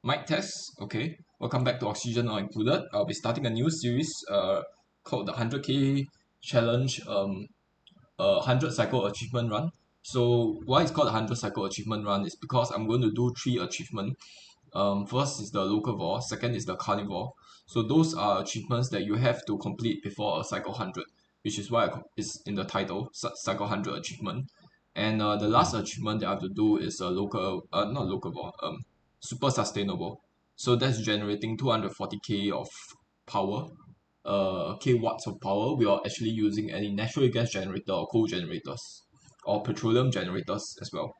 Mic test. Okay. Welcome back to Oxygen Not Included. I'll be starting a new series called the 100K Challenge 100 Cycle Achievement Run. So why it's called the 100 Cycle Achievement Run is because I'm going to do three achievements. First is the locavore, second is the carnivore. So those are achievements that you have to complete before a cycle 100, which is why it's in the title, cycle 100 achievement. And the last achievement that I have to do is a not locavore, super sustainable. So that's generating 240k of power, k watts of power without actually using any natural gas generator or coal generators or petroleum generators as well.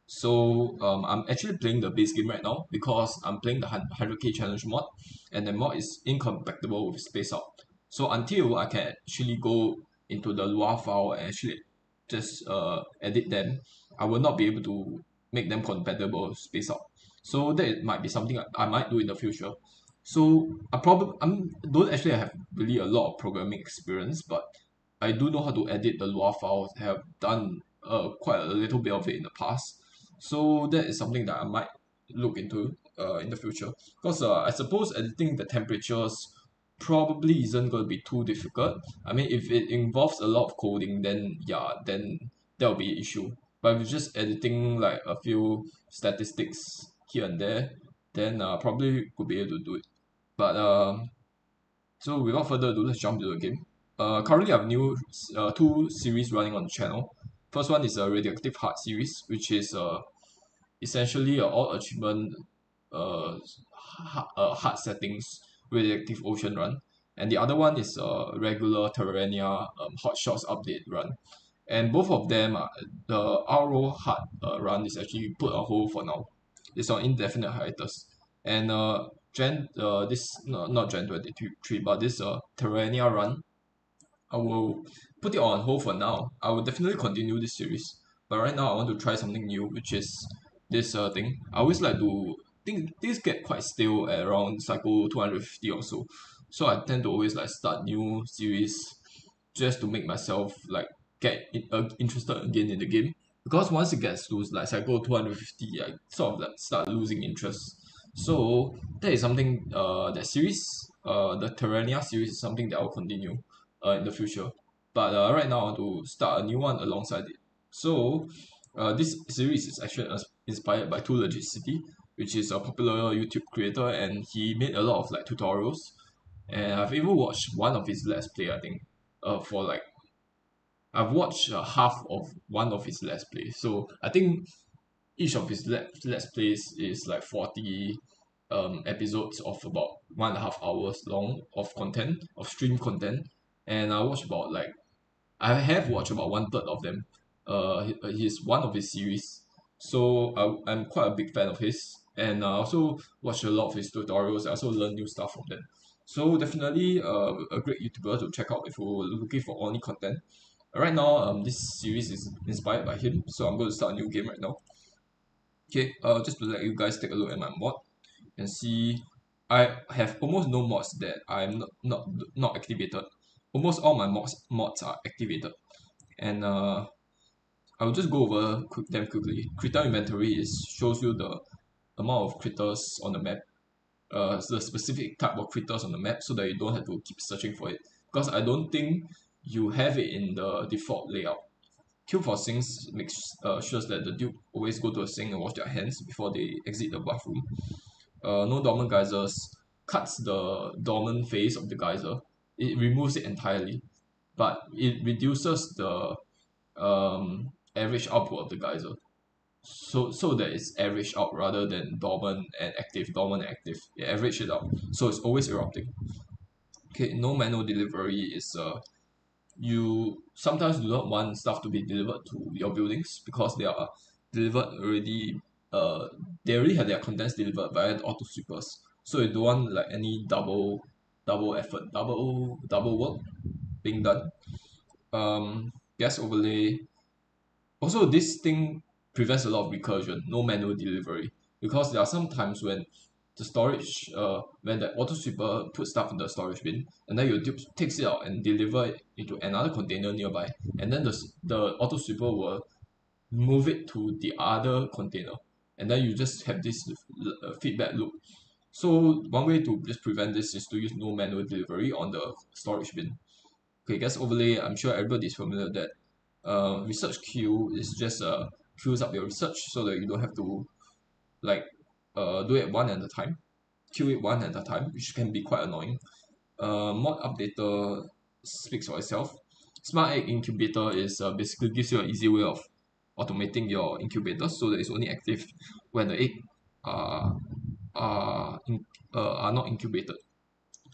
So I'm actually playing the base game right now because I'm playing the 100k challenge mod, and the mod is incompatible with space out. So until I can actually go into the Lua file and actually just edit them, I will not be able to make them compatible with space out. So that might be something I might do in the future. So I don't actually have really a lot of programming experience, but I do know how to edit the Lua files. Have done quite a little bit of it in the past. So that is something that I might look into in the future. Because I suppose editing the temperatures probably isn't going to be too difficult. I mean, if it involves a lot of coding, then yeah, then that will be an issue. But if it's just editing like a few statistics here and there, then probably could be able to do it. But so without further ado, let's jump into the game. Currently, I have two series running on the channel. First one is a Radioactive Heart series, which is essentially a all achievement hard settings Radioactive Ocean run. And the other one is a regular Terrania Hot Shots update run. And both of them, the RO hard run is actually put on hold for now. It's on indefinite hiatus. And this not Gen 23, but this Terrania run, I will put it on hold for now. I will definitely continue this series, but right now I want to try something new, which is this thing. I always like to think things get quite stale at around cycle 250 or so. So I tend to always like start new series just to make myself like interested again in the game. Because once it gets to like cycle 250, I sort of like start losing interest. So that is something the Terrania series is something that I'll continue in the future. But right now I want to start a new one alongside it. So this series is actually inspired by Too Legit City, which is a popular YouTube creator, and he made a lot of like tutorials. And I've even watched one of his let's play, I think, for like I've watched half of one of his let's play. So I think each of his let's plays is like 40 episodes of about 1.5 hours long of content, of stream content. And I have watched about one third of them. He's one of his series. So I'm quite a big fan of his. And I also watch a lot of his tutorials. I also learn new stuff from them. So definitely a great YouTuber to check out if you're looking for only content. Right now, this series is inspired by him, so I'm going to start a new game right now. Okay, just to let you guys take a look at my mod and see, I have almost no mods that I'm not activated. Almost all my mods are activated, and I'll just go over them quickly. Critter inventory is shows you the amount of critters on the map, the specific type of critters on the map, so that you don't have to keep searching for it. Because I don't think you have it in the default layout. Queue for sinks makes sure that the dude always go to a sink and wash their hands before they exit the bathroom. No dormant geysers cuts the dormant phase of the geyser. It removes it entirely, but it reduces the average output of the geyser. So that it's average out rather than dormant and active. It average it out. So it's always erupting. Okay, no manual delivery is you sometimes do not want stuff to be delivered to your buildings because they are delivered already uh they already have their contents delivered via auto sweepers, so you don't want like any double effort, double work being done. Gas overlay, also this thing prevents a lot of recursion, no manual delivery, because there are some times when the auto sweeper puts stuff in the storage bin, and then your dude takes it out and deliver it into another container nearby, and then the auto sweeper will move it to the other container. and then you just have this feedback loop. So one way to just prevent this is to use no manual delivery on the storage bin. Okay, gas overlay, I'm sure everybody is familiar with that. Research queue is just queues up your research so that you don't have to like do it one at a time, queue it one at a time, which can be quite annoying. Mod updater speaks for itself. Smart egg incubator is basically gives you an easy way of automating your incubator so that it's only active when the egg are are not incubated,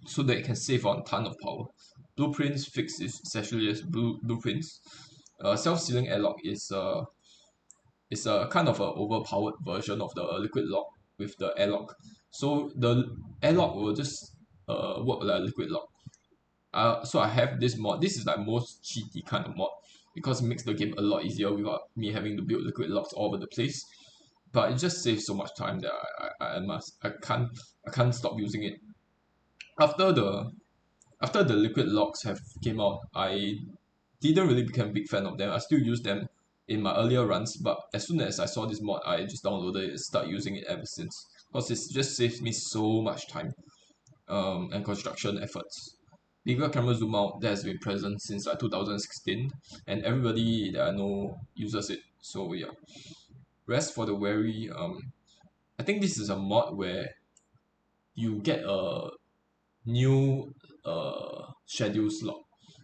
so that it can save on a ton of power. Blueprints fix is essentially just blueprints. Self-sealing airlock is a kind of a overpowered version of the liquid lock with the airlock. So the airlock will just work like a liquid lock. So I have this mod. This is like most cheaty kind of mod because it makes the game a lot easier without me having to build liquid locks all over the place. But it just saves so much time that I can't stop using it. After the after the liquid locks have came out, I didn't really become a big fan of them. I still use them in my earlier runs, but as soon as I saw this mod, I just downloaded it and start using it ever since. Because it just saves me so much time and construction efforts. Bigger camera zoom out that has been present since like 2016, and everybody that I know uses it. So yeah. Rest for the weary. I think this is a mod where you get a new schedule slot,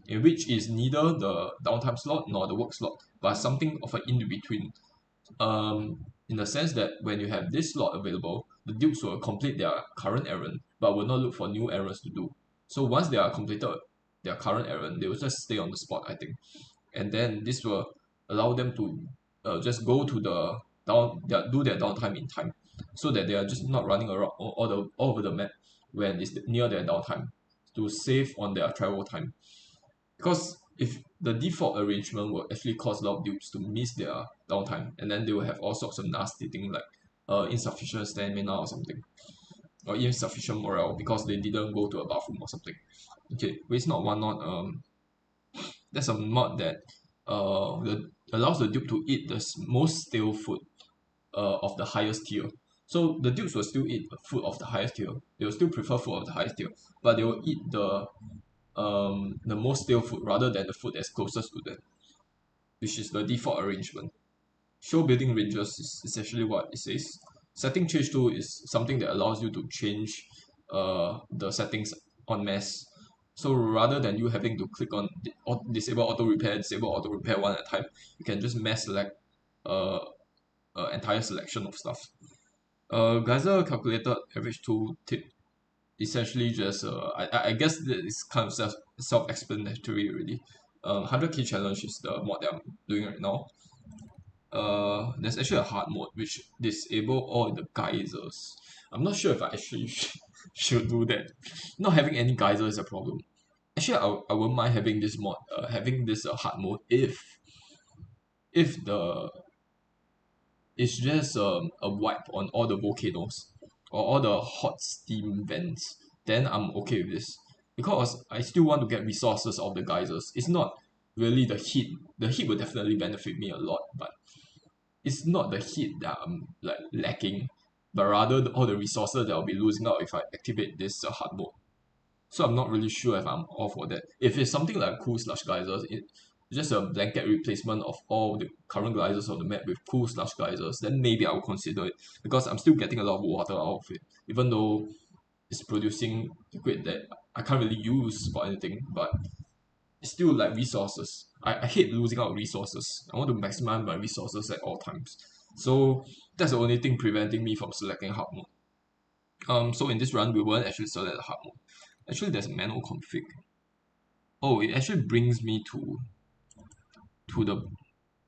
in which is neither the downtime slot nor the work slot, but something of an in between. In the sense that when you have this slot available, the dupes will complete their current errand, but will not look for new errands to do. So once they are completed their current errand, they will just stay on the spot, I think, and then this will allow them to just go to the do their downtime in time, so that they are just not running around all over the map when it's near their downtime, to save on their travel time. Because if the default arrangement will actually cause a lot of dupes to miss their downtime, and then they will have all sorts of nasty things like insufficient stamina or something, or insufficient morale because they didn't go to a bathroom or something. Okay, waste not one not that's a mod that allows the dupe to eat the most stale food of the highest tier. So the dupes will still eat food of the highest tier. They will still prefer food of the highest tier, but they will eat the most stale food rather than the food that's closest to them, which is the default arrangement. Show building ranges is essentially what it says. Setting change tool is something that allows you to change the settings en masse. So rather than you having to click on disable auto repair one at a time, you can just mass select uh, entire selection of stuff. Geyser calculator average tool tip, essentially just I guess that is kind of self-explanatory already. 100k challenge is the mod that I'm doing right now. There's actually a hard mode which disable all the geysers. I'm not sure if I actually should do that. Not having any geyser is a problem. Actually, I wouldn't mind having this mod, having this hard mode if the it's just a wipe on all the volcanoes or all the hot steam vents, then I'm okay with this. Because I still want to get resources of the geysers. It's not really the heat. The heat will definitely benefit me a lot, but it's not the heat that I'm like lacking, but rather all the resources that I'll be losing out if I activate this hard mode. So I'm not really sure if I'm all for that. If it's something like cool slash geysers, it's just a blanket replacement of all the current geysers on the map with cool slash geysers, then maybe I will consider it because I'm still getting a lot of water out of it, even though it's producing liquid that I can't really use for anything, but it's still like resources. I hate losing out resources. I want to maximize my resources at all times. So that's the only thing preventing me from selecting hard mode. So in this run, we won't actually select the hard mode. Actually, there's a manual config. Oh, it actually brings me to the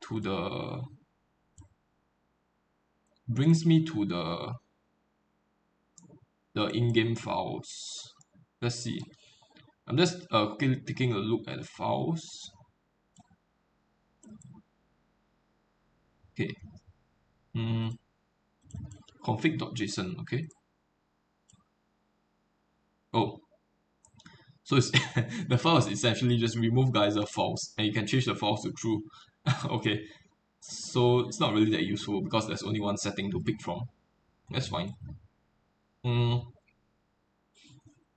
to the brings me to the in-game files. Let's see. I'm just quickly taking a look at the files. Okay. Config.json. Okay. Oh, so it's the file is essentially just remove geyser files, and you can change the files to true. Okay. So it's not really that useful because there's only one setting to pick from. That's fine. Mm,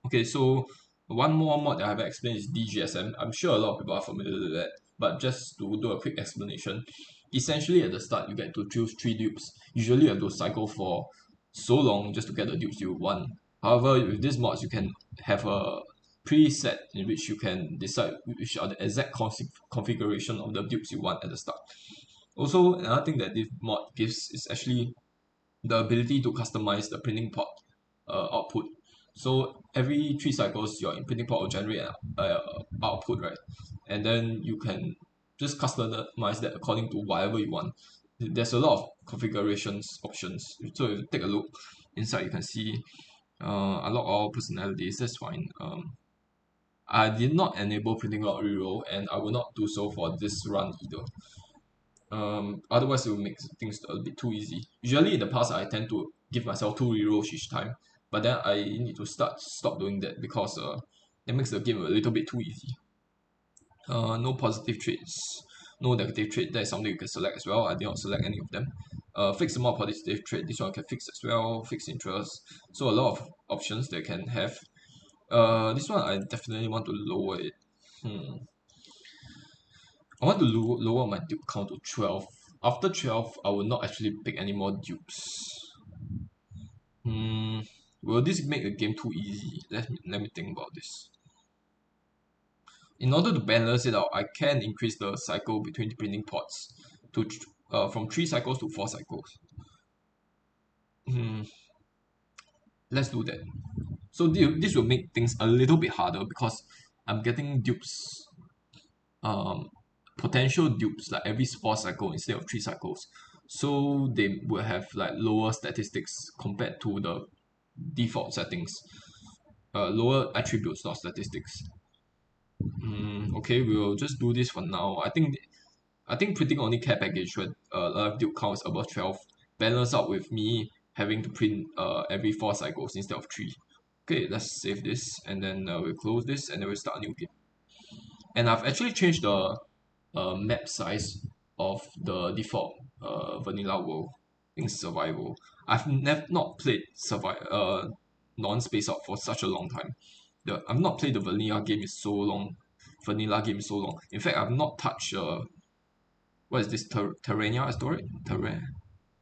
okay, so one more mod that I haven't explained is DGSM. I'm sure a lot of people are familiar with that, but just to do a quick explanation, essentially at the start you get to choose three dupes. Usually you have to cycle for so long just to get the dupes you want. However, with these mods you can have a preset in which you can decide which are the exact configuration of the dupes you want at the start. Also, another thing that this mod gives is actually the ability to customize the printing pot output. So every 3 cycles, your printing pot will generate an output, right? And then you can just customize that according to whatever you want. There's a lot of configurations options. So if you take a look inside, you can see unlock all personalities. That's fine. I did not enable printing out reroll, and I will not do so for this run either. Otherwise it will make things a bit too easy. Usually in the past I tend to give myself 2 rerolls each time, but then I need to stop doing that because it makes the game a little bit too easy. No positive traits, no negative trait. That is something you can select as well. I did not select any of them. Fix the more positive trait. This one can fix as well. Fix interest. So a lot of options they can have. This one I definitely want to lower it. I want to lower my dupe count to 12. After 12, I will not actually pick any more dupes. Hmm, will this make the game too easy? Let me think about this. In order to balance it out, I can increase the cycle between the printing pots to from 3 cycles to 4 cycles. Hmm, let's do that. So this will make things a little bit harder because I'm getting dupes, um, potential dupes like every 4 cycle instead of 3 cycles. So they will have like lower statistics compared to the default settings. Lower attributes, not statistics. Okay, we'll just do this for now. I think printing only care package when live dupe counts above 12 balance out with me having to print every 4 cycles instead of 3. Okay, let's save this and then we'll close this and then we'll start a new game. And I've actually changed the map size of the default vanilla world in survival. I've not played non-space out for such a long time. I've not played the vanilla game in so long. Vanilla game so long. In fact, I've not touched what is this Terrania Asteroid?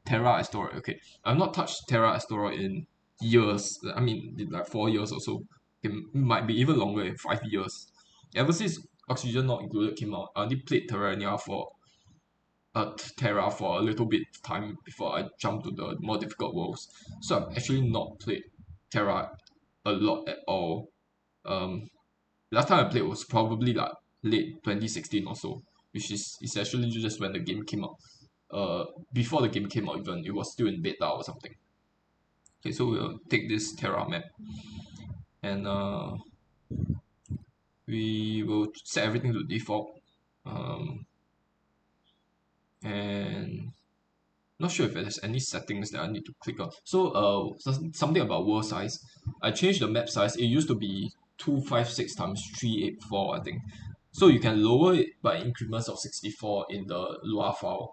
Terra Asteroid. Okay, I've not touched Terra Asteroid in years. I mean, like 4 years or so. It might be even longer, in 5 years. Ever since Oxygen Not Included came out, I only played Terrania for Terra for a little bit of time before I jumped to the more difficult worlds. So I've actually not played Terra a lot at all. Um, Last time I played was probably like late 2016 or so, which is essentially just when the game came out. Before the game came out, even it was still in beta or something. Okay, so we'll take this Terra map and we will set everything to default. Um, and not sure if there's any settings that I need to click on. So something about world size. I changed the map size. It used to be 256 times 384, I think. So you can lower it by increments of 64 in the Lua file.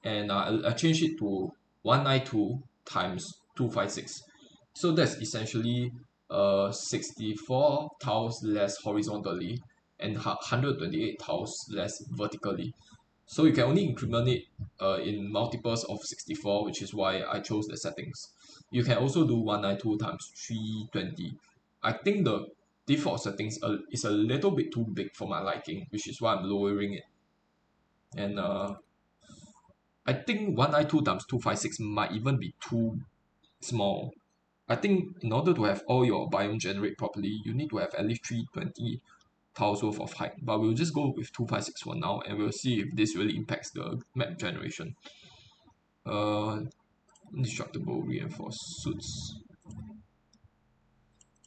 And I changed it to 192 times 256. So that's essentially 64 tiles less horizontally and 128 tiles less vertically. So you can only increment it in multiples of 64, which is why I chose the settings. You can also do 192 times 320. I think the default settings is a little bit too big for my liking, which is why I'm lowering it. And I think 192 times 256 might even be too small. I think in order to have all your biome generate properly, you need to have at least 320 tiles worth of height. But we'll just go with 256 for now and we'll see if this really impacts the map generation. Indestructible reinforced suits.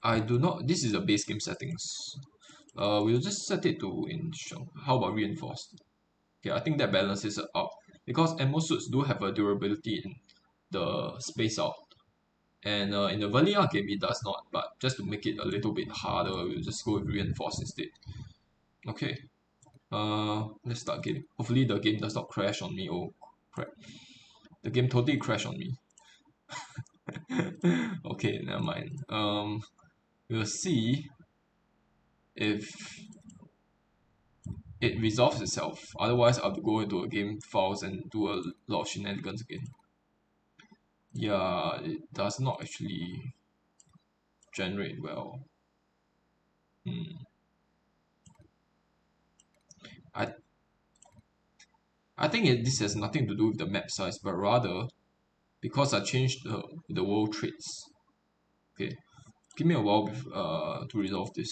I do not. This is the base game settings. We'll just set it to how about reinforced? Okay, I think that balances it out because ammo suits do have a durability in the space out, and in the vanilla game it does not. But just to make it a little bit harder, we'll just go with reinforced instead. Okay, Let's start game. Hopefully the game does not crash on me. Oh crap. The game totally crashed on me. Okay, never mind. We'll see if it resolves itself. Otherwise, I'll have to go into a game files and do a lot of shenanigans again. Yeah, it does not actually generate well. I I think this has nothing to do with the map size, but rather because I changed the world traits. Okay, give me a while to resolve this.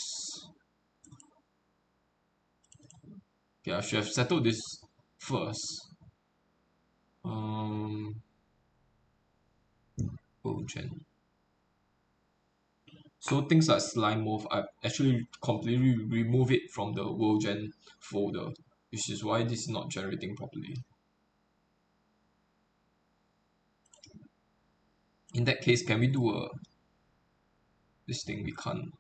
Okay, I should have settled this first. Um, world gen. So things like slime morph, I actually completely remove it from the world gen folder, which is why this is not generating properly. In that case, can we do this thing? We can't.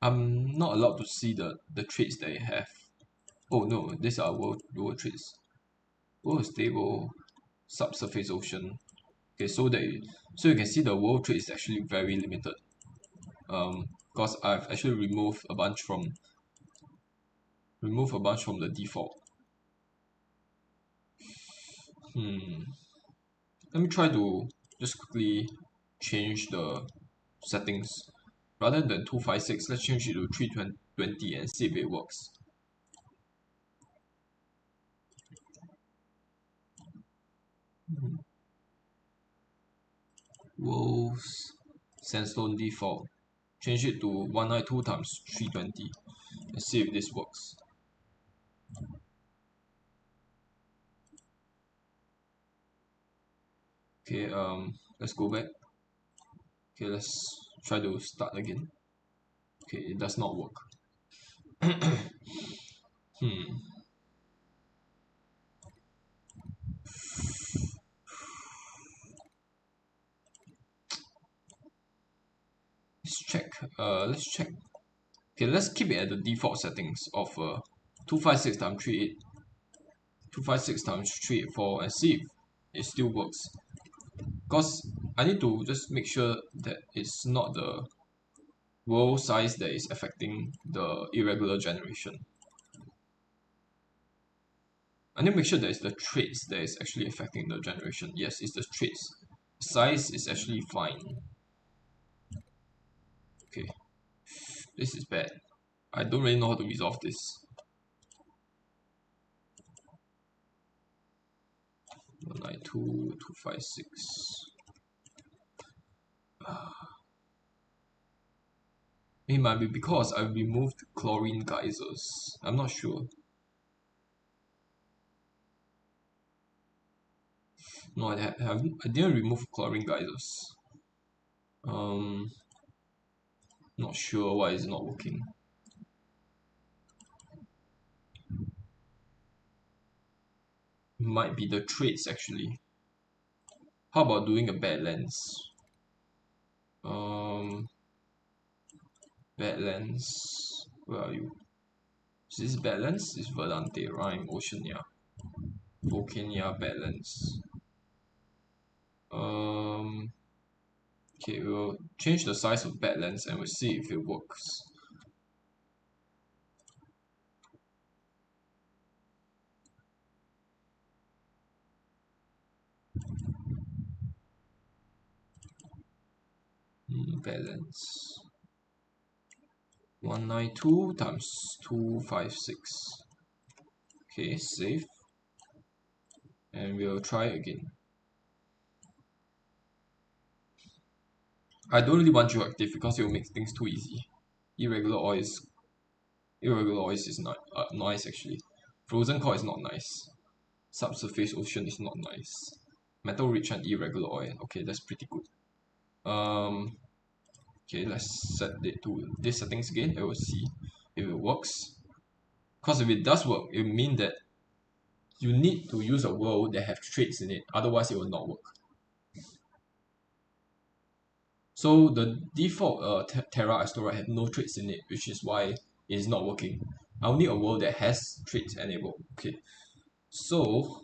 I'm not allowed to see the traits that you have. Oh no, these are world traits. World stable, subsurface ocean. Okay, so you can see the world trait is actually very limited. Because I've actually removed a bunch from the default. Let me try to just quickly change the settings. Rather than 256, let's change it to 320 and see if it works. Wolves sandstone default. Change it to 192 times 320 and see if this works. Okay, let's go back. Okay, let's try to start again. Okay, it does not work. Let's check. Let's check. Okay, let's keep it at the default settings of 256 times 38, 256 times 384 and see if it still works. Because I need to just make sure that it's not the world size that is affecting the irregular generation. I need to make sure that it's the traits that is actually affecting the generation. Yes, it's the traits. Size is actually fine. Okay, this is bad. I don't really know how to resolve this. 192, 256. It might be because I removed chlorine geysers. I'm not sure. No, I didn't remove chlorine geysers. Not sure why it's not working. It might be the traits actually. How about doing a Badlands? Um, Badlands. Where are you? Is this Badlands? Is Verdante, Rhyme, Oceania, Volcania, Badlands. Um, okay, we'll change the size of Badlands and we'll see if it works. Balance 192 times 256. Okay, save. And we'll try again. I don't really want geoactive because it will make things too easy. Irregular oils, irregular oils is not nice actually. Frozen core is not nice. Subsurface ocean is not nice. Metal rich and irregular oil. Okay, that's pretty good. Okay, let's set it to this settings again and we'll see if it works. Because if it does work, it will mean that you need to use a world that have traits in it, otherwise it will not work. So the default Terra asteroid had no traits in it, which is why is not working. I'll need a world that has traits enabled. Okay, so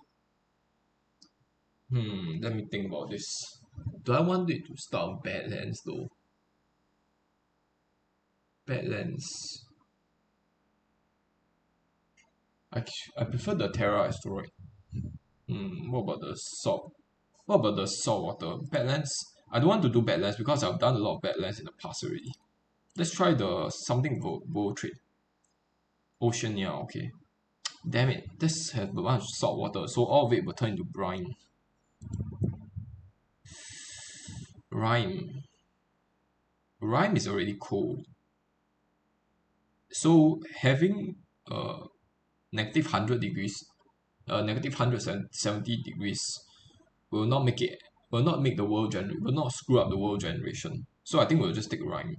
let me think about this. Do I want it to start with Badlands though? Badlands. I prefer the Terra asteroid. What about the salt? What about the salt water? Badlands. I don't want to do Badlands because I've done a lot of Badlands in the past already. Let's try the something bow trade. Oceania, okay. Damn it, this has a bunch of salt water, so all of it will turn into brine. Rime. Rime is already cold. So having negative 100 degrees, negative 170 degrees will not make it, will not make the world generate, will not screw up the world generation. So I think we'll just take Rime.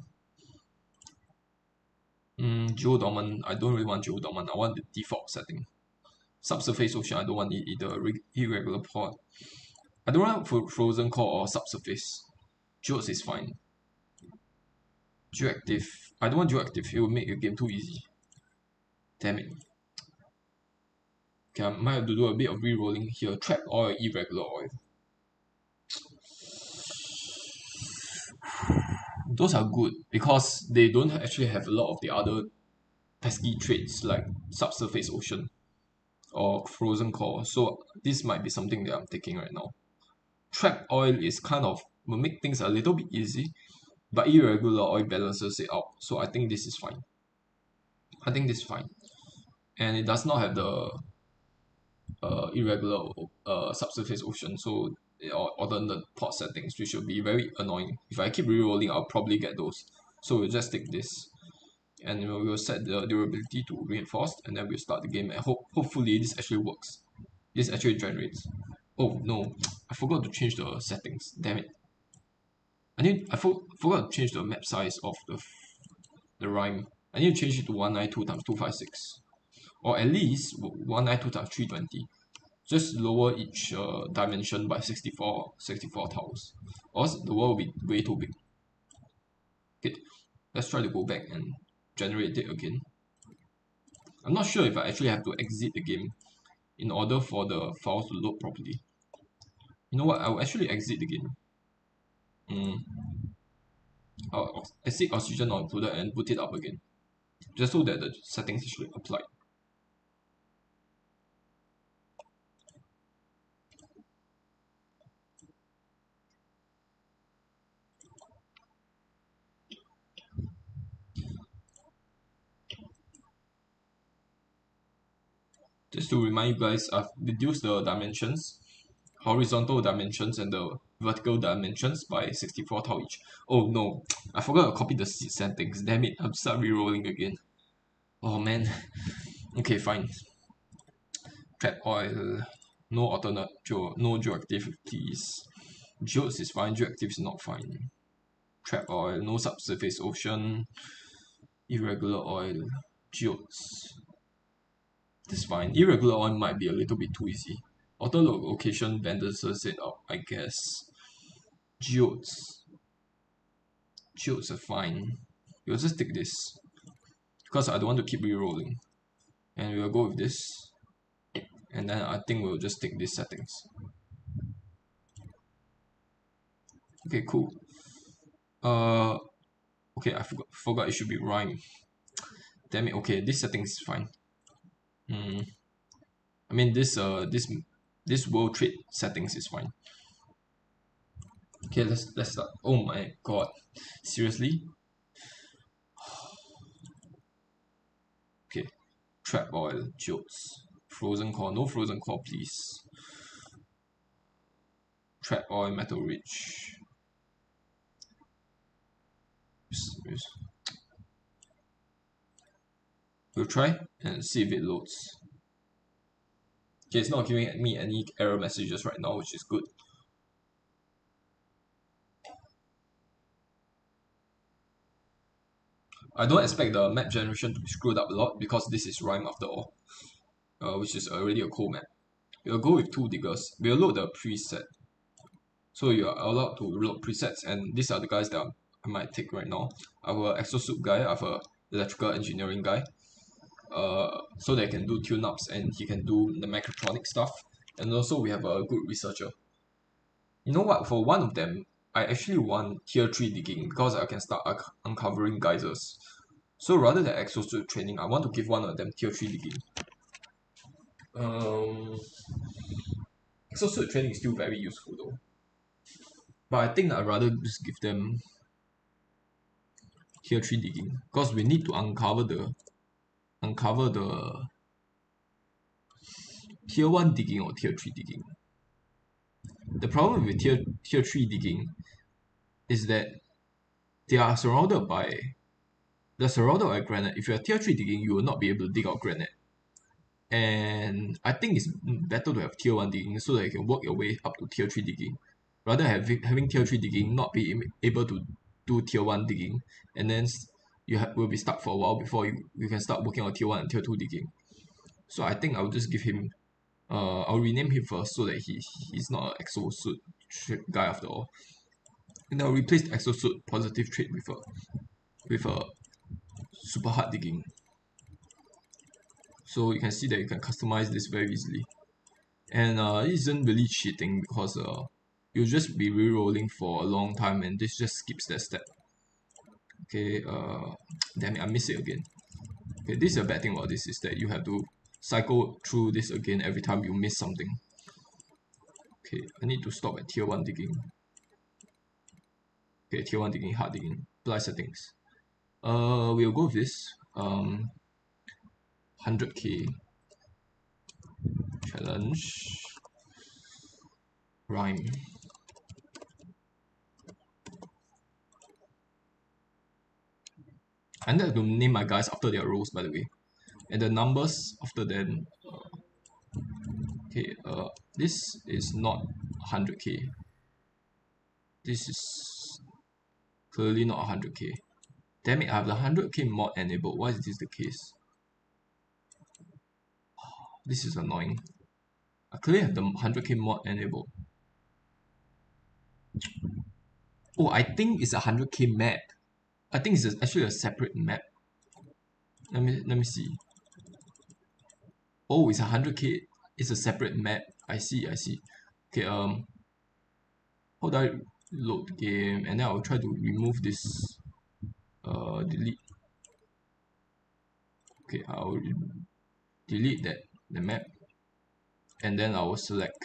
Geodominant, I don't really want Geodominant, I want the default setting. Subsurface ocean, I don't want it either. Irregular port. I don't want frozen core or subsurface. Geodes is fine. Geoactive. I don't want geoactive, it will make the game too easy. Damn it. Okay, I might have to do a bit of re-rolling here. Trap oil, irregular oil. Those are good because they don't actually have a lot of the other pesky traits like subsurface ocean or frozen core. So this might be something that I'm taking right now. Trap oil is kind of will make things a little bit easy, but irregular oil balances it out. So I think this is fine. I think this is fine. And it does not have the irregular subsurface ocean, so alternate port settings, which will be very annoying. If I keep re-rolling, I'll probably get those. So we'll just take this. And we'll set the durability to reinforced, and then we'll start the game. And hopefully this actually works. This actually generates. Oh no, I forgot to change the settings. Damn it. I forgot to change the map size of the rhyme. I need to change it to 192 times 256, or at least 192 times 320. Just lower each dimension by 64 tiles, or else the world will be way too big. Okay, let's try to go back and generate it again. I'm not sure if I actually have to exit the game in order for the files to load properly. You know what? I'll actually exit the game. I'll exit oxygen not included and put it up again, just so that the settings actually apply. Just to remind you guys, I've reduced the dimensions, horizontal dimensions and the vertical dimensions by 64 tile each. Oh no, I forgot to copy the seed settings. Damn it, I'm start re-rolling again. Oh man. Okay, fine. Trap oil, no alternate no geoactive please. Geodes is fine, geoactive is not fine. Trap oil, no subsurface ocean, irregular oil, geodes. This is fine. Irregular oil might be a little bit too easy. Auto location balances it out, I guess. Geodes. Geodes are fine. We'll just take this, because I don't want to keep re-rolling. And we'll go with this. And then I think we'll just take these settings. Okay, cool. Okay, I forgot it should be rhyme. Damn it. Okay, this setting is fine. I mean this world trade settings is fine. Okay, let's start. Oh my god, seriously? Okay, trap oil, geodes, frozen core, no frozen core please. Trap oil, metal rich. We'll try and see if it loads. Okay, it's not giving me any error messages right now, which is good. I don't expect the map generation to be screwed up a lot because this is rhyme after all, which is already a cool map. We'll go with 2 diggers. We'll load the preset. So you are allowed to load presets, and these are the guys that I might take right now. I have a exosuit guy, I have a electrical engineering guy. So they can do tune-ups and he can do the mechatronic stuff. And also we have a good researcher. You know what? For one of them, I actually want tier 3 digging because I can start uncovering geysers. So rather than exosuit training, I want to give one of them tier 3 digging. Um, exosuit training is still very useful though. But I think I'd rather just give them tier 3 digging because we need to uncover the tier 1 digging or tier 3 digging. The problem with tier 3 digging is that they are surrounded by granite. If you're tier 3 digging, you will not be able to dig out granite. And I think it's better to have tier 1 digging so that you can work your way up to tier 3 digging. Rather having tier 3 digging not be able to do tier 1 digging, and then you will be stuck for a while before you can start working on tier 1 and tier 2 digging. So I think I'll just give him I'll rename him first so that he's not an exosuit guy after all. And I'll replace the exosuit positive trait with a super hard digging. So you can see that you can customize this very easily. And it isn't really cheating because you'll just be re-rolling for a long time and this just skips that step. Okay, damn it, I missed it again. Okay, this is a bad thing about this is that you have to cycle through this again every time you miss something. Okay, I need to stop at tier 1 digging. Okay, tier 1 digging, hard digging, apply settings. We'll go with this. 100k challenge rhyme. I need to name my guys after their roles, by the way, and the numbers after them. Okay, this is not 100k. This is clearly not 100k. Damn it, I have the 100k mod enabled. Why is this the case? This is annoying. I clearly have the 100k mod enabled. Oh, I think it's a 100k map. I think it's actually a separate map. Let me see. Oh, it's a 100k. It's a separate map. I see. Okay, how do I load the game? And then I'll try to remove this. Delete. Okay, I'll delete the map, and then I will select.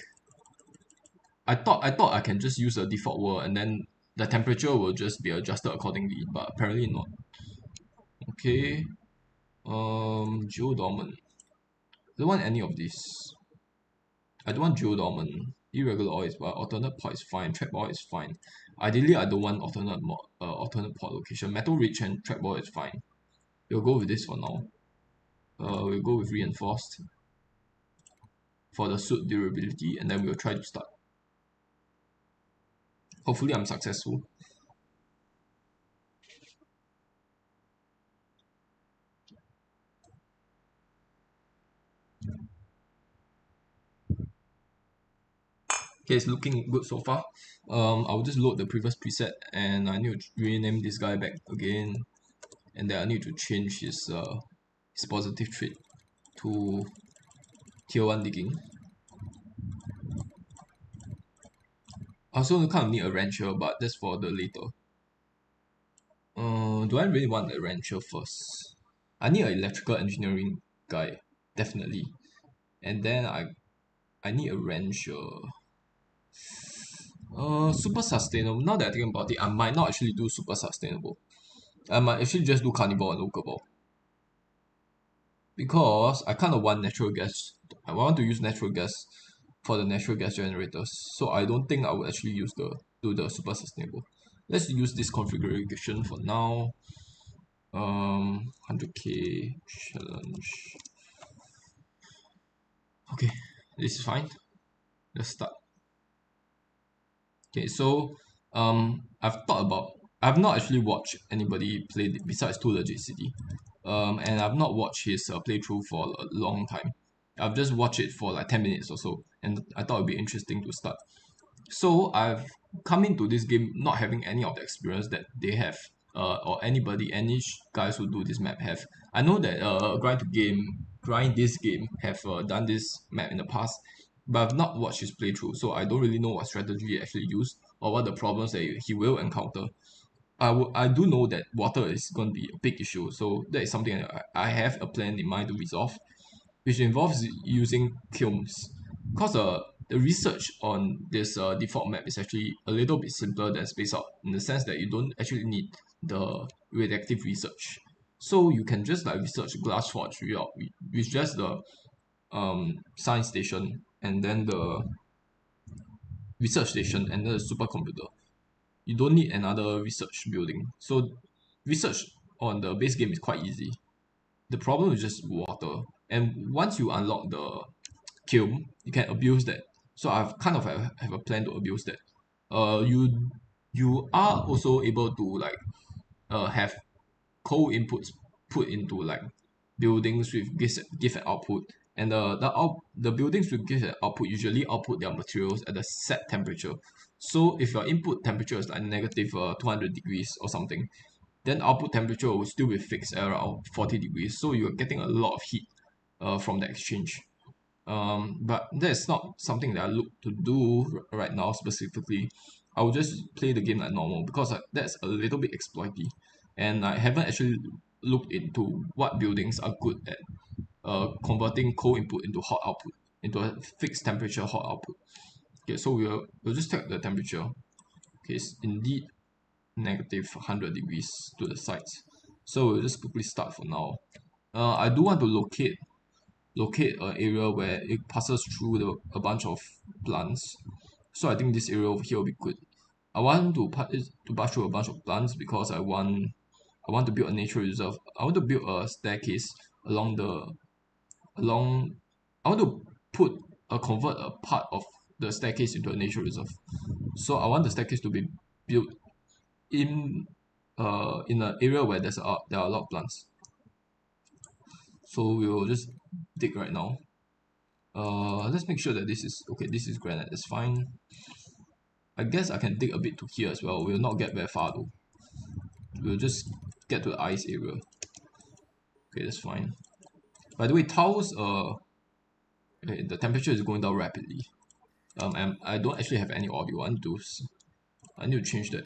I thought I can just use a default world, and then the temperature will just be adjusted accordingly, but apparently not. Okay, geodormant. I don't want any of these. I don't want geodormant. Irregular oil is fine. Alternate port is fine. Trackball is fine. Ideally, I don't want alternate port location. Metal rich and trackball is fine. We'll go with this for now. We'll go with reinforced for the suit durability, and then we'll try to start. Hopefully, I'm successful. Okay, it's looking good so far. I'll just load the previous preset, and I need to rename this guy back again, and then I need to change his positive trait to tier 1 digging. I also kind of need a rancher, but that's for the later. Do I really want a rancher first? I need an electrical engineering guy, definitely. And then I need a rancher. Super sustainable. Now that I think about it, I might not actually do super sustainable. I might actually just do carnivore and local ball. Because I kind of want natural gas. I want to use natural gas for the natural gas generators. So I don't think I would actually do the super sustainable. Let's use this configuration for now. 100k challenge. Okay, this is fine. Let's start. Okay, so I've not actually watched anybody play besides Too Legit City. And I've not watched his playthrough for a long time. I've just watched it for like 10 minutes or so, and I thought it'd be interesting to start. So I've come into this game not having any of the experience that they have. or anybody, any guys who do this map have. I know that grind this game have done this map in the past, but I've not watched his playthrough, so I don't really know what strategy he actually used or what the problems that he will encounter. I do know that water is going to be a big issue, so that is something that I have a plan in mind to resolve, which involves using kilns. Because the research on this default map is actually a little bit simpler than Space Out in the sense that you don't actually need the radioactive research. So you can just like research glass forge with just the science station and then the research station and then the supercomputer. You don't need another research building. So research on the base game is quite easy. The problem is just water. And once you unlock the kiln, you can abuse that. So I've kind of have a plan to abuse that. You are also able to like have coal inputs put into like buildings with give an output, and the buildings with give an output usually output their materials at a set temperature. So if your input temperature is like negative 200 degrees or something, then output temperature will still be fixed at around 40 degrees. So you're getting a lot of heat from the exchange. But that's not something that I look to do right now specifically. I will just play the game like normal because that's a little bit exploity, and I haven't actually looked into what buildings are good at converting cold input into hot output, into a fixed temperature hot output. Okay, so we'll just take the temperature. Okay, it's indeed negative 100 degrees to the sides. So we'll just quickly start for now. I do want to locate an area where it passes through a bunch of plants. So I think this area over here will be good. I want to pass through a bunch of plants because I want to build a nature reserve. I want to build a staircase along the along I want to convert a part of the staircase into a nature reserve. So I want the staircase to be built in in an area where there are a lot of plants. So we will just dig right now. Let's make sure that this is okay. This is granite. That's fine. I guess I can dig a bit to here as well. We'll not get very far though. We'll just get to the ice area. Okay, that's fine. By the way, tiles. Okay, the temperature is going down rapidly. And I don't actually have any audio. I need to change that.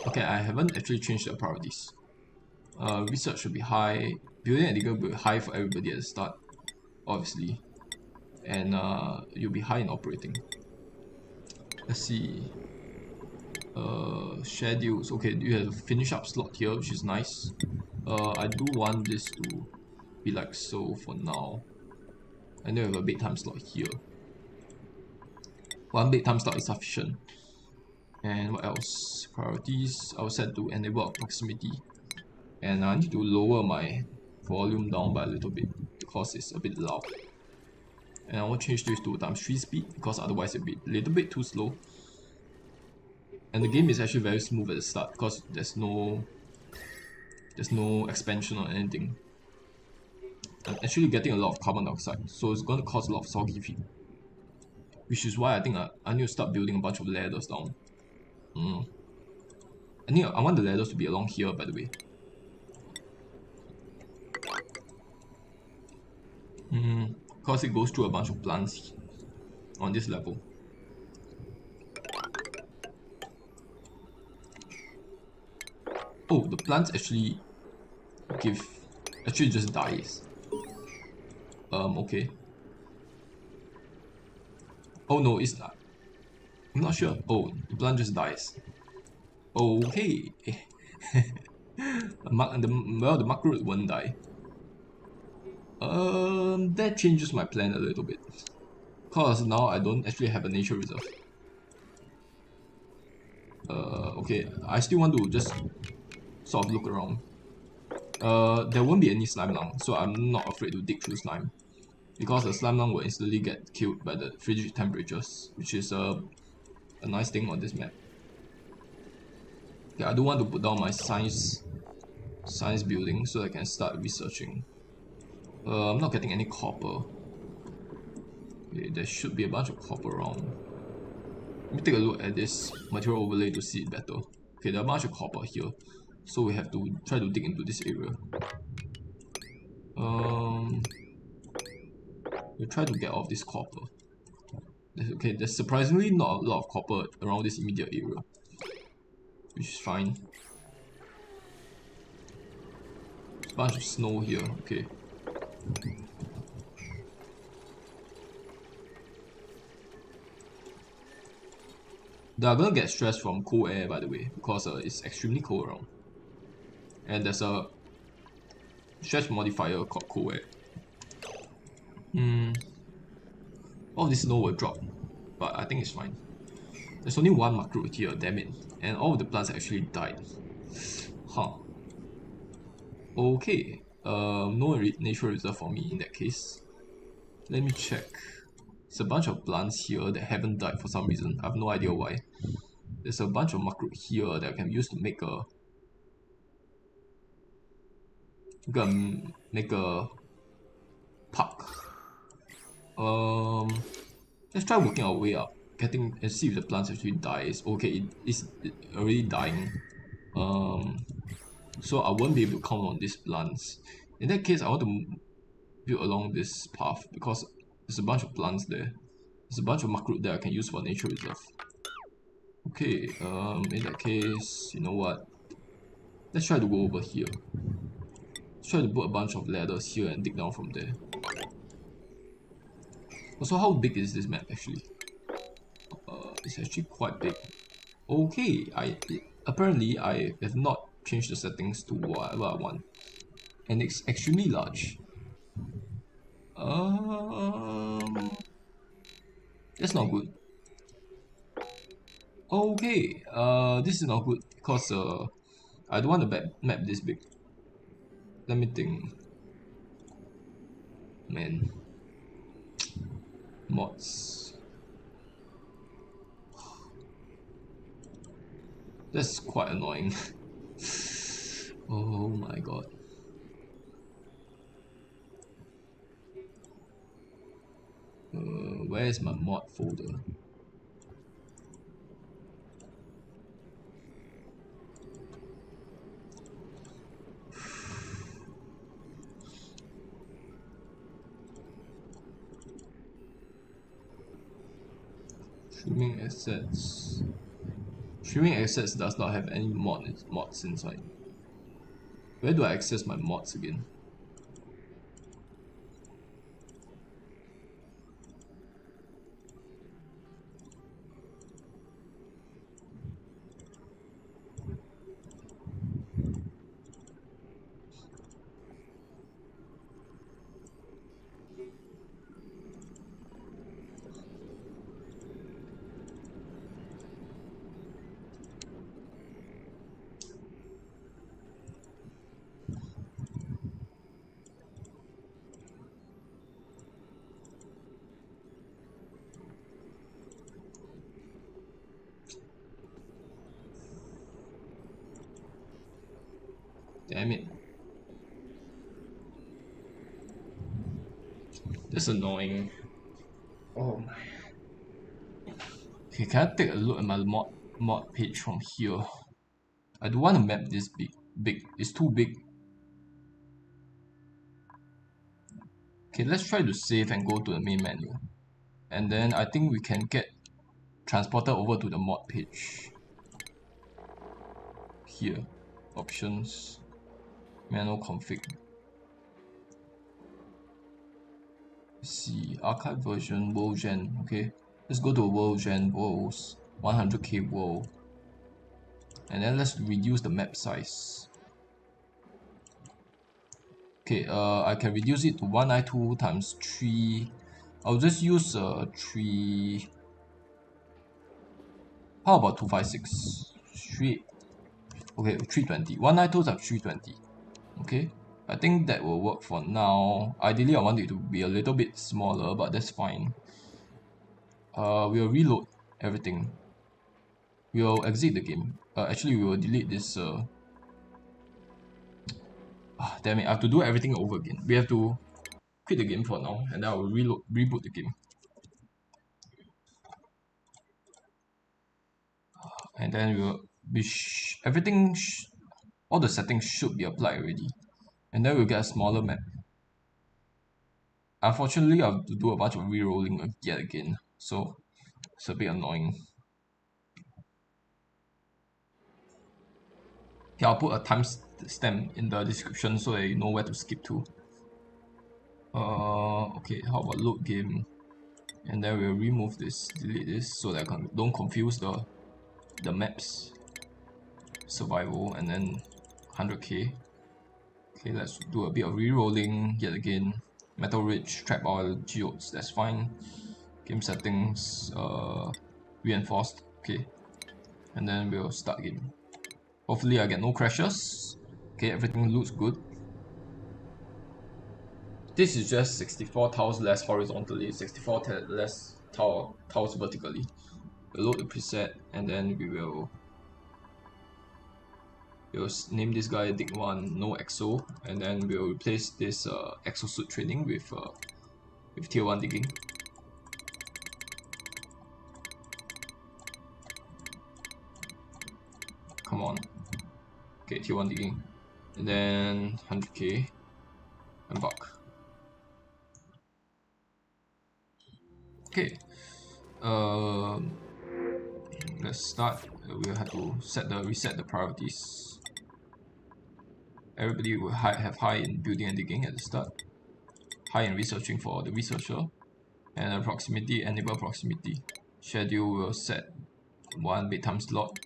Okay, I haven't actually changed the priorities. Research should be high. Building and digger will be high for everybody at the start, obviously. And you'll be high in operating. Let's see. Schedules. Okay, you have a finish up slot here, which is nice. I do want this to be like so for now. I know I have a bedtime slot here. One bedtime slot is sufficient. And what else? Priorities. I'll set to enable proximity. And I need to lower my volume down by a little bit because it's a bit loud. And I will change this to ×3 speed because otherwise it'll be a little bit too slow. And the game is actually very smooth at the start because there's no expansion or anything. I'm actually getting a lot of carbon dioxide, so it's going to cause a lot of soggy feet. Which is why I think I need to start building a bunch of ladders down. I want the ladders to be along here, by the way. Because it goes through a bunch of plants on this level. Oh, the plants actually just dies. Okay. Oh no, it's not. I'm not sure. Oh, the plant just dies. Okay. The macro won't die. That changes my plan a little bit. Cause now I don't actually have a nature reserve. Okay, I still want to just sort of look around. There won't be any slime lung, so I'm not afraid to dig through slime. Because the slime lung will instantly get killed by the frigid temperatures, which is a nice thing on this map. Okay, I do want to put down my science building so I can start researching. I'm not getting any copper. Okay, there should be a bunch of copper around. Let me take a look at this material overlay to see it better. Okay, there are a bunch of copper here, so we have to try to dig into this area. We'll try to get off this copper. Okay, there's surprisingly not a lot of copper around this immediate area, which is fine. Bunch of snow here. Okay. They are gonna get stressed from cold air, by the way, because it's extremely cold around. And there's a stretch modifier called cold air. All this snow will drop, but I think it's fine. There's only one macro here, damn it. And all of the plants actually died. Huh. Okay. No nature reserve for me in that case. Let me check. There's a bunch of plants here that haven't died for some reason. I have no idea why. There's a bunch of macro here that I can use to make a park. Let's try working our way up, getting and see if the plants actually dies. Okay, it's already dying. So I won't be able to count on these plants. In that case, I want to build along this path because there's a bunch of plants there. There's a bunch of macro that I can use for nature reserve. Okay, in that case, you know what? Let's try to go over here. Let's try to put a bunch of ladders here and dig down from there. Also, how big is this map actually? It's actually quite big. Okay, apparently I have not changed the settings to whatever I want, and it's extremely large. That's not good. Okay, this is not good because I don't want the map this big. Let me think. Man, mods. That's quite annoying. Oh my god. Where is my mod folder? Streaming assets. Streaming assets does not have any mods inside. Where do I access my mods again? Damn it. That's annoying. Oh my. Okay, can I take a look at my mod page from here? I don't want to map this big. It's too big. Okay, let's try to save and go to the main menu. And then I think we can get transported over to the mod page. Here. Options. Manual config. Let's see. Archive version, world gen. Okay. Let's go to world gen, worlds. 100k world. And then let's reduce the map size. Okay, I can reduce it to 192 times 3. I'll just use 3. How about 256? 3. Okay, 320. 192 times 320. Okay, I think that will work for now. Ideally, I want it to be a little bit smaller, but that's fine. We'll reload everything. We'll exit the game. Actually, we will delete this. Damn it! I have to do everything over again. We have to quit the game for now, and then I will reboot the game. and then everything all the settings should be applied already, and then we'll get a smaller map. Unfortunately, I have to do a bunch of re-rolling yet again, so it's a bit annoying. Okay, I'll put a timestamp in the description so that you know where to skip to. Okay, how about load game? And then we'll remove this, delete this, so that I don't confuse the maps. Survival, and then 100k. Okay, let's do a bit of re-rolling yet again. Metal Ridge, Trap Oil, Geodes, that's fine. Game settings, reinforced, okay. And then we'll start game. Hopefully I get no crashes. Okay, everything looks good. This is just 64 tiles less horizontally, 64 less tiles vertically. We'll load the preset, and then we'll name this guy Dig1 no exo, and then we'll replace this exosuit training with tier 1 digging. Come on. Okay, tier 1 digging. And then 100k and buck. Okay. Let's start. We'll have to reset the priorities. Everybody will have high in building and digging at the start. High in researching for the researcher. And proximity, enable proximity. Schedule will set 1 bedtime slot.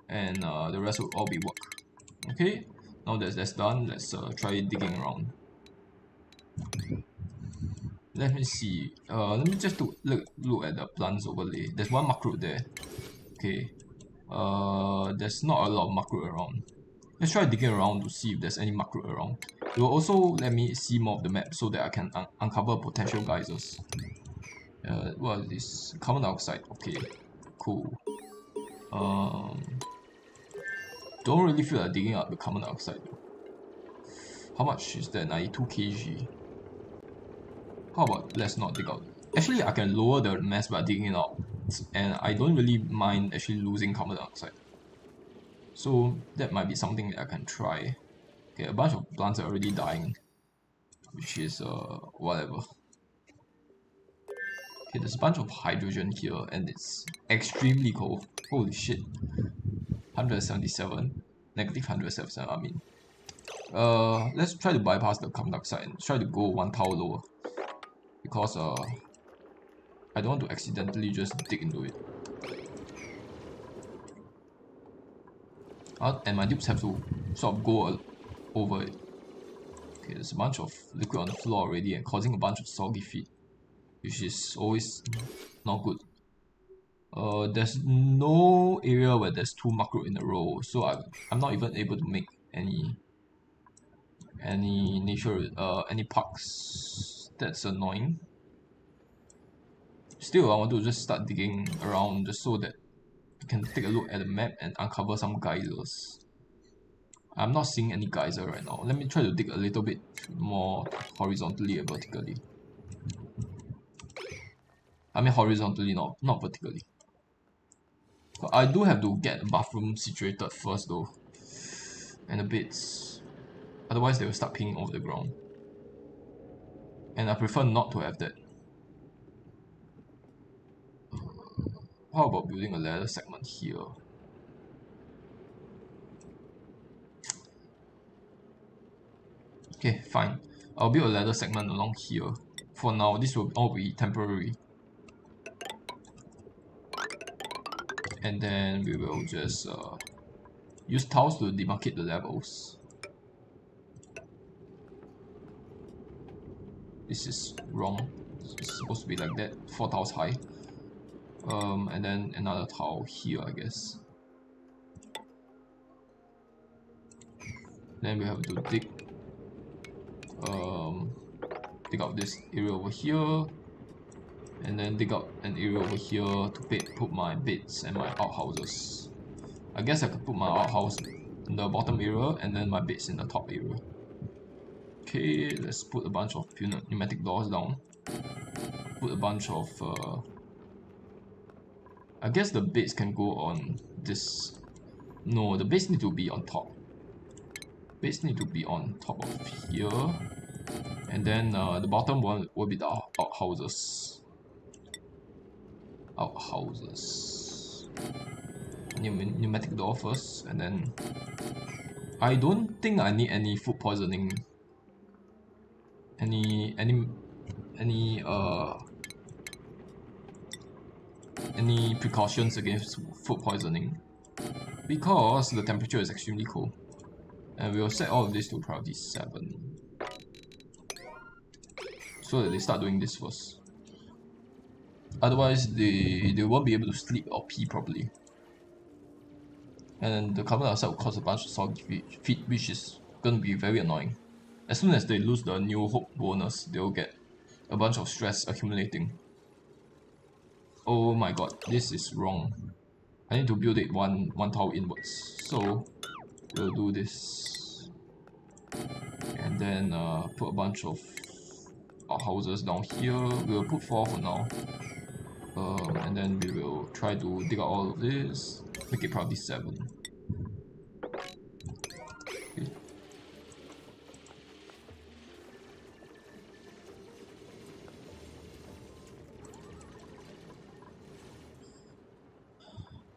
And the rest will all be work. Okay, now that's done, let's try digging around. Let me see. Let me just look at the plants overlay. There's one macro there. Okay. There's not a lot of macro around. Let's try digging around to see if there's any macro around. It will also let me see more of the map so that I can uncover potential geysers. What is this? Carbon dioxide. Okay, cool. Don't really feel like digging out the carbon dioxide. How much is that? 92 kg. How about let's not dig out? Actually, I can lower the mass by digging it out, and I don't really mind actually losing carbon dioxide. So that might be something that I can try. Okay, a bunch of plants are already dying, which is whatever. Okay, there's a bunch of hydrogen here, and it's extremely cold. Holy shit. 177, negative 177, I mean. Let's try to bypass the carbon dioxide and try to go 1 tile lower. Because I don't want to accidentally just dig into it. And my dupes have to sort of go over it. Okay, there's a bunch of liquid on the floor already and causing a bunch of soggy feet, which is always not good. There's no area where there's 2 macro in a row, so I'm not even able to make any parks. That's annoying. Still, I want to just start digging around just so that you can take a look at the map and uncover some geysers. I'm not seeing any geyser right now. Let me try to dig a little bit more horizontally and vertically. I mean horizontally, not vertically. But I do have to get the bathroom situated first though. And the beds. Otherwise they will start pinging over the ground. And I prefer not to have that. How about building a ladder segment here? Okay, fine. I'll build a ladder segment along here. For now, this will all be temporary. And then we will just use tiles to demarcate the levels. This is wrong. It's supposed to be like that, 4 tiles high. And then another tile here, I guess. Then we have to dig out this area over here, and then dig out an area over here to put my beds and my outhouses. I guess I could put my outhouse in the bottom area and then my beds in the top area. Okay, let's put a bunch of pneumatic doors down. Put a bunch of I guess the base can go on this. No, the base need to be on top. Base need to be on top of here. And then the bottom one will be the outhouses. Outhouses. Pneumatic door first, and then I don't think I need any food poisoning. Any precautions against food poisoning, because the temperature is extremely cold. And we'll set all of this to priority 7 so that they start doing this first. Otherwise they won't be able to sleep or pee properly. And the carbon dioxide will cause a bunch of soggy feet, which is going to be very annoying. As soon as they lose the New Hope bonus, they'll get a bunch of stress accumulating. Oh my god, this is wrong. I need to build it one tile inwards. So we'll do this. And then put a bunch of houses down here. We'll put 4 for now. And then we will try to dig out all of this. Make it priority 7.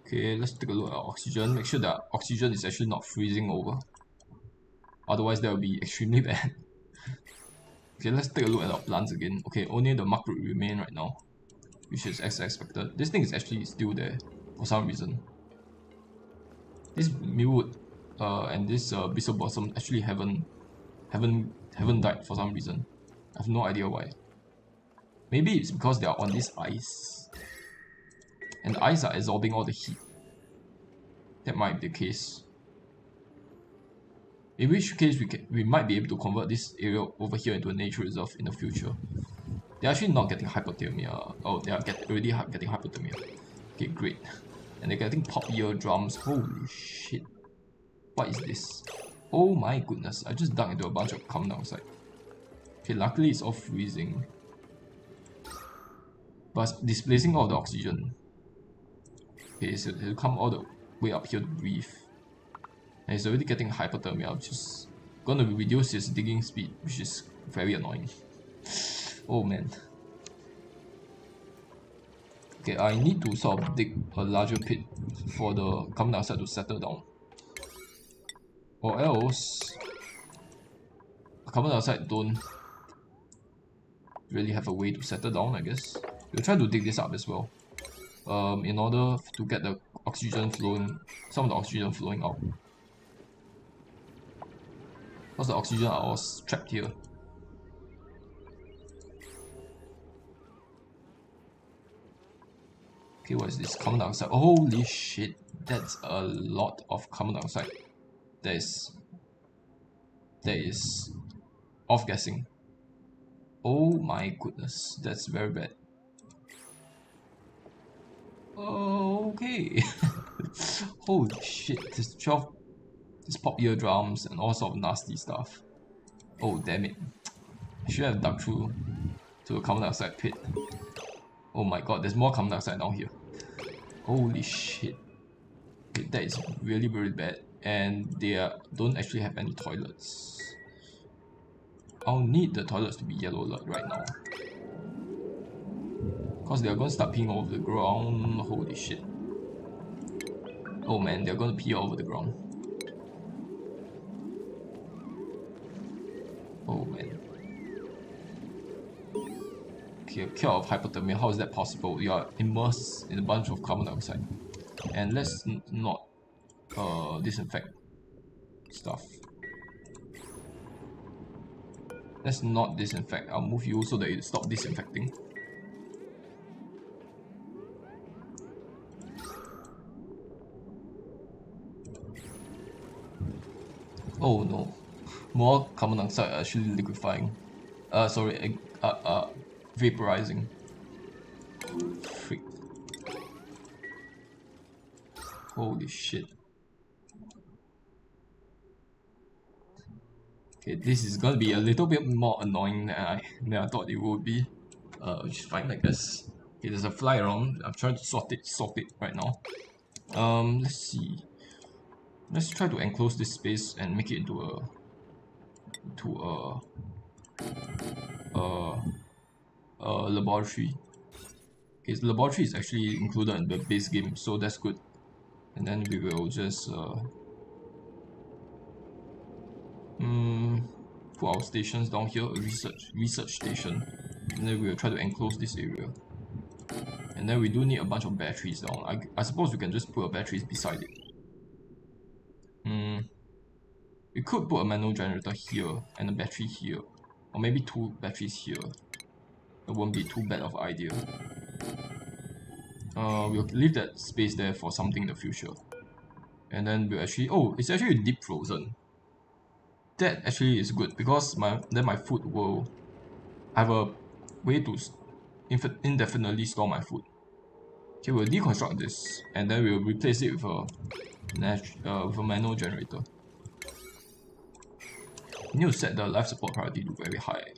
Okay, let's take a look at oxygen. Make sure that oxygen is actually not freezing over. Otherwise, that will be extremely bad. Okay, let's take a look at our plants again. Okay, only the muck root remain right now, which is as expected. This thing is actually still there for some reason. This millwood and this bristle blossom actually haven't died for some reason. I have no idea why. Maybe it's because they are on this ice, and the ice are absorbing all the heat. That might be the case. In which case we might be able to convert this area over here into a nature reserve in the future. They're actually not getting hypothermia. Oh, they are already getting hypothermia. Okay, great. And they're getting pop eardrums. Holy shit. What is this? Oh my goodness, I just dug into a bunch of carbon dioxide. Okay, luckily it's all freezing. But it's displacing all the oxygen. Okay, so it'll come all the way up here to breathe. And it's already getting hypothermia, which is gonna reduce its digging speed, which is very annoying. Oh man. Okay, I need to sort of dig a larger pit for the carbon dioxide to settle down. Or else carbon dioxide don't really have a way to settle down, I guess. We'll try to dig this up as well. In order to get the oxygen flowing, some of the oxygen flowing out. Because the oxygen are all trapped here. Okay, what is this? Carbon dioxide. Holy shit, that's a lot of carbon dioxide. That is off-gassing. Oh my goodness, that's very bad. Okay. Holy shit, this pop eardrums and all sort of nasty stuff. Oh damn it. I should have dug through to a carbon dioxide pit. Oh my god, there's more carbon dioxide down here. Holy shit. Okay, that is really very bad. And they don't actually have any toilets. I'll need the toilets to be yellow alert right now. Because they're going to start peeing all over the ground. Holy shit. Oh man, they're going to pee all over the ground. Oh man. Okay, a cure of hypothermia. How is that possible? You are immersed in a bunch of carbon dioxide. And let's not disinfect stuff. Let's not disinfect. I'll move you so that it stop disinfecting. Oh no. More carbon dioxide are actually liquefying. Vaporizing. Freak. Holy shit. Okay, this is gonna be a little bit more annoying than I thought it would be. Which is fine, I guess. Okay, there's a fly around. I'm trying to sort it right now. Let's see. Let's try to enclose this space and make it into a laboratory. Okay, the laboratory is actually included in the base game, so that's good. And then we will just put our stations down here, a research station, and then we will try to enclose this area. And then we do need a bunch of batteries down. I suppose we can just put a batteries beside it. We could put a manual generator here and a battery here, or maybe 2 batteries here. It won't be too bad of an idea. We'll leave that space there for something in the future. And then we'll actually, oh, it's actually deep frozen. That actually is good because then my food will have a way to indefinitely store my food. Okay, we'll deconstruct this and then we'll replace it with a manual generator. We need to set the life support priority to very high.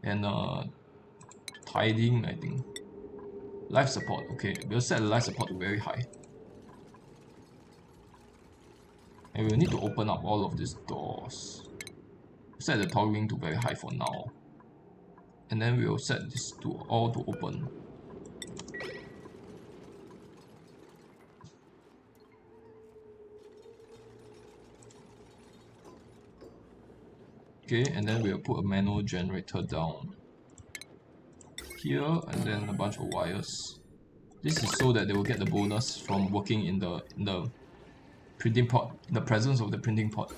And tiding, I think. Life support, okay, we'll set the life support to very high. And we'll need to open up all of these doors. Set the toggling to very high for now. And then we'll set this to all to open. Okay, and then we'll put a manual generator down here, and then a bunch of wires. This is so that they will get the bonus from working in the printing pot, the presence of the printing pot.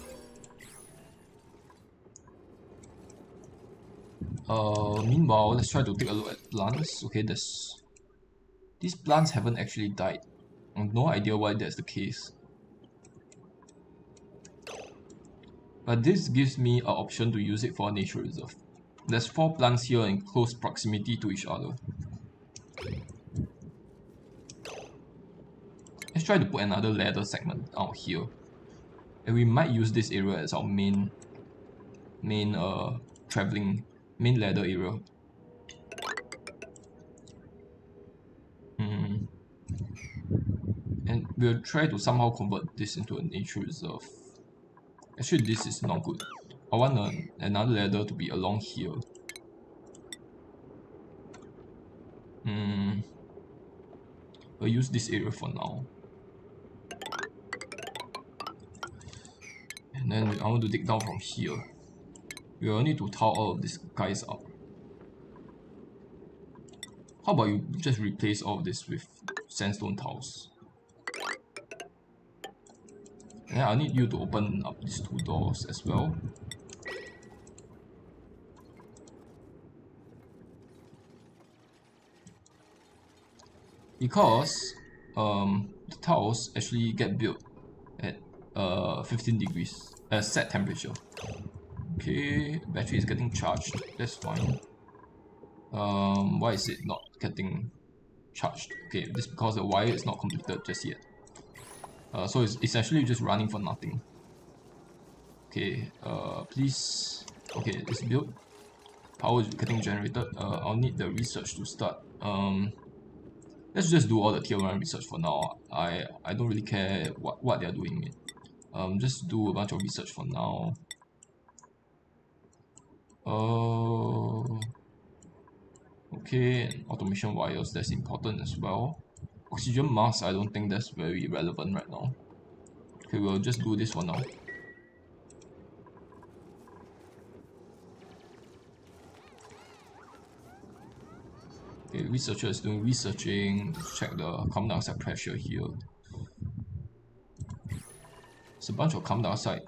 Meanwhile, let's try to take a look at plants. Okay, these plants haven't actually died. I have no idea why that's the case. But this gives me an option to use it for a nature reserve. There's 4 plants here in close proximity to each other. Let's try to put another ladder segment out here. And we might use this area as our main ladder area. And we'll try to somehow convert this into a nature reserve. Actually, this is not good. I want another ladder to be along here. We'll use this area for now. And then I want to dig down from here. We will need to tile all of these guys up. How about you just replace all of this with sandstone tiles? And then I need you to open up these 2 doors as well. Because the tiles actually get built at 15 degrees set temperature. Okay, battery is getting charged. That's fine. Why is it not getting charged? Okay, this is because the wire is not completed just yet. So it's actually just running for nothing. Okay, please. Okay, it's built. Power is getting generated. I'll need the research to start. Let's just do all the tier 1 research for now. I don't really care what they're doing. Just do a bunch of research for now. Okay, automation wires, that's important as well. Oxygen mask, I don't think that's very relevant right now. Okay, we'll just do this for now. Okay, researcher is doing researching. Let's check the carbon dioxide pressure here. It's a bunch of carbon dioxide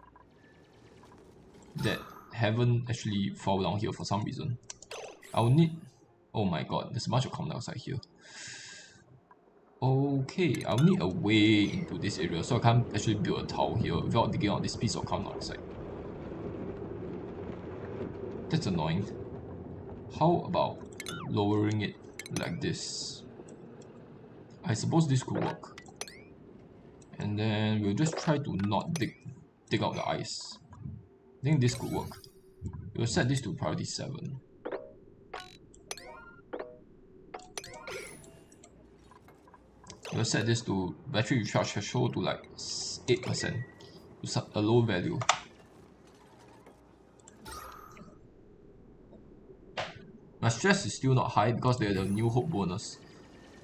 that haven't actually fallen down here for some reason. I'll need... Oh my god, there's a bunch of carbon dioxide here. Okay, I'll need a way into this area, so I can't actually build a tower here without digging out this piece of carbon dioxide. That's annoying. How about lowering it like this? I suppose this could work. And then we'll just try to not dig out the ice. I think this could work. We'll set this to priority 7. We'll set this to battery recharge threshold to like 8%, to a low value. My stress is still not high because they had a new hope bonus.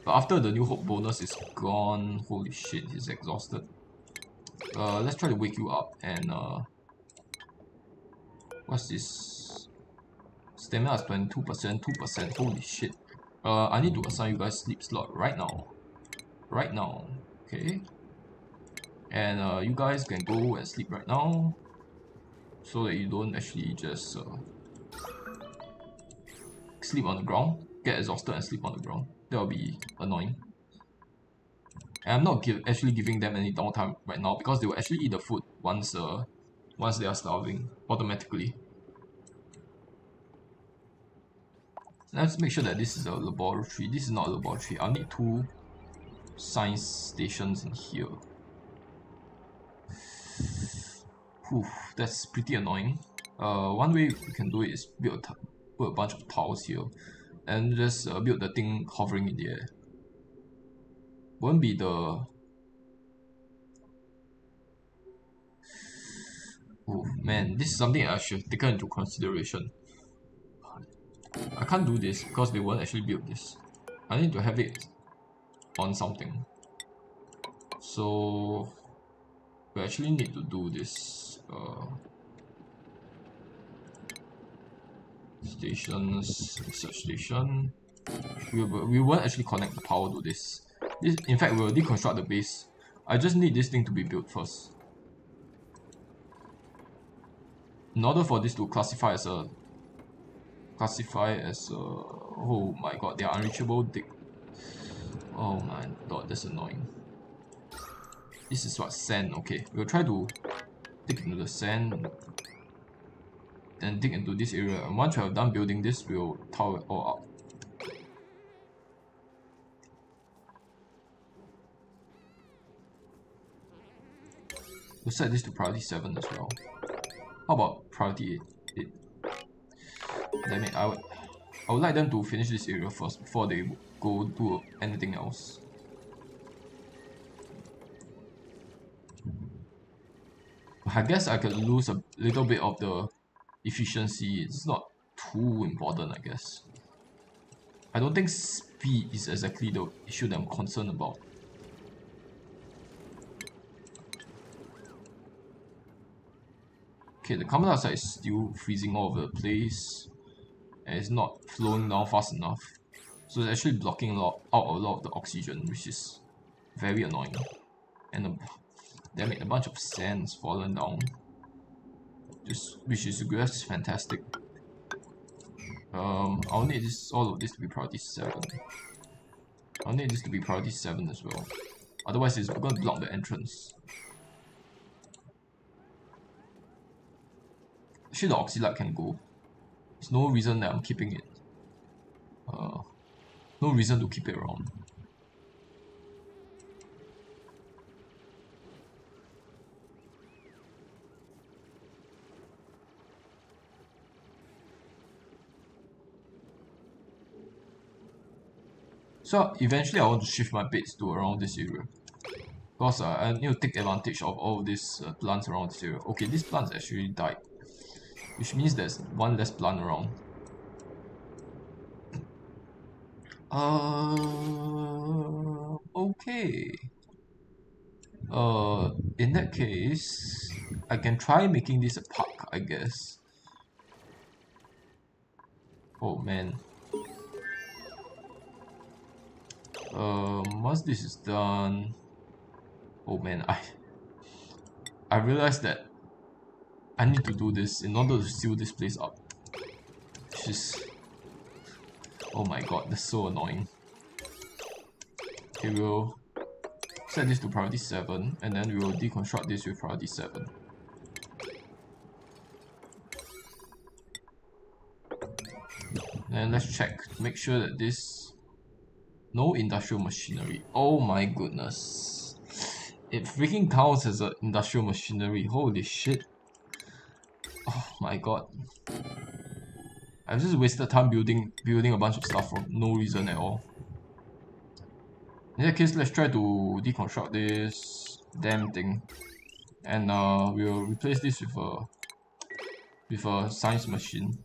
But after the new hope bonus is gone, holy shit, he's exhausted. Let's try to wake you up and what's this? Stamina is 22%, 2%, holy shit. I need to assign you guys sleep slot right now. Right now, okay? And you guys can go and sleep right now so that you don't actually just sleep on the ground, get exhausted and sleep on the ground. That will be annoying. And I'm not actually giving them any downtime right now because they will actually eat the food once they are starving automatically. Let's make sure that this is a laboratory. This is not a laboratory. I'll need 2 science stations in here. Whew, that's pretty annoying. One way we can do it is put a bunch of tiles here and just build the thing hovering in the air. Won't be the... Oh man, this is something I should have taken into consideration. I can't do this because they won't actually build this. I need to have it on something. So we actually need to do this. Stations, research station. We won't actually connect the power to this. In fact, we'll deconstruct the base. I just need this thing to be built first. In order for this to classify as a... Oh my god, they are unreachable. Oh my god, that's annoying. This is what? Sand. Okay, we'll try to dig into the sand and dig into this area. And once we have done building this, we'll tile it all up. We'll set this to priority 7 as well. How about priority 8? Damn it, I would like them to finish this area first before they go do anything else. I guess I could lose a little bit of the efficiency. It's not too important, I guess. I don't think speed is exactly the issue that I'm concerned about. Okay, the carbon dioxide is still freezing all over the place, and it's not flowing down fast enough. So it's actually blocking out a lot of the oxygen, which is very annoying. And damn it, a bunch of sand's fallen down. Which is fantastic. I'll need all of this to be priority 7. I'll need this to be priority 7 as well. Otherwise it's going to block the entrance. Actually the oxylite can go. There's no reason that I'm keeping it. No reason to keep it around. So eventually I want to shift my beds to around this area. Because I need to take advantage of all of these plants around this area. Okay, these plants actually died. Which means there's one less plant around. Okay. In that case, I can try making this a park, I guess. Oh man. Once this is done, oh man, I realized that I need to do this in order to seal this place up. Which is, oh my god, that's so annoying. Okay, we'll set this to priority 7 and then we will deconstruct this with priority 7. And let's check, make sure that this... No industrial machinery. Oh my goodness. It freaking counts as an industrial machinery. Holy shit. Oh my god. I've just wasted time building a bunch of stuff for no reason at all. In that case, let's try to deconstruct this damn thing, and we'll replace this with a science machine.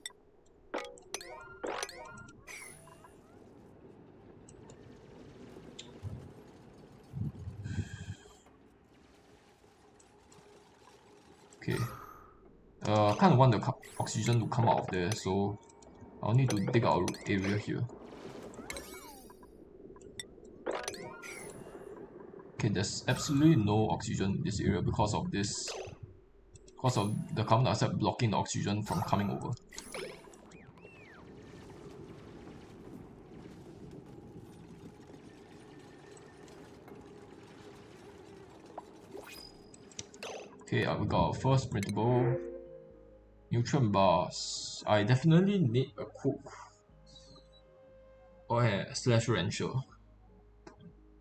Okay. I kind of want the oxygen to come out of there, so I'll need to dig out an area here. Okay, there's absolutely no oxygen in this area because of the carbon dioxide blocking the oxygen from coming over. Okay, we got our first printable. Nutrient bars. I definitely need a cook. Oh yeah, slash rancher.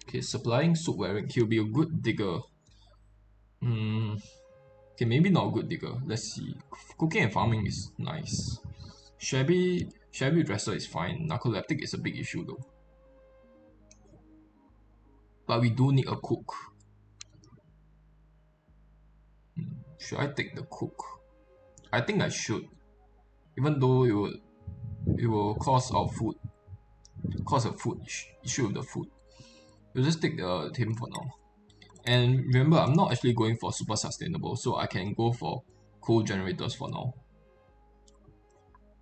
Okay, supplying soup wearing. He'll be a good digger. Okay, maybe not a good digger. Let's see. Cooking and farming is nice. Shabby dresser is fine. Narcoleptic is a big issue though. But we do need a cook. Should I take the cook? I think I should. Even though it will cause a food issue with the food. We'll just take him for now. And remember, I'm not actually going for super sustainable, so I can go for coal generators for now.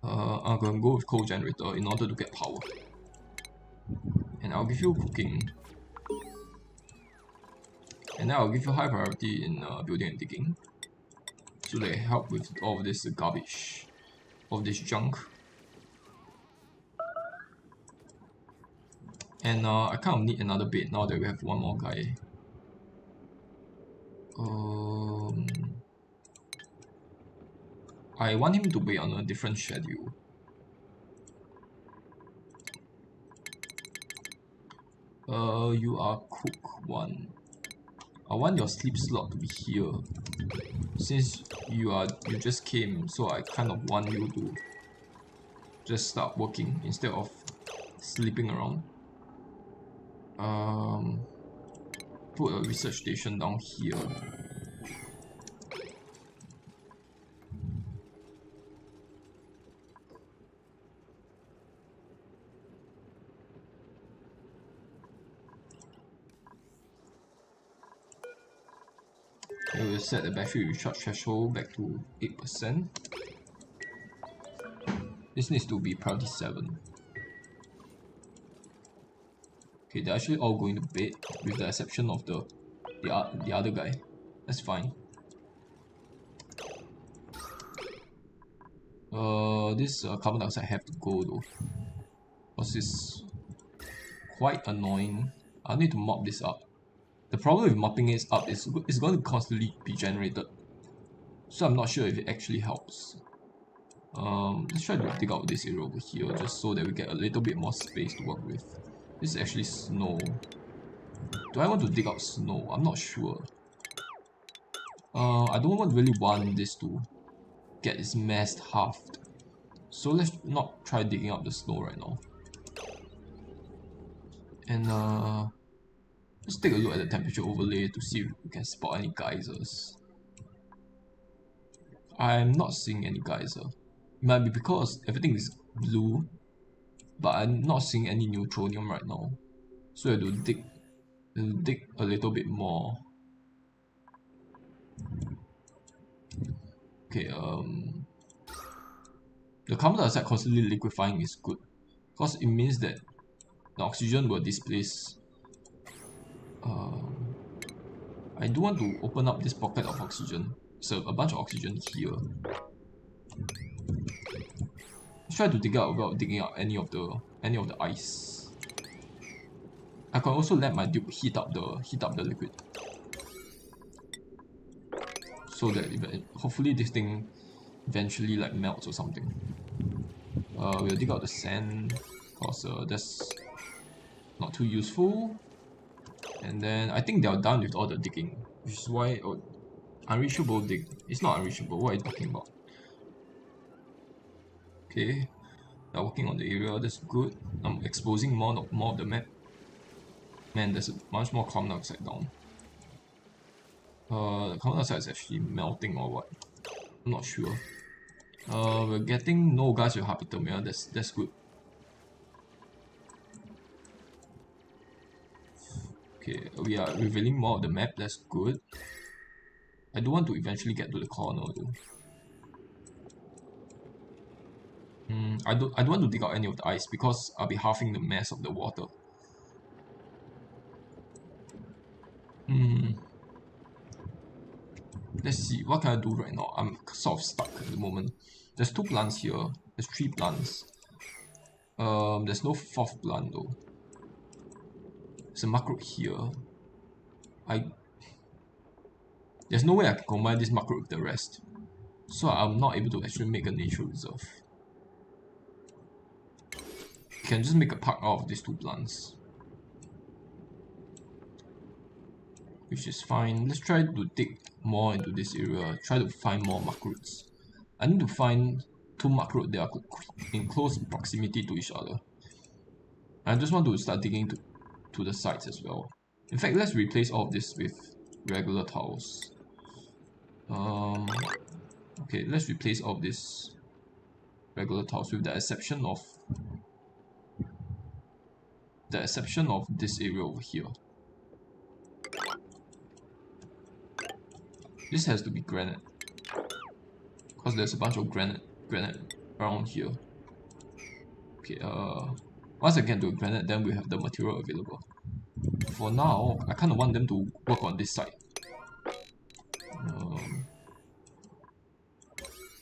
I'm gonna go with coal generator in order to get power. And I'll give you cooking. And then I'll give you high priority in building and digging. So they help with all of this garbage, all of this junk. And I kind of need another bed now that we have one more guy. I want him to be on a different schedule. You are cook 1. I want your sleep slot to be here. Since you just came, so I kind of want you to just start working instead of sleeping around. Put a research station down here. Okay, we'll set the battery recharge threshold back to 8%. This needs to be priority 7. Okay, they're actually all going to bed, with the exception of the other guy. That's fine. This carbon dioxide have to go though, because it's quite annoying. I need to mop this up. The problem with mopping it up is it's going to constantly be generated, so I'm not sure if it actually helps. Let's try to dig out this area over here just so that we get a little bit more space to work with. This is actually snow. Do I want to dig out snow? I'm not sure. I don't really want this to get its mass halved. So let's not try digging out the snow right now. And let's take a look at the temperature overlay to see if we can spot any geysers. I'm not seeing any geyser. It might be because everything is blue, but I'm not seeing any neutronium right now. So I have to dig a little bit more. Okay, the carbon dioxide constantly liquefying is good, because it means that the oxygen will displace. I do want to open up this pocket of oxygen. So a bunch of oxygen here. Let's try to dig out without digging out any of the ice. I can also let my dupe heat up the liquid, so that hopefully this thing eventually like melts or something. We'll dig out the sand, because that's not too useful. And then I think they're done with all the digging, which is why unreachable dig. It's not unreachable. What are you talking about? Okay, they're working on the area. That's good. I'm exposing more of the map. Man, there's a much more carbon dioxide down. The carbon dioxide is actually melting or what? I'm not sure. We're getting no gas with hypothermia. That's good. Okay, we are revealing more of the map. That's good. I do want to eventually get to the corner though. I don't want to dig out any of the ice because I'll be halving the mass of the water. Let's see, what can I do right now? I'm sort of stuck at the moment. There's 2 plants here. There's 3 plants. There's no 4th plant though. There's a macro here. There's no way I can combine this macro with the rest. So I'm not able to actually make a nature reserve. You can just make a park out of these 2 plants. Which is fine. Let's try to dig more into this area. Try to find more macroids. I need to find 2 macroids that are in close proximity to each other. I just want to start digging to the sides as well. In fact, let's replace all of this with regular tiles. Okay, let's replace all of this regular tiles with the exception of this area over here. This has to be granite because there's a bunch of granite around here. Okay, once I get to granite, then we have the material available. For now, I kind of want them to work on this side.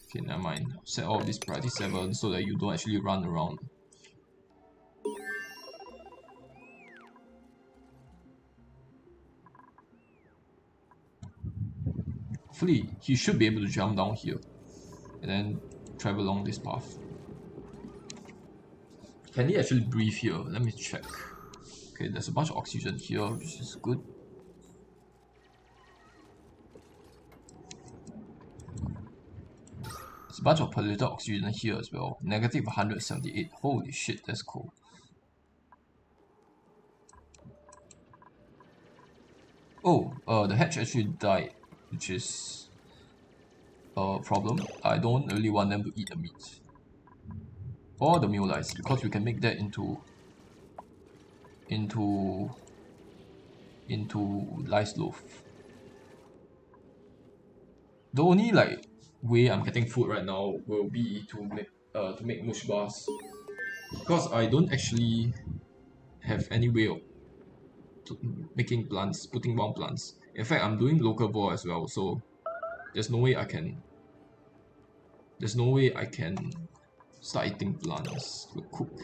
Okay, never mind. Set all of this priority 7 so that you don't actually run around. Hopefully, he should be able to jump down here and then travel along this path. Can he actually breathe here? Let me check. Okay, there's a bunch of oxygen here, which is good. There's a bunch of polluted oxygen here as well. Negative 178. Holy shit, that's cool. Oh, the hatch actually died, which is a problem. I don't really want them to eat the meat or the meal lice because we can make that into lice loaf. The only way I'm getting food right now will be to make mush bars because I don't actually have any way of making plants, putting down plants. In fact, I'm doing local boar as well, so there's no way I can start eating plants. The cook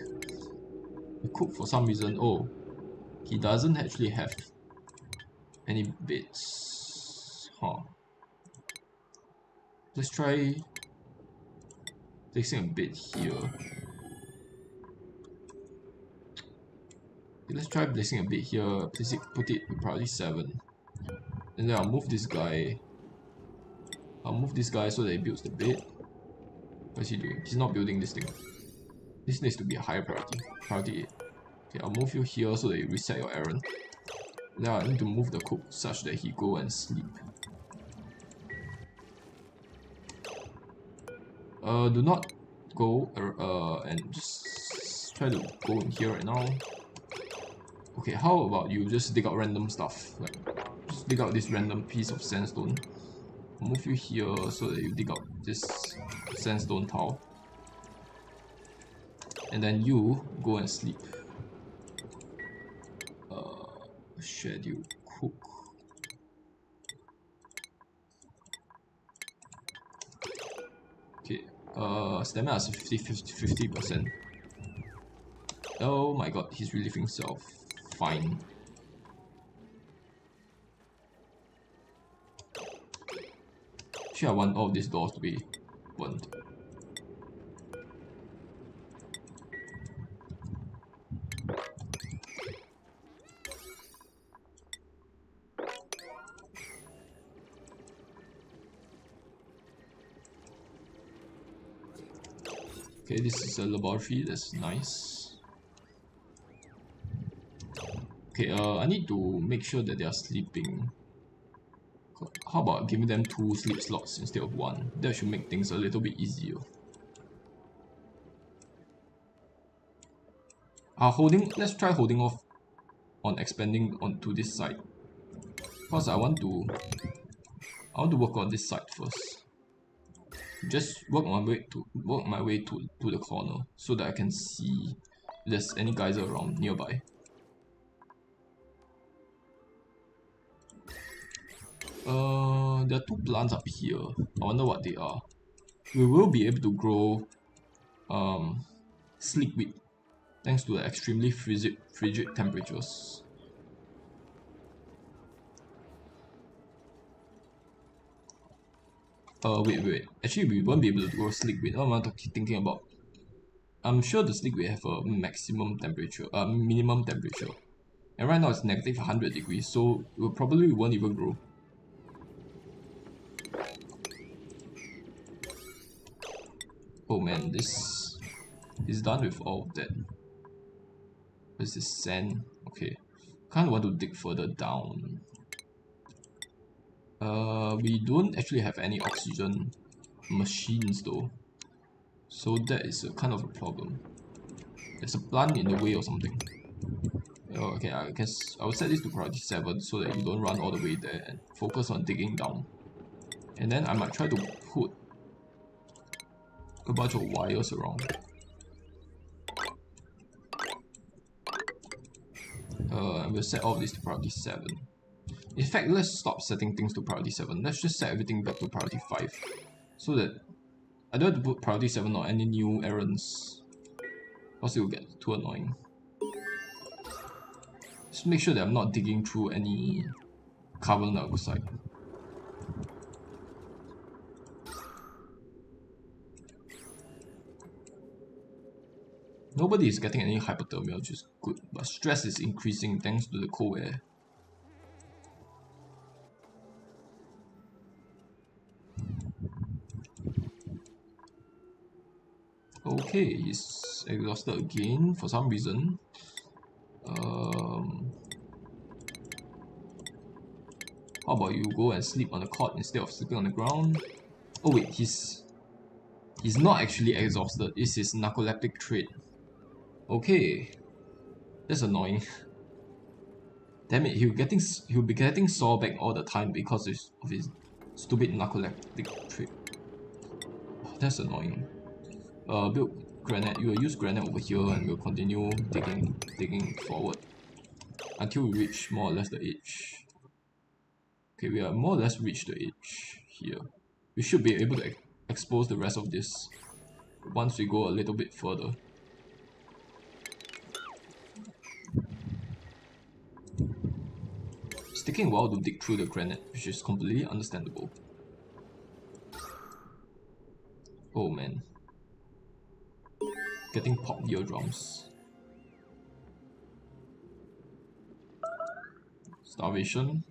for some reason, oh, he doesn't actually have any bits. Let's try placing a bit here. Let's try placing a bit here, put it with priority 7. And then I'll move this guy. So that he builds the bit. What's he doing? He's not building this thing. This needs to be a higher priority. Priority 8. Okay, I'll move you here so that you reset your errand. Now I need to move the cook such that he go and sleep. Do not go and just try to go in here right now. Okay, how about you just dig out random stuff? Like, just dig out this random piece of sandstone. I'll move you here so that you dig out this sandstone tile. And then you go and sleep. Schedule cook. Okay, stamina is 50%. Oh my god, he's relieving himself. Fine. Actually, I want all of these doors to be burnt. Okay, this is a laboratory, that's nice. Okay, I need to make sure that they are sleeping. How about giving them 2 sleep slots instead of 1? That should make things a little bit easier. Let's try holding off on expanding onto this side. Because I want to work on this side first. Just work my way to the corner so that I can see if there's any geyser around nearby. There are 2 plants up here. I wonder what they are. We will be able to grow sleek wheat thanks to the extremely frigid temperatures. Wait. Actually, we won't be able to grow sleek wheat. What am I thinking about? I'm sure the sleek wheat have a minimum temperature. And right now it's negative 100 degrees, so we probably won't even grow. Oh man, this is done with all of that. This is sand. Okay, kind of want to dig further down. We don't actually have any oxygen machines though, so that is a kind of a problem. There's a plant in the way or something. Oh, okay, I guess I will set this to priority 7 so that you don't run all the way there and focus on digging down. And then I might try to put a bunch of wires around. And we'll set all of this to priority 7. In fact, let's stop setting things to priority 7. Let's just set everything back to priority 5. So that I don't have to put priority 7 on any new errands. Or it will get too annoying. Just make sure that I'm not digging through any carbon dioxide. Nobody is getting any hypothermia, which is good, but stress is increasing thanks to the cold air. Okay, he's exhausted again for some reason. How about you go and sleep on the cot instead of sleeping on the ground? Oh wait, he's not actually exhausted. It's his narcoleptic trait. Okay, that's annoying. Damn it, he'll be getting sore back all the time because of his stupid narcoleptic trait. Oh, that's annoying. Build granite. You will use granite over here, and we'll continue digging forward until we reach more or less the edge. Okay, we are more or less reached the edge here. We should be able to expose the rest of this once we go a little bit further. It's taking a while to dig through the granite, which is completely understandable. Oh man. Getting popped eardrums. Starvation.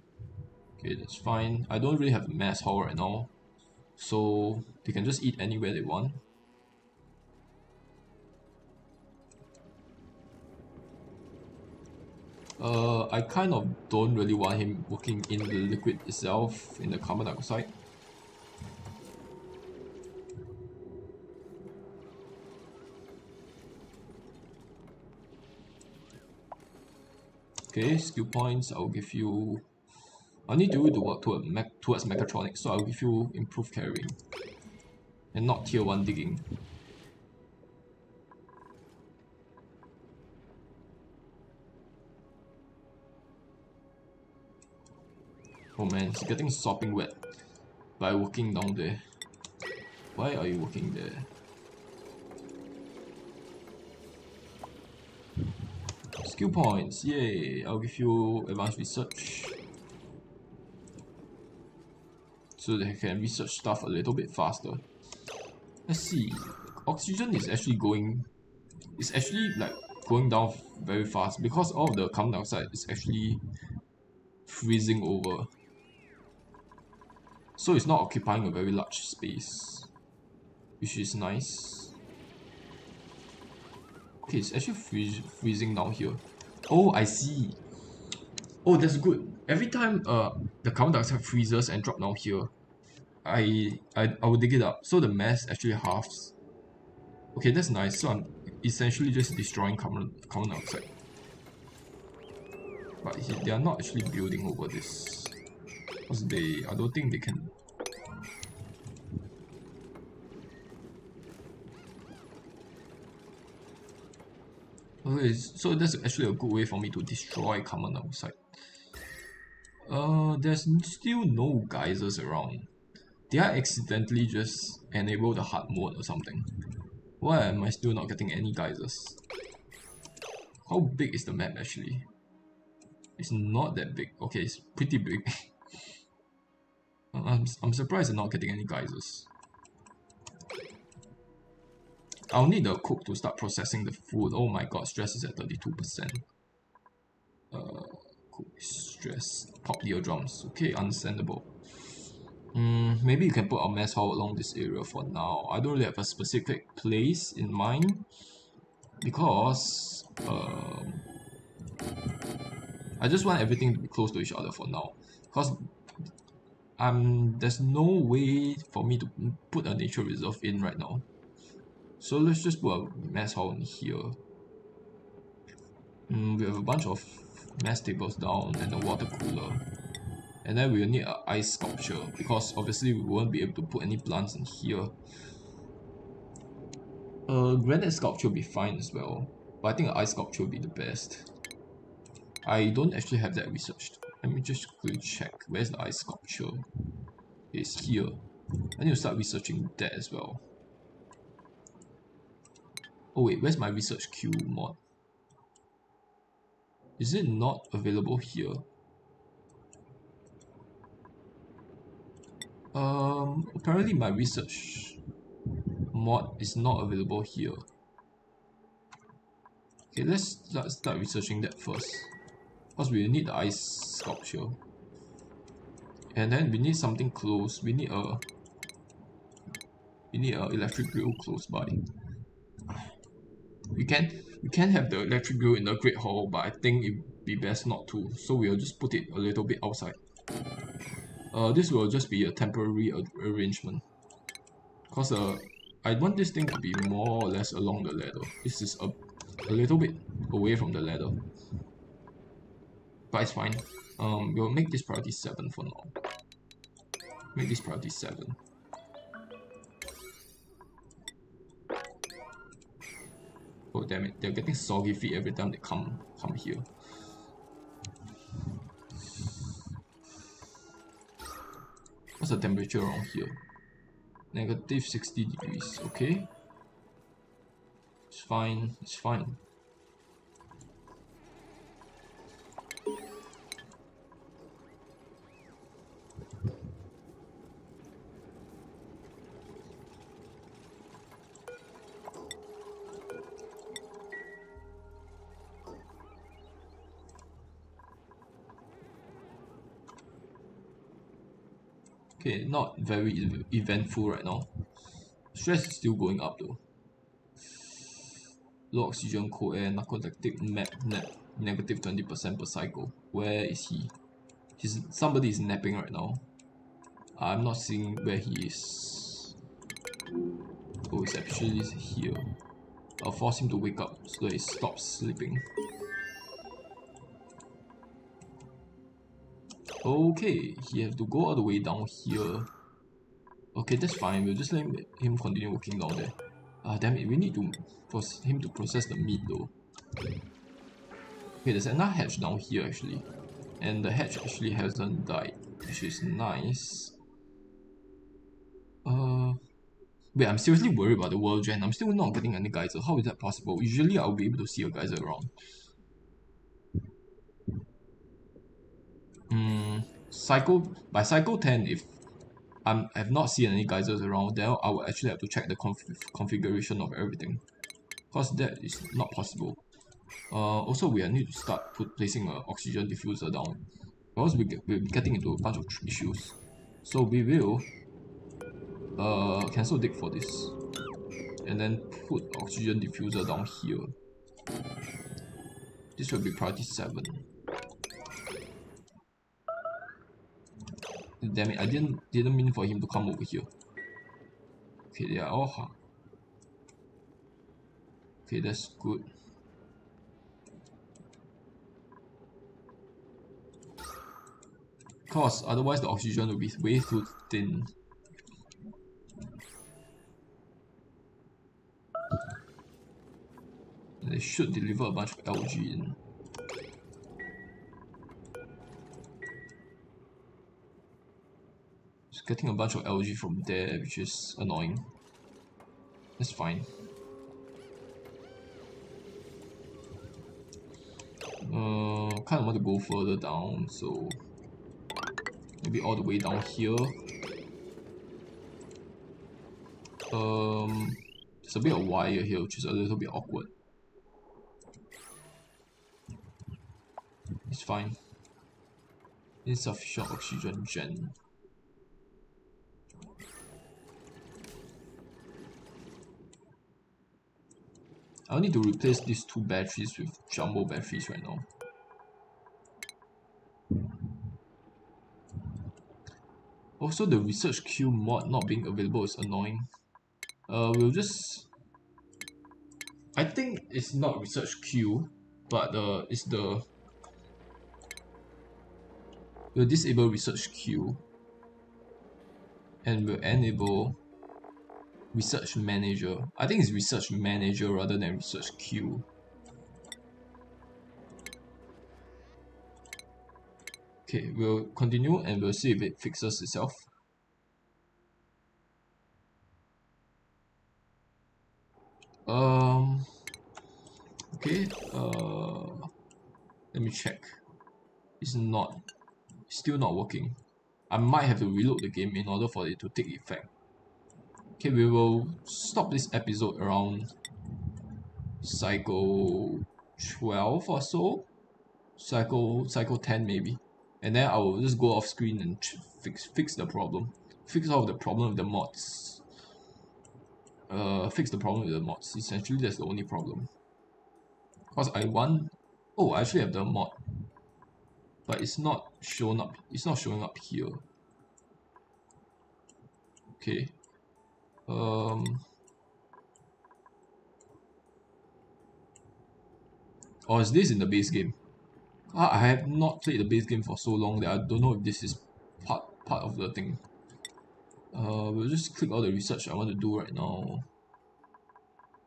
Okay, that's fine. I don't really have a mess hall right now, so they can just eat anywhere they want. I kind of don't really want him working in the liquid itself, in the carbon dioxide. Okay, skill points, I'll give you... I need you to work towards mechatronics, so I'll give you improved carrying. And not tier 1 digging. Oh man, it's getting sopping wet by walking down there. Why are you walking there? Skill points, yay! I'll give you advanced research. So they can research stuff a little bit faster. Let's see. Oxygen is actually going down very fast because all of the carbon dioxide is actually freezing over. So it's not occupying a very large space, which is nice. Okay, it's actually freezing down here. Oh, I see. Oh, that's good. Every time the carbon dioxide freezes and drop down here, I will dig it up. So the mass actually halves. Okay, that's nice. So I'm essentially just destroying carbon dioxide. But they are not actually building over this. Because I don't think they can. Okay, so that's actually a good way for me to destroy carbon dioxide. There's still no geysers around. Did I accidentally just enable the hard mode or something? Why am I still not getting any geysers? How big is the map actually? It's not that big. Okay, it's pretty big. I'm surprised I'm not getting any geysers. I'll need the cook to start processing the food. Oh my god, stress is at 32%. Cook stress. Pop the eardrums. Okay, understandable. Maybe you can put our mess hall along this area for now. I don't really have a specific place in mind because I just want everything to be close to each other for now. Because there's no way for me to put a nature reserve in right now. So let's just put a mess hall in here. We have a bunch of mess tables down and a water cooler. And then we will need an ice sculpture because obviously we won't be able to put any plants in here. Granite sculpture will be fine as well, but I think an ice sculpture will be the best. I don't actually have that researched. Let me just quickly check. Where's the ice sculpture? It's here. I need to start researching that as well. Oh wait, where's my research queue mod? Is it not available here? Apparently my research mod is not available here. Okay, let's start researching that first. Because we need the ice sculpture. And then we need something close. We need a electric grill close by. We can have the electric grill in the Great Hall, but I think it'd be best not to. So we'll just put it a little bit outside. This will just be a temporary arrangement. Because I want this thing to be more or less along the ladder. This is a little bit away from the ladder. But it's fine. We'll make this priority 7 for now. Make this priority 7. Oh damn it, they're getting soggy feet every time they come here. What's the temperature around here? Negative 60 degrees, okay. It's fine, it's fine. Okay, not very eventful right now. Stress is still going up though. Low oxygen, cold air, narcoleptic, negative 20% per cycle. Where is he? Somebody is napping right now. I'm not seeing where he is. Oh, he's actually here. I'll force him to wake up so that he stops sleeping. Okay, he has to go all the way down here. Okay, that's fine. We'll just let him continue working down there. Ah, damn it. We need to force him to process the meat though. Okay, there's another hatch down here actually. And the hatch actually hasn't died, which is nice. Wait, I'm seriously worried about the world gen. I'm still not getting any geyser. How is that possible? Usually I'll be able to see a geyser around. By cycle 10, if I have not seen any geysers around, then I will actually have to check the configuration of everything. Because that is not possible. Also, we need to start placing an oxygen diffuser down. Or else we'll be getting into a bunch of issues. So we will cancel dig for this. And then put oxygen diffuser down here. This will be priority 7. Damn it, I didn't mean for him to come over here. Okay, they are all hard. Okay, that's good. Cause otherwise the oxygen will be way too thin. And they should deliver a bunch of algae in. Just getting a bunch of algae from there, which is annoying. That's fine. Kind of want to go further down, so maybe all the way down here. There's a bit of wire here, which is a little bit awkward. It's fine. Insufficient oxygen gen. I'll need to replace these two batteries with jumbo batteries right now. Also, the research queue mod not being available is annoying. We'll just... I think it's not research queue, but it's the... We'll disable research queue and we'll enable research manager. I think it's research manager rather than research queue. Okay, we'll continue and we'll see if it fixes itself. Okay, let me check. It's still not working. I might have to reload the game in order for it to take effect. Okay, we will stop this episode around cycle 12 or so. Cycle 10 maybe. And then I will just go off screen and fix the problem. Fix all the problem with the mods. Fix the problem with the mods. Essentially, that's the only problem. Because I want... Oh, I actually have the mod. But it's not showing up. It's not showing up here. Okay. Or is this in the base game? I have not played the base game for so long that I don't know if this is part of the thing. We'll just click all the research I want to do right now.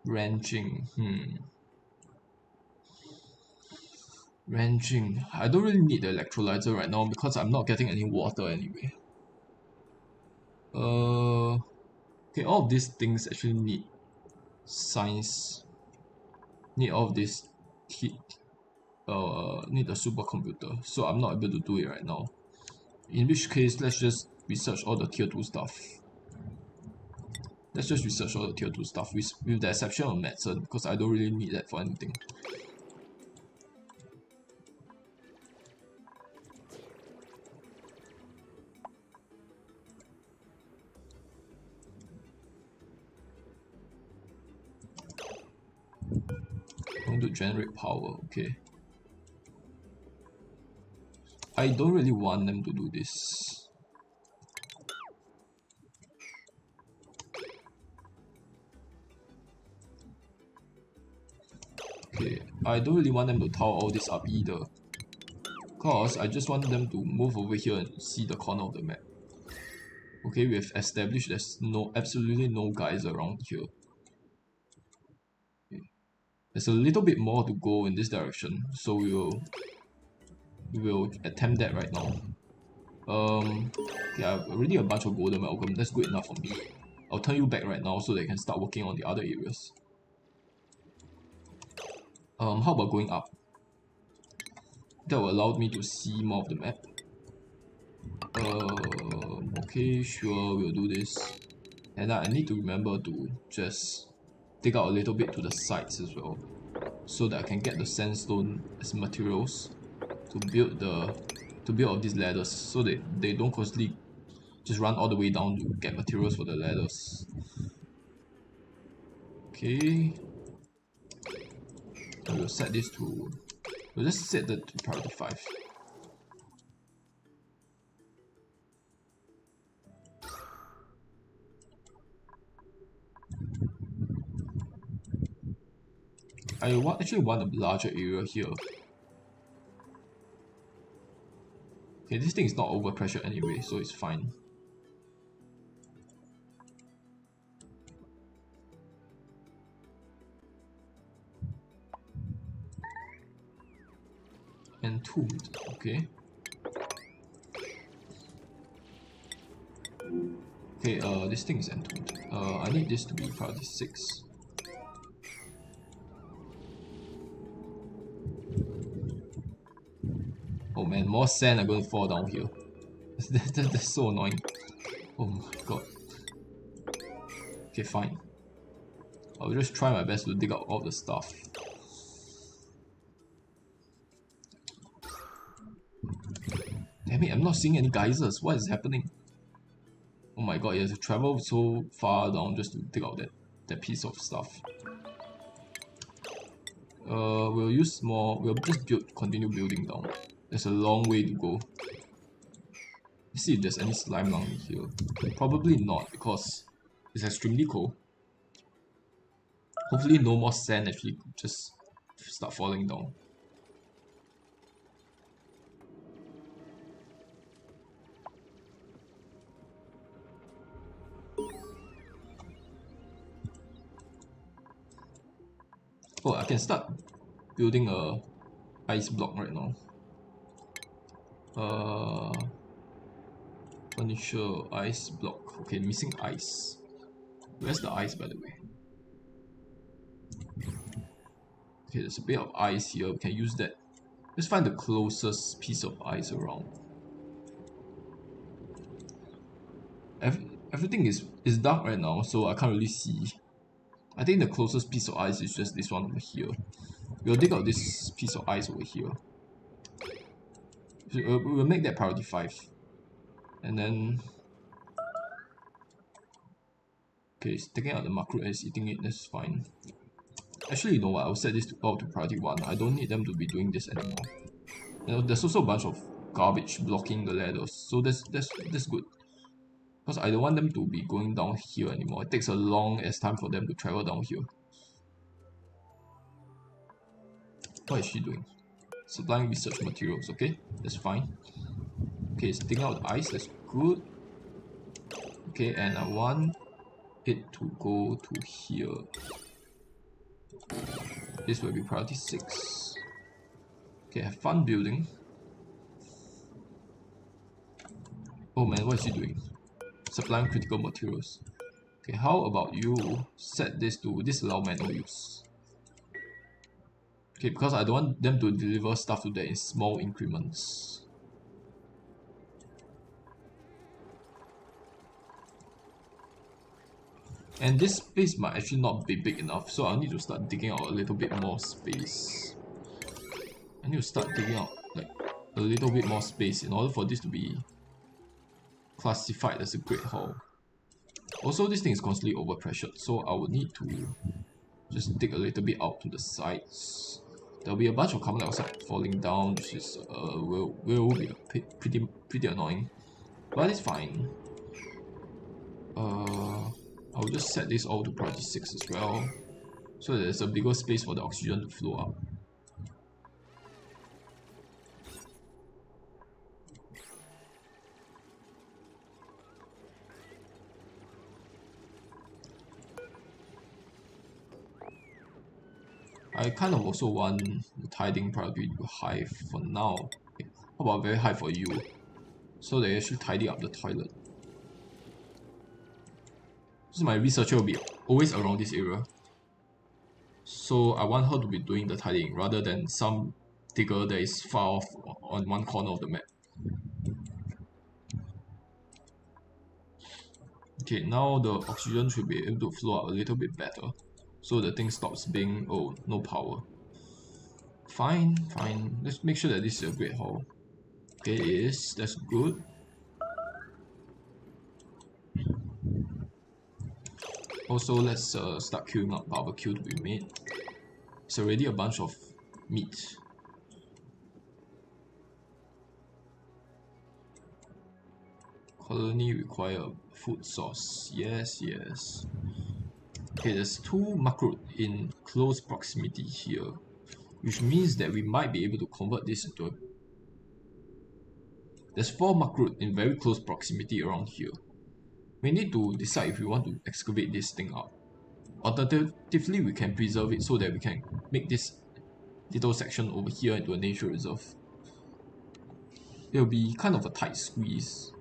Ranching. Ranching. I don't really need the electrolyzer right now because I'm not getting any water anyway. Okay, all of these things actually need science. Need all of this heat. Need a supercomputer, so I'm not able to do it right now. In which case, let's just research all the tier 2 stuff. Let's just research all the tier 2 stuff with the exception of medicine, because I don't really need that for anything. Going to generate power, okay. I don't really want them to do this. Okay, I don't really want them to tile all this up either. Cause I just want them to move over here and see the corner of the map. Okay, we have established there's absolutely no guys around here. Okay. There's a little bit more to go in this direction, so we will attempt that right now. Okay, I have already a bunch of gold amalgam, that's good enough for me. I'll turn you back right now so they can start working on the other areas. How about going up? That will allow me to see more of the map. Okay, sure, we'll do this. And I need to remember to just dig out a little bit to the sides as well, so that I can get the sandstone as materials to build all these ladders, so that they don't constantly just run all the way down to get materials for the ladders. Okay. We'll set this to... We'll just set that to priority 5. actually want a larger area here. Okay, this thing is not overpressured anyway, so it's fine. Entombed, okay. Okay, this thing is entombed. I need this to be priority 6. Oh man, more sand are going to fall down here. That's so annoying. Oh my god. Okay, fine. I'll just try my best to dig out all the stuff. Damn it, I'm not seeing any geysers. What is happening? Oh my god, you have to travel so far down just to dig out that piece of stuff. We'll just continue building down. There's a long way to go. Let's see if there's any slime down here. Probably not, because it's extremely cold. Hopefully no more sand actually just start falling down. Oh, I can start building a ice block right now. Furniture, ice block. Okay, missing ice. Where's the ice, by the way? Okay, there's a bit of ice here. We can use that. Let's find the closest piece of ice around. Everything is dark right now, so I can't really see. I think the closest piece of ice is just this one over here. We'll dig out this piece of ice over here. We'll make that priority 5. And then... Okay, it's taking out the macro and it's eating it, that's fine. Actually, you know what, I'll set this to priority 1. I don't need them to be doing this anymore. You know, there's also a bunch of garbage blocking the ladders, so that's good. Because I don't want them to be going down here anymore. It takes a long ass time for them to travel down here. What is she doing? Supplying research materials, okay? That's fine. Okay, it's taking out the ice, that's good. Okay, and I want it to go to here. This will be priority 6. Okay, have fun building. Oh man, what is he doing? Supplying critical materials. Okay, how about you set this to disallow manual use? Okay, because I don't want them to deliver stuff to that in small increments. And this space might actually not be big enough, so I'll need to start digging out a little bit more space. I need to start digging out like a little bit more space in order for this to be classified as a great hall. Also, this thing is constantly overpressured, so I would need to just dig a little bit out to the sides. There'll be a bunch of carbon dioxide falling down, which is will be pretty annoying, but it's fine. I'll just set this all to priority 6 as well, so there's a bigger space for the oxygen to flow up. I kind of also want the tidying priority to high for now. Okay, how about very high for you? So they actually tidy up the toilet. So my researcher will be always around this area. So I want her to be doing the tidying rather than some digger that is far off on one corner of the map. Okay, now the oxygen should be able to flow out a little bit better. So the thing stops being, oh, no power. Fine, fine. Let's make sure that this is a great hall. Okay, it is. That's good. Also, let's start queuing up barbecue to be made. It's already a bunch of meat. Colony require food source. Yes, yes. Okay, there's 2 macro in close proximity here, which means that we might be able to convert this into a... There's 4 macro in very close proximity around here. We need to decide if we want to excavate this thing out. Alternatively, we can preserve it so that we can make this little section over here into a nature reserve. It'll be kind of a tight squeeze.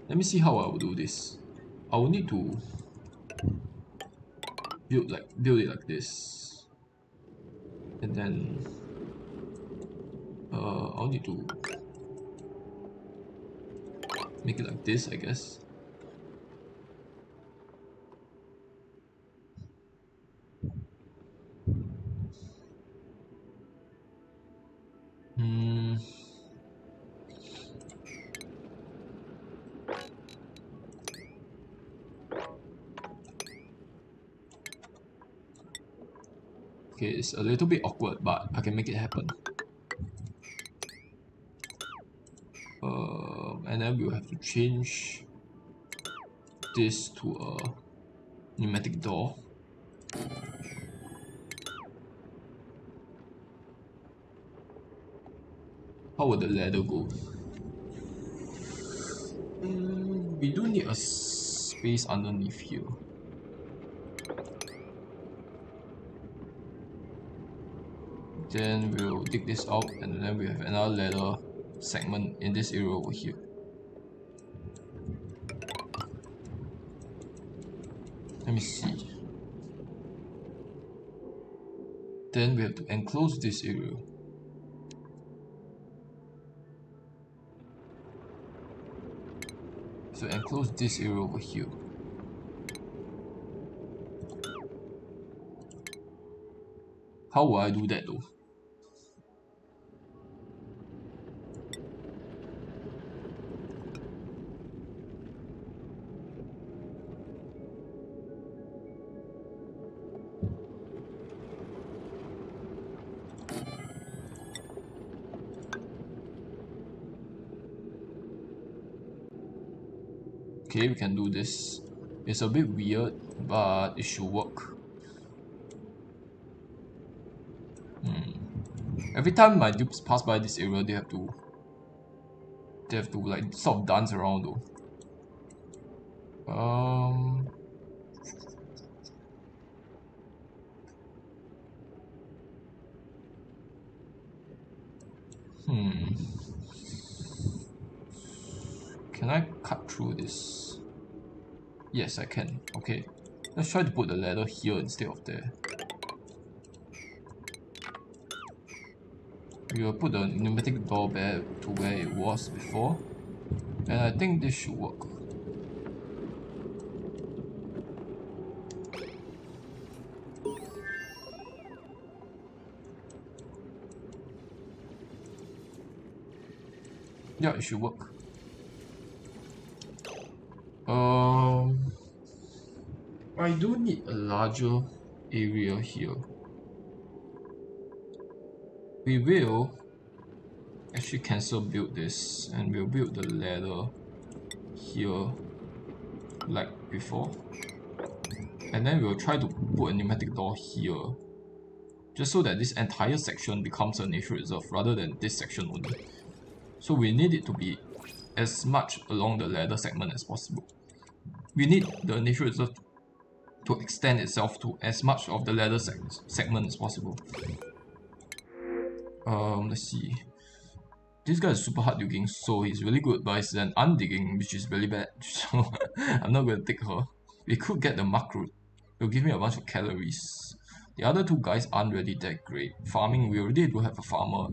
Let me see how I will do this. I will need to build it like this, and then I'll need to make it like this, I guess. Okay, it's a little bit awkward, but I can make it happen. And then we'll have to change this to a pneumatic door. How would the ladder go? We do need a space underneath here. Then we'll dig this out, and then we have another ladder segment in this area over here. Let me see. Then we have to enclose this area. So enclose this area over here. How will I do that though? Okay, we can do this. It's a bit weird, but it should work. Every time my dupes pass by this area, they have to like sort of dance around though. Can I cut through this? Yes, I can. Okay. Let's try to put the ladder here instead of there. We will put the pneumatic door back to where it was before. And I think this should work. Yeah, it should work. I do need a larger area here. We will actually cancel build this, and we'll build the ladder here like before. And then we'll try to put a pneumatic door here, just so that this entire section becomes a nature reserve rather than this section only. So we need it to be as much along the ladder segment as possible. We need the nature reserve to extend itself to as much of the ladder segment as possible. Let's see. This guy is super hard digging, so he's really good, but it's an undigging, which is really bad. So I'm not going to take her. We could get the muck root. It'll give me a bunch of calories. The other two guys aren't really that great. Farming, we already do have a farmer.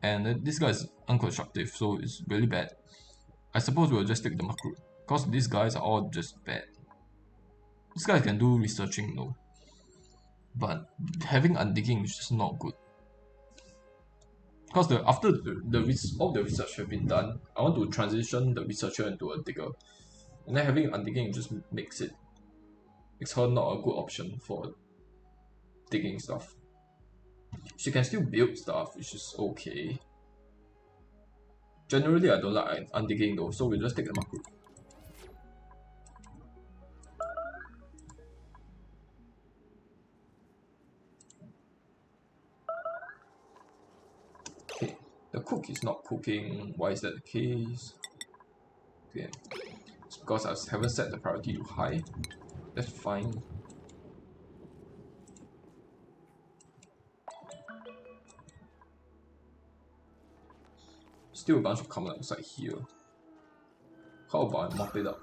And this guy is unconstructive, so it's really bad. I suppose we'll just take the muck root, because these guys are all just bad. This guy can do researching though, but having undigging is just not good. Because after all the research have been done, I want to transition the researcher into a digger, and then having undigging just makes her not a good option for digging stuff. She can still build stuff, which is okay. Generally, I don't like undigging though, so we'll just take the mark route. Okay, the cook is not cooking. Why is that the case? Okay, it's because I haven't set the priority to high. That's fine. Still a bunch of carbon dioxide here. How about I mop it up?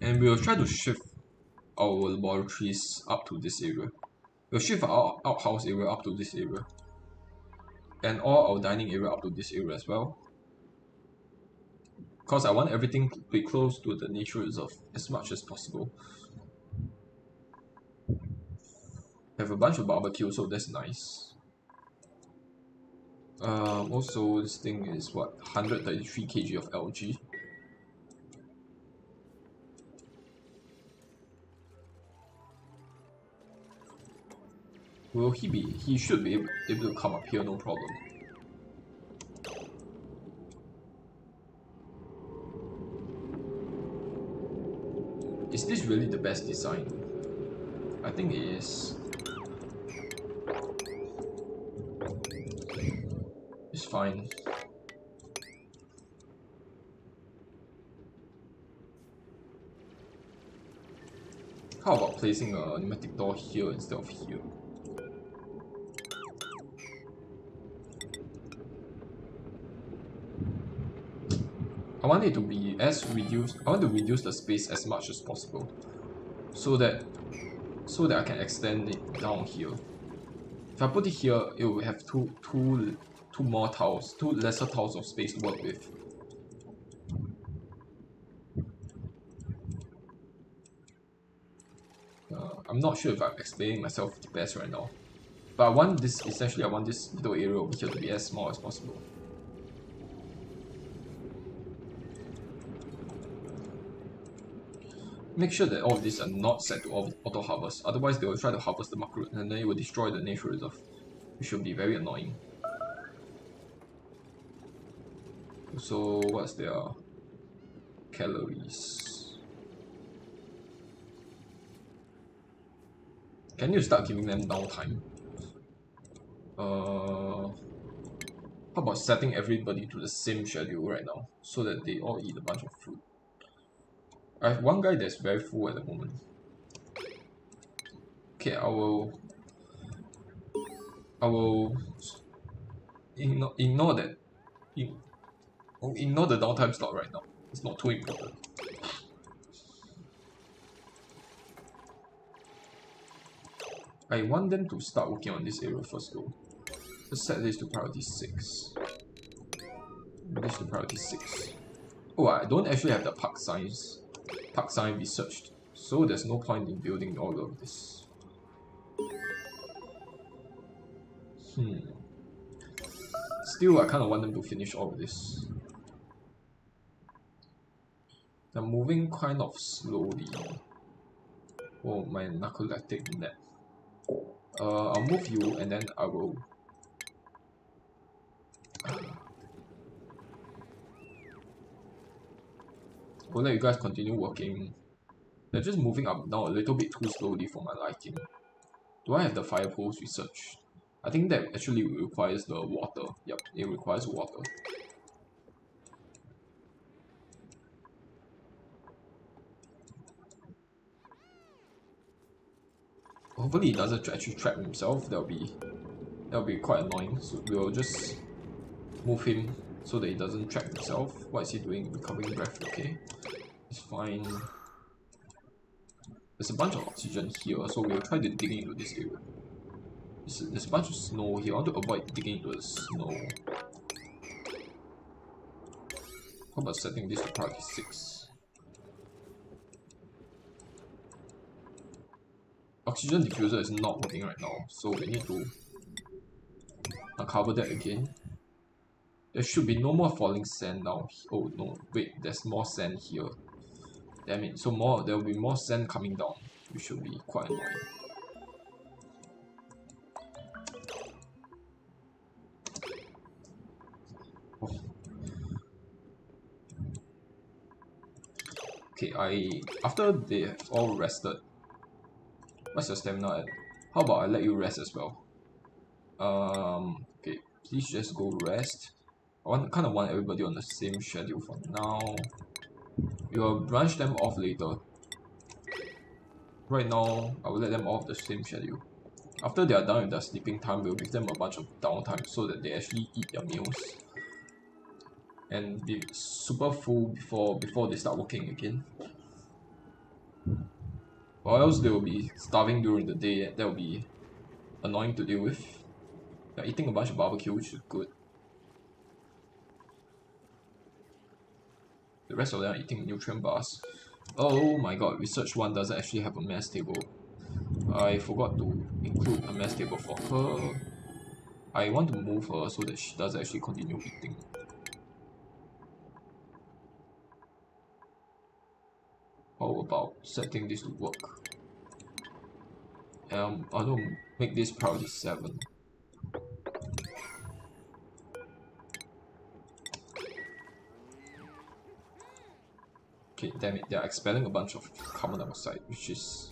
And we'll try to shift our laboratories up to this area. We'll shift our outhouse area up to this area. And all our dining area up to this area as well. Because I want everything to be close to the nature reserve as much as possible. Have a bunch of barbecue, so that's nice. Also, this thing is what, 133 kg of algae. Will he be? He should be able to come up here, no problem. Is this really the best design? I think it is. It's fine. How about placing a pneumatic door here instead of here? I want it to be as reduced. I want to reduce the space as much as possible, so that I can extend it down here. If I put it here, it will have two more tiles, two lesser tiles of space to work with. I'm not sure if I'm explaining myself the best right now, but I want this. Essentially, I want this little area over here to be as small as possible. Make sure that all of these are not set to auto harvest, otherwise they will try to harvest the mark root and then it will destroy the nature reserve, which should be very annoying. So what's their calories? Can you start giving them downtime? How about setting everybody to the same schedule right now so that they all eat a bunch of food? I have one guy that's very full at the moment. Okay, I will ignore that. Ignore the downtime slot right now. It's not too important. I want them to start working on this area first though. Let's set this to priority 6. This to priority 6. Oh, I don't actually have the park sign researched, so there's no point in building all of this. Still, I kind of want them to finish all of this. They're moving kind of slowly. Oh, my narcoleptic nap. I'll move you and then I will... I'll let you guys continue working. They're just moving up and down a little bit too slowly for my liking. Do I have the fire poles researched? I think that actually requires the water. Yep, it requires water. Hopefully he doesn't actually trap himself. That'll be quite annoying. So we'll just move him so that he doesn't trap himself. What is he doing? Recovering breath, okay. It's fine. There's a bunch of oxygen here, so we'll try to dig into this area. There's a bunch of snow here. I want to avoid digging into the snow. How about setting this to priority 6? oxygen diffuser is not working right now, so we need to uncover that again. There should be no more falling sand now. Oh no, wait, there's more sand here. Damn it, so there will be more sand coming down, which should be quite annoying. Oh. Okay, after they have all rested, what's your stamina at? How about I let you rest as well? Okay, please just go rest. I kind of want everybody on the same schedule for now. We'll branch them off later. Right now, I will let them off the same schedule. After they are done with their sleeping time, we'll give them a bunch of downtime so that they actually eat their meals and be super full before they start working again. Or else they will be starving during the day, and that will be annoying to deal with. They're eating a bunch of barbecue, which is good. The rest of them are eating nutrient bars. Oh my god, research 1 doesn't actually have a mess table. I forgot to include a mess table for her. I want to move her so that she does actually continue eating. How about setting this to work? I don't make this priority 7. Okay, damn it, they are expelling a bunch of carbon dioxide, which is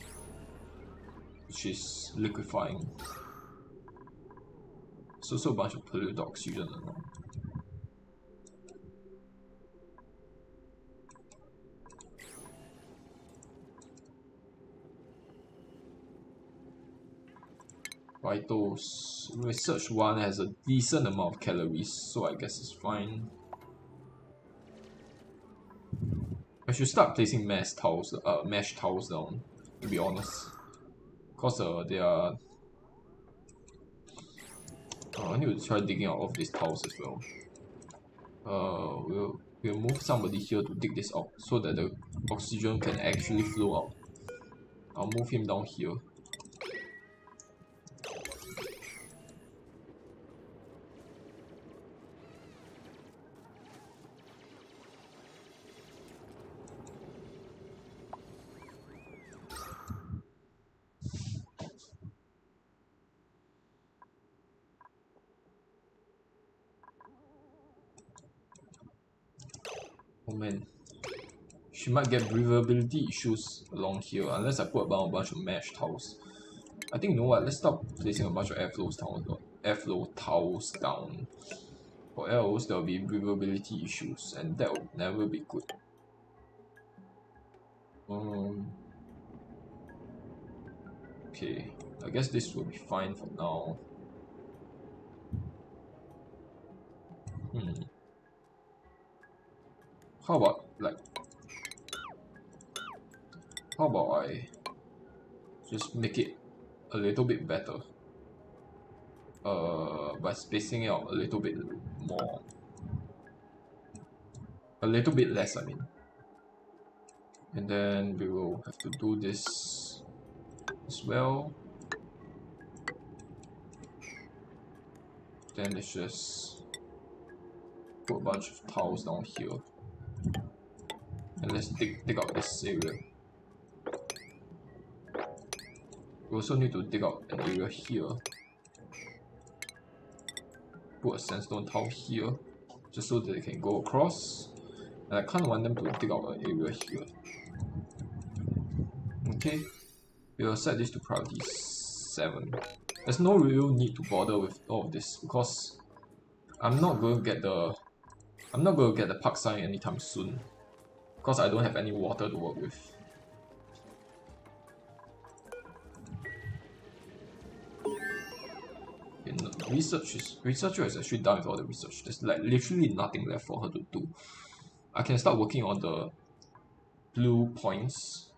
liquefying. There's also a bunch of polluted oxygen around. Vitals. Research 1 has a decent amount of calories, so I guess it's fine. I should start placing mesh towels down, to be honest. Cause they are. I need to try digging out of these towels as well. We'll move somebody here to dig this out so that the oxygen can actually flow out. I'll move him down here. Oh man, she might get breathability issues along here unless I put about a bunch of mesh towels. I think, you know what, let's stop placing a bunch of airflow towels down, or else there will be breathability issues and that will never be good. Okay, I guess this will be fine for now. How about I just make it a little bit better by spacing it out a little bit more, a little bit less I mean, and then we will have to do this as well. Then let's just put a bunch of tiles down here and let's dig out this area. We also need to dig out an area here. Put a sandstone tile here, just so that they can go across. And I kind of want them to dig out an area here. Okay, we'll set this to priority 7. There's no real need to bother with all of this because I'm not going to get the park sign anytime soon because I don't have any water to work with. Researcher is actually done with all the research. There's like literally nothing left for her to do. I can start working on the blue points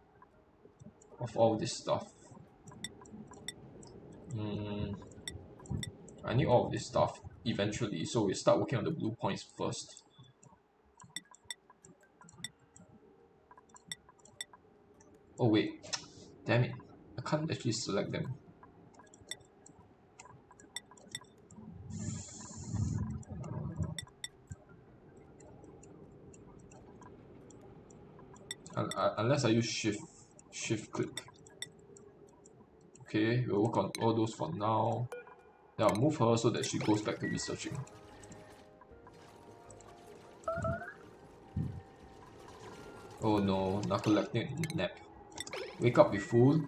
of all this stuff. I need all of this stuff eventually, so we start working on the blue points first. Oh wait, damn it. I can't actually select them. Unless I use shift click. Okay, we'll work on all those for now. Yeah, I'll move her so that she goes back to researching. Oh no, narcoleptic nap. Wake up, you fool.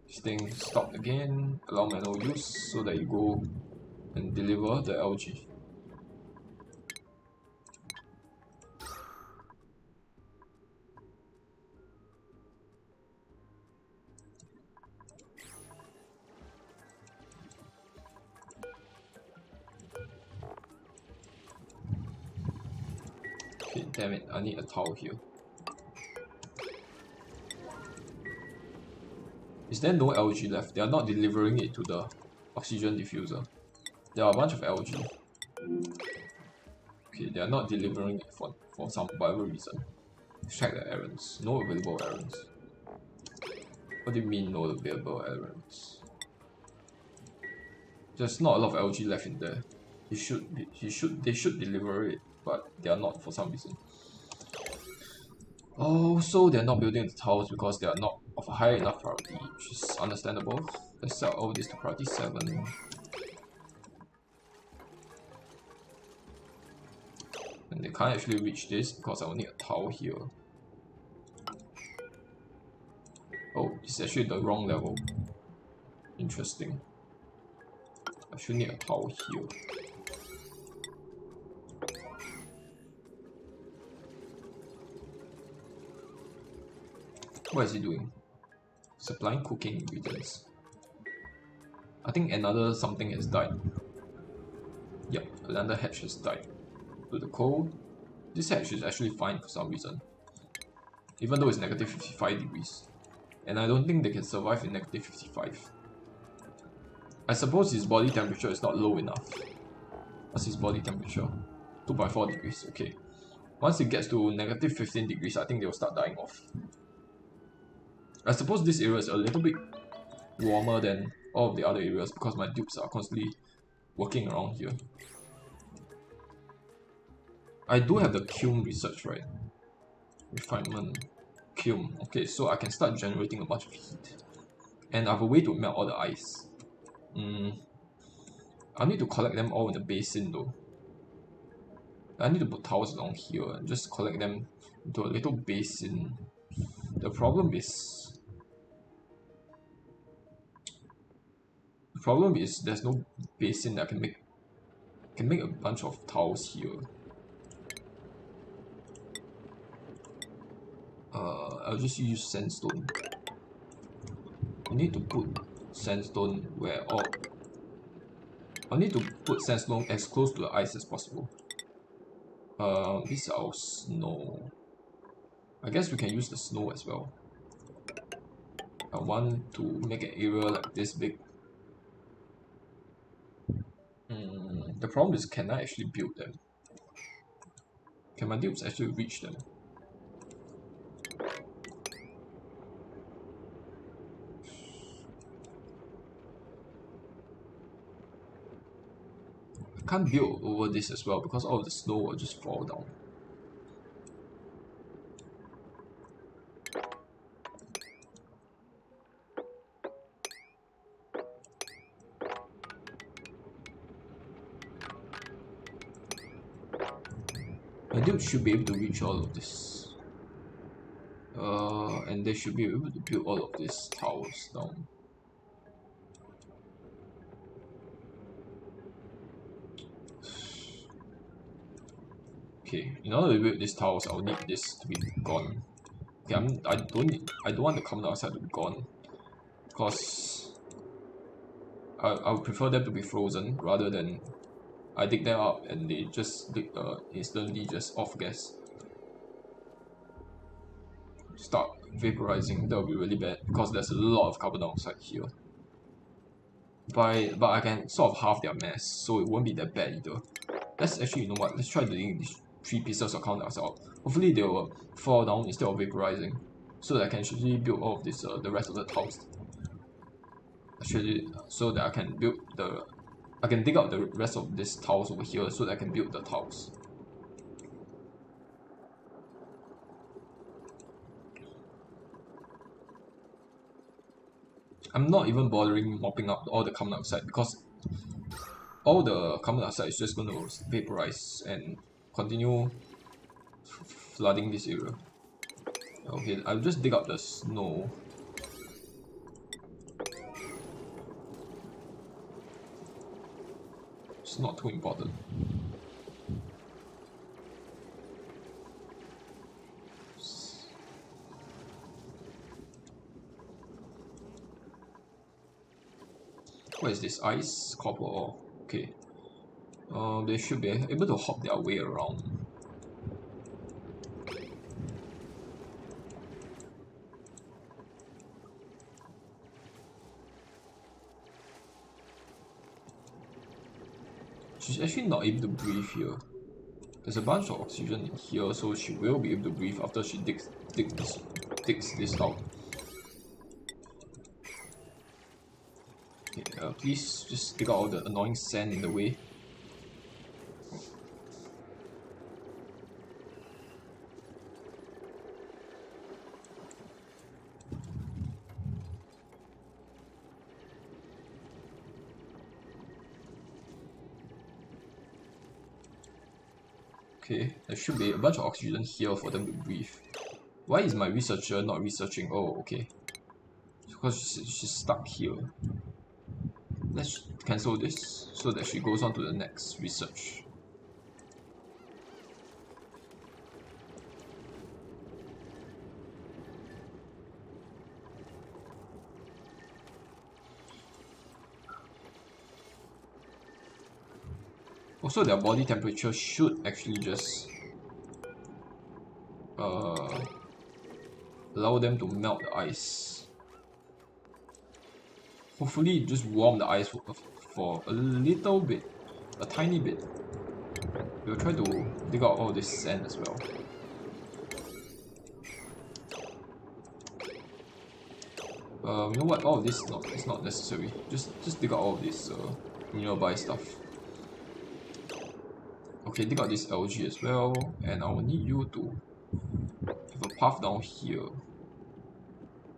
This thing stopped again. Allow manual use so that you go and deliver the algae. Okay, damn it, I need a towel here. Is there no algae left? They are not delivering it to the oxygen diffuser. There are a bunch of algae. Okay, they are not delivering it for some whatever reason. Check the errands. No available errands. What do you mean no available errands? There's not a lot of algae left in there. They should deliver it, but they are not for some reason. Also, they're not building the towers because they are not of a high enough priority, which is understandable. Let's sell all this to priority 7. And they can't actually reach this because I will need a tower here. Oh, it's actually the wrong level. Interesting. I should need a tower here. What is he doing? Supplying cooking ingredients. I think another something has died. Yep, another hatch has died. To the cold, this hatch is actually fine for some reason. Even though it's negative 55 degrees. And I don't think they can survive in negative 55. I suppose his body temperature is not low enough. What's his body temperature? 2.4 degrees, okay. Once it gets to negative 15 degrees, I think they'll start dying off. I suppose this area is a little bit warmer than all of the other areas because my dupes are constantly working around here. I do have the kiln research, right? Refinement. Kiln. Okay, so I can start generating a bunch of heat. And I have a way to melt all the ice. I need to collect them all in the basin though. I need to put towers along here and just collect them into a little basin. The problem is there's no basin that I can make a bunch of towers here. I'll just use sandstone. I need to put sandstone where all. I need to put sandstone as close to the ice as possible. This is our snow. I guess we can use the snow as well. I want to make an area like this big. The problem is, can I actually build them? Can my dupes actually reach them? I can't build over this as well because all of the snow will just fall down. My dupes should be able to reach all of this. And they should be able to build all of these towers down. Okay, in order to build these towers, I'll need this to be gone. Okay, I don't want the carbon dioxide to be gone, because I would prefer them to be frozen rather than I dig them up and they just instantly just off gas. Start vaporizing. That would be really bad because there's a lot of carbon dioxide here. But I can sort of halve their mass, so it won't be that bad either. Let's actually, you know what? Let's try doing these 3 pieces of carbon dioxide out. Hopefully they will fall down instead of vaporizing, so that I can actually build all of this, the rest of the tiles. Actually, so that I can build the, I can dig out the rest of these tiles over here, so that I can build the tiles. I'm not even bothering mopping up all the carbon dioxide because all the carbon dioxide is just going to vaporize and continue flooding this area. Okay, I'll just dig up the snow. It's not too important. What is this? Ice, copper ore. Okay. They should be able to hop their way around. She's actually not able to breathe here. There's a bunch of oxygen in here, so she will be able to breathe after she digs this out. Okay, please just dig out all the annoying sand in the way. Okay, there should be a bunch of oxygen here for them to breathe. Why is my researcher not researching? Oh, okay. Because she's stuck here. Let's cancel this so that she goes on to the next research. Also, their body temperature should actually just allow them to melt the ice. Hopefully, just warm the ice for a little bit, a tiny bit. We'll try to dig out all this sand as well. You know what? All of this is not necessary. Just dig out all of this nearby stuff. Okay, dig out this algae as well, and I will need you to have a path down here.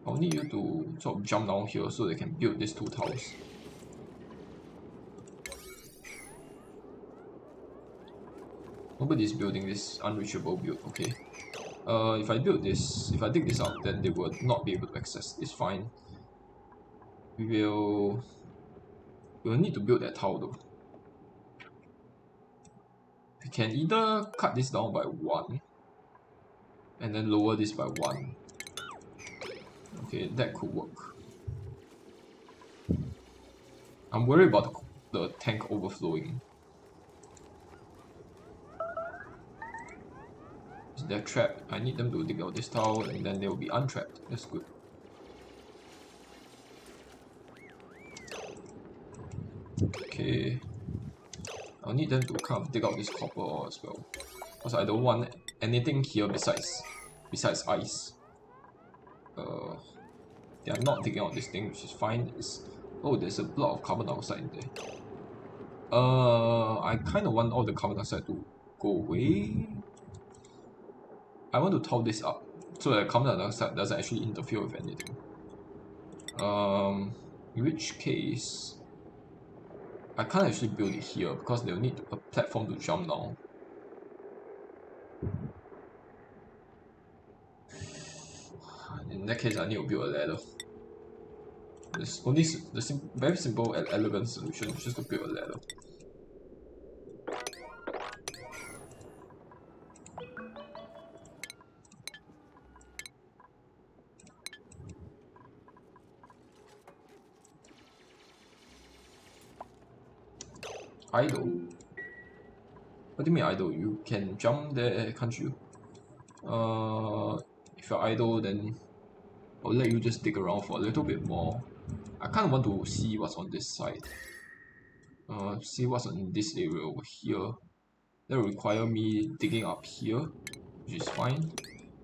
I'll need you to sort of jump down here so they can build these 2 tiles. Nobody's building this unreachable build, okay. If I dig this out, then they will not be able to access. It's fine. We'll need to build that tile though. We can either cut this down by 1 and then lower this by 1. Okay, that could work. I'm worried about the tank overflowing. They're trapped. I need them to dig out this tile and then they will be untrapped. That's good. Okay. I'll need them to kind of dig out this copper ore as well. Because I don't want anything here besides ice. They are not digging out this thing, which is fine. Oh, there's a block of carbon dioxide in there. I kind of want all the carbon dioxide to go away. I want to tile this up so that carbon dioxide doesn't actually interfere with anything. In which case, I can't actually build it here because they'll need a platform to jump down. In that case, I need to build a ladder. There's only the very simple and elegant solution is just to build a ladder. Idle? What do you mean idle? You can jump there, can't you? If you're idle, then I'll let you just dig around for a little bit more. I kind of want to see what's on this side. See what's on this area over here. That will require me digging up here, which is fine.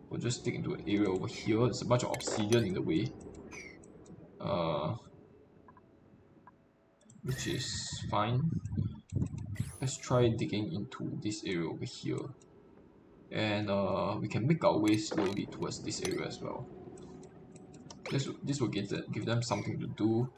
We'll just dig into an area over here. There's a bunch of obsidian in the way. Which is fine. Let's try digging into this area over here. And we can make our way slowly towards this area as well. This will give them something to do.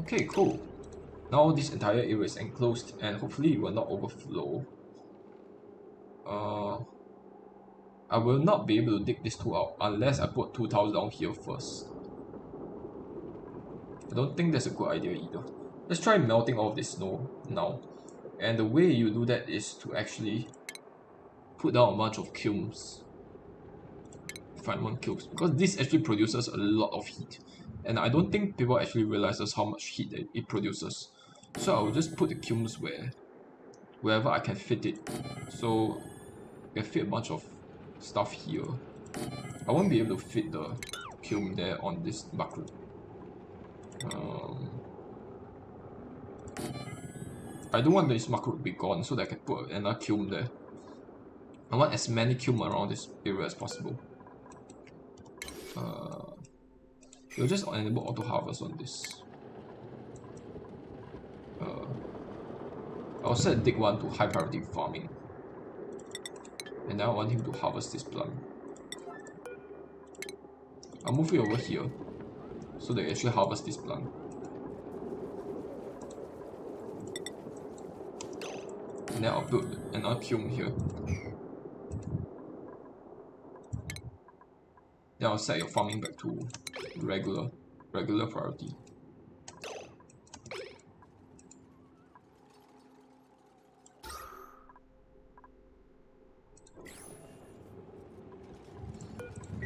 Okay, cool. Now this entire area is enclosed and hopefully it will not overflow. I will not be able to dig this 2 out unless I put 2 tiles down here first. I don't think that's a good idea either. Let's try melting all of this snow now. And the way you do that is to actually put down a bunch of kilns. Find one kilns. Because this actually produces a lot of heat. And I don't think people actually realizes how much heat it produces. So I'll just put the kilns wherever I can fit it. So I can fit a bunch of stuff here. I won't be able to fit the kiln there on this bucket. I don't want this marker to be gone so that I can put another kiln there. I want as many kiln around this area as possible. We'll just enable auto harvest on this. I'll set dig 1 to high priority farming. And now I want him to harvest this plant. I'll move it over here so they actually harvest this plant. And then I'll build another kiln here. Then I'll set your farming back to regular priority.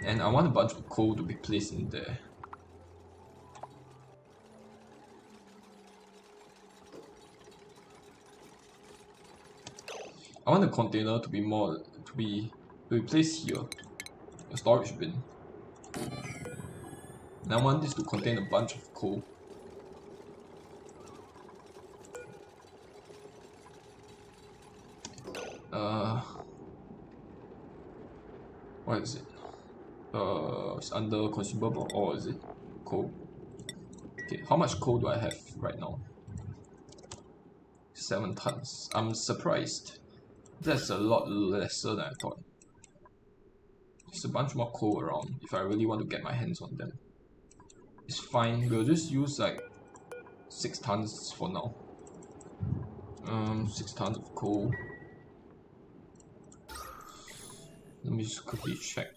And I want a bunch of coal to be placed in there. I want the container to be placed here, a storage bin. And I want this to contain a bunch of coal. What is it? It's under consumable, or is it coal? Okay, how much coal do I have right now? 7 tons. I'm surprised. That's a lot lesser than I thought. There's a bunch more coal around if I really want to get my hands on them. It's fine, we'll just use like 6 tons for now. 6 tons of coal. Let me just quickly check.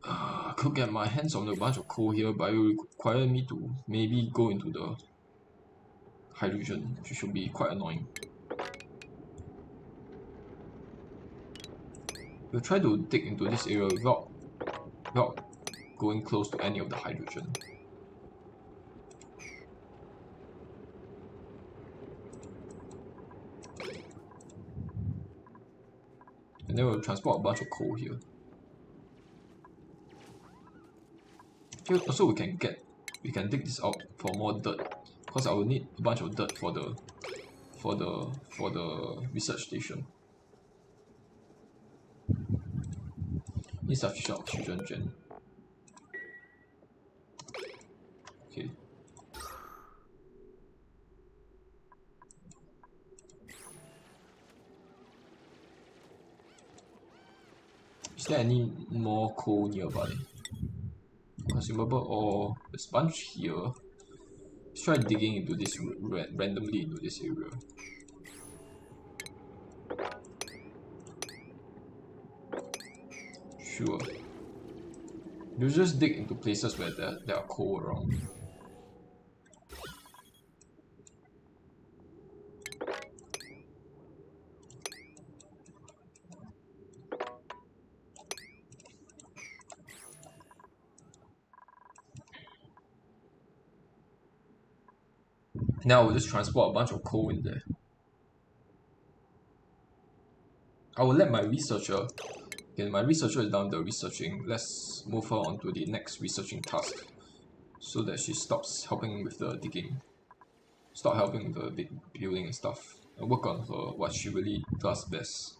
I could get my hands on a bunch of coal here, but it will require me to maybe go into the hydrogen, which should be quite annoying. We'll try to dig into this area without going close to any of the hydrogen. And then we'll transport a bunch of coal here. Also we can dig this out for more dirt, because I will need a bunch of dirt for the research station. Insufficient oxygen gen. Okay. Is there any more coal nearby? Consumable, or there's a bunch here. Let's try digging into this randomly into this area. Sure. You just dig into places where there are coal around. Now we'll just transport a bunch of coal in there. I will let my researcher. Okay, my researcher is done the researching. Let's move her on to the next researching task, so that she stops helping with the digging, stop helping with the big building and stuff, and work on her what she really does best.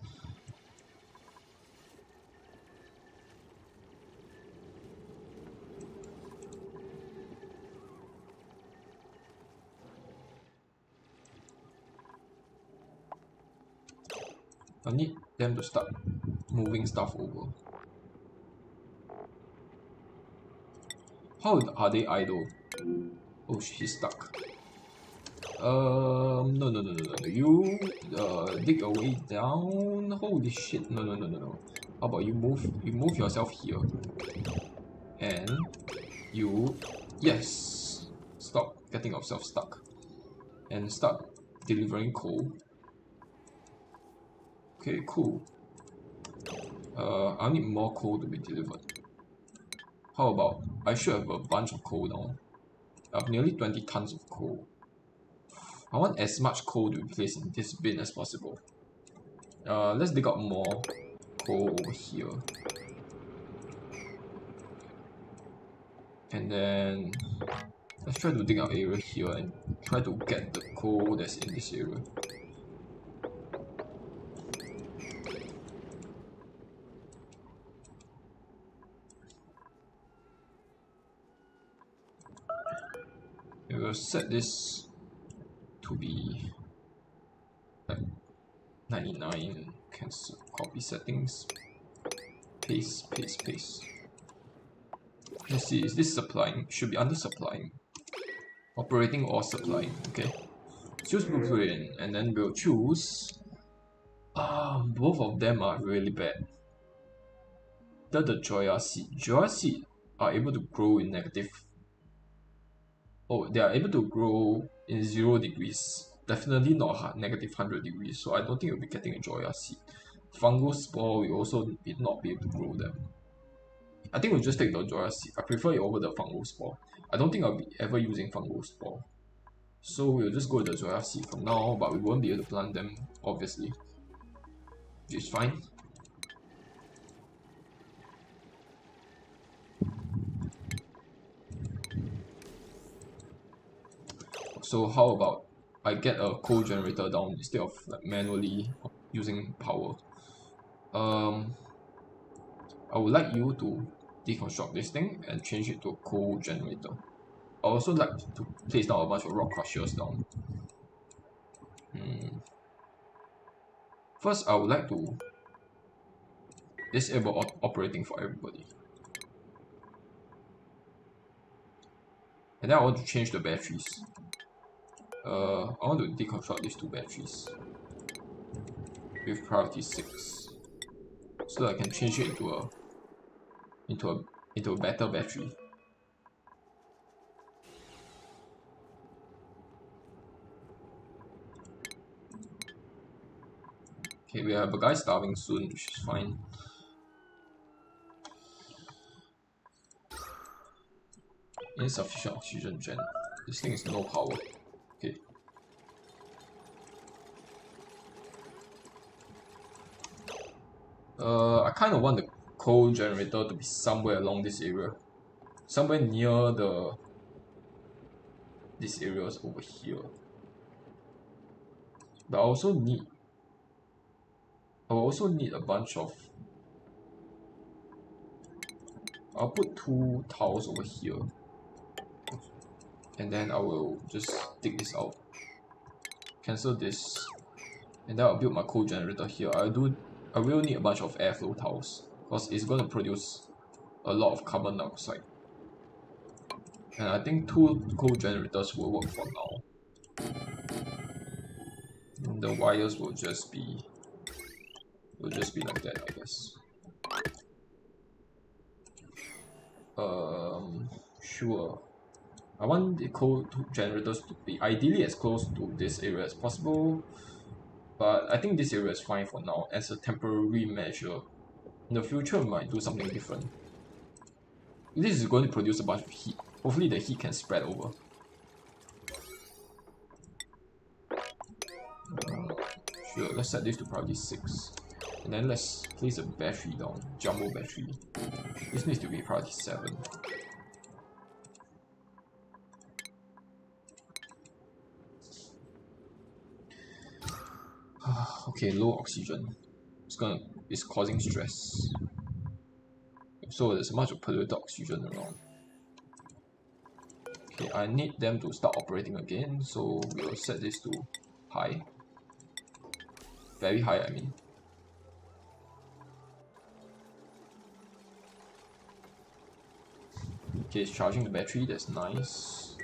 I need them to start moving stuff over. How are they idle? Oh, she's stuck. No. You dig your way down. Holy shit! No. How about you move? You move yourself here, and you, yes, stop getting yourself stuck, and start delivering coal. Okay, cool. I need more coal to be delivered. How about I should have a bunch of coal now. I have nearly 20 tons of coal. I want as much coal to be placed in this bin as possible. Let's dig up more coal over here. And then let's try to dig out area here and try to get the coal that's in this area. We will set this to be like 99. Cancel copy settings. Paste. Let's see, is this supplying? Should be under supplying. Operating or supplying, okay. Choose blueprint, and then we'll choose. Both of them are really bad. The Joya seed. Joya seed are able to grow in negative. Oh, they are able to grow in 0 degrees. Definitely not negative 100 degrees, so I don't think we'll be getting a Joya seed. Fungus spore, we also will not be able to grow them. I think we'll just take the Joya seed. I prefer it over the fungus spore. I don't think I'll be ever using fungus spore. So we'll just go with the Joya seed for now, but we won't be able to plant them, obviously. Which is fine. So how about I get a coal generator down instead of like manually using power. I would like you to deconstruct this thing and change it to a coal generator. I also like to place down a bunch of rock crushers down. First, I would like to disable operating for everybody. And then I want to change the batteries. I want to deconstruct these 2 batteries with priority 6, so that I can change it into a better battery. Okay, we have a guy starving soon, which is fine. Insufficient oxygen gen. This thing is no power. Okay. I kind of want the coal generator to be somewhere along this area. Somewhere near these areas over here. But I will also need a bunch of. I'll put 2 tiles over here. And then I will just dig this out. Cancel this. And then I'll build my coal generator here. I will need a bunch of airflow tiles, because it's going to produce a lot of carbon dioxide. And I think 2 coal generators will work for now. And the wires will just be like that, I guess. Sure. I want the coal generators to be ideally as close to this area as possible, but I think this area is fine for now as a temporary measure. In the future, we might do something different. This is going to produce a bunch of heat. Hopefully the heat can spread over. Sure, let's set this to priority 6. And then let's place a battery down, jumbo battery. This needs to be priority 7. Okay, low oxygen. It's causing stress. So there's much of polluted oxygen around. Okay, I need them to start operating again, so we'll set this to high. Very high, I mean. Okay, it's charging the battery, that's nice.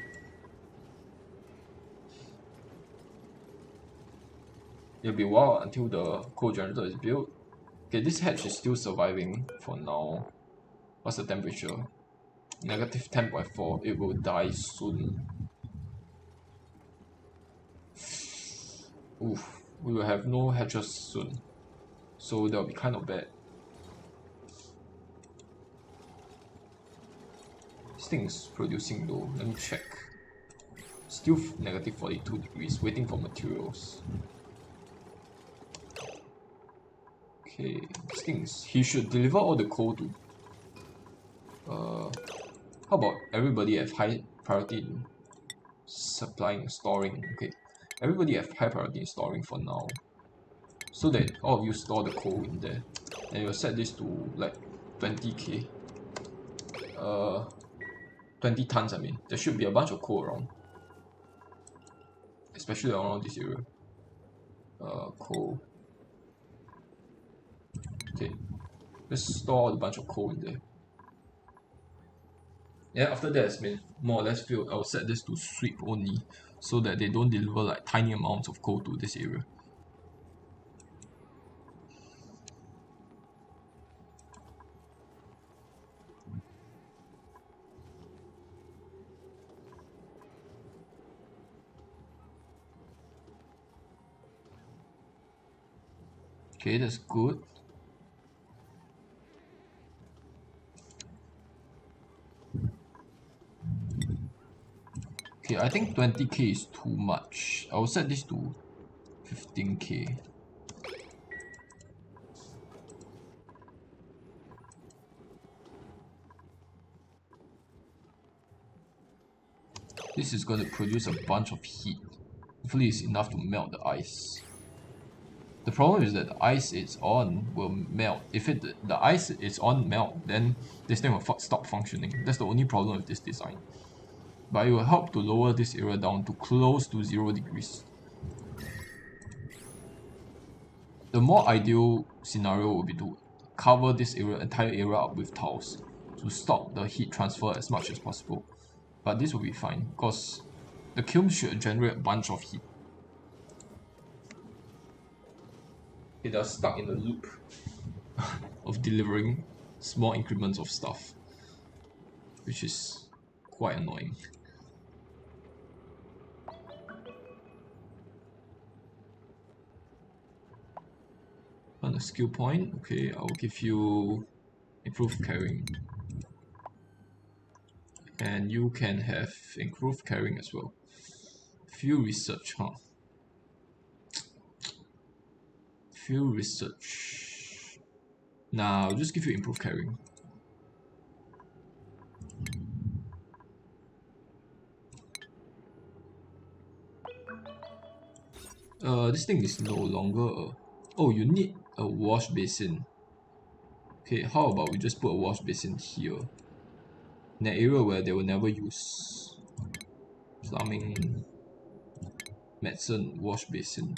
It'll be a while until the coal generator is built. Okay, this hatch is still surviving for now. What's the temperature? Negative 10.4. It will die soon. Oof, we will have no hatches soon. So that'll be kind of bad. This thing is producing though. Let me check. Still negative 42 degrees, waiting for materials. Okay, this thing is, he should deliver all the coal to how about everybody have high priority in supplying, storing? Okay, everybody have high priority in storing for now, so that all of you store the coal in there, and you'll set this to like 20k, 20 tons. I mean, there should be a bunch of coal around, especially around this area. Coal. Okay, let's store a bunch of coal in there. Yeah, after that it's been more or less filled, I'll set this to sweep only, so that they don't deliver like tiny amounts of coal to this area. Okay, that's good. Okay, I think 20k is too much. I will set this to 15k. This is going to produce a bunch of heat. Hopefully it's enough to melt the ice. The problem is that the ice it's on will melt. If the ice is on melt, then this thing will stop functioning. That's the only problem with this design. But it will help to lower this area down to close to 0 degrees. The more ideal scenario would be to cover this entire area up with tiles to stop the heat transfer as much as possible. But this will be fine because the kiln should generate a bunch of heat. It is stuck in the loop of delivering small increments of stuff, which is quite annoying. On a skill point, okay, I'll give you improved carrying. And you can have improved carrying as well. Field research, huh? Field research. Nah, I'll just give you improved carrying. This thing is no longer oh, you need a wash basin. Okay, how about we just put a wash basin here? In an area where they will never use. Plumbing, medicine, wash basin.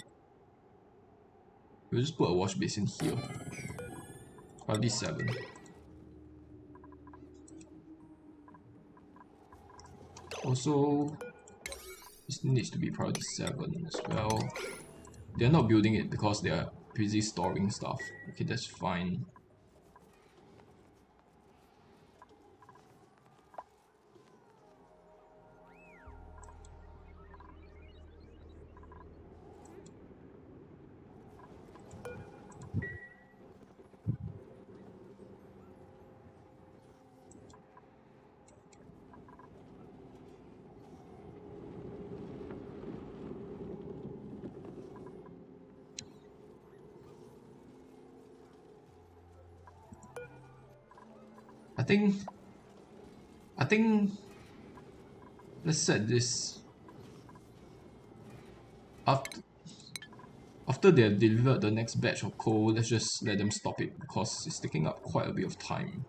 We'll just put a wash basin here. Probably 7. Also, this needs to be priority 7 as well. They're not building it because they are busy storing stuff. Okay, that's fine. think let's set this after they have delivered the next batch of coal. Let's just let them stop it because it's taking up quite a bit of time.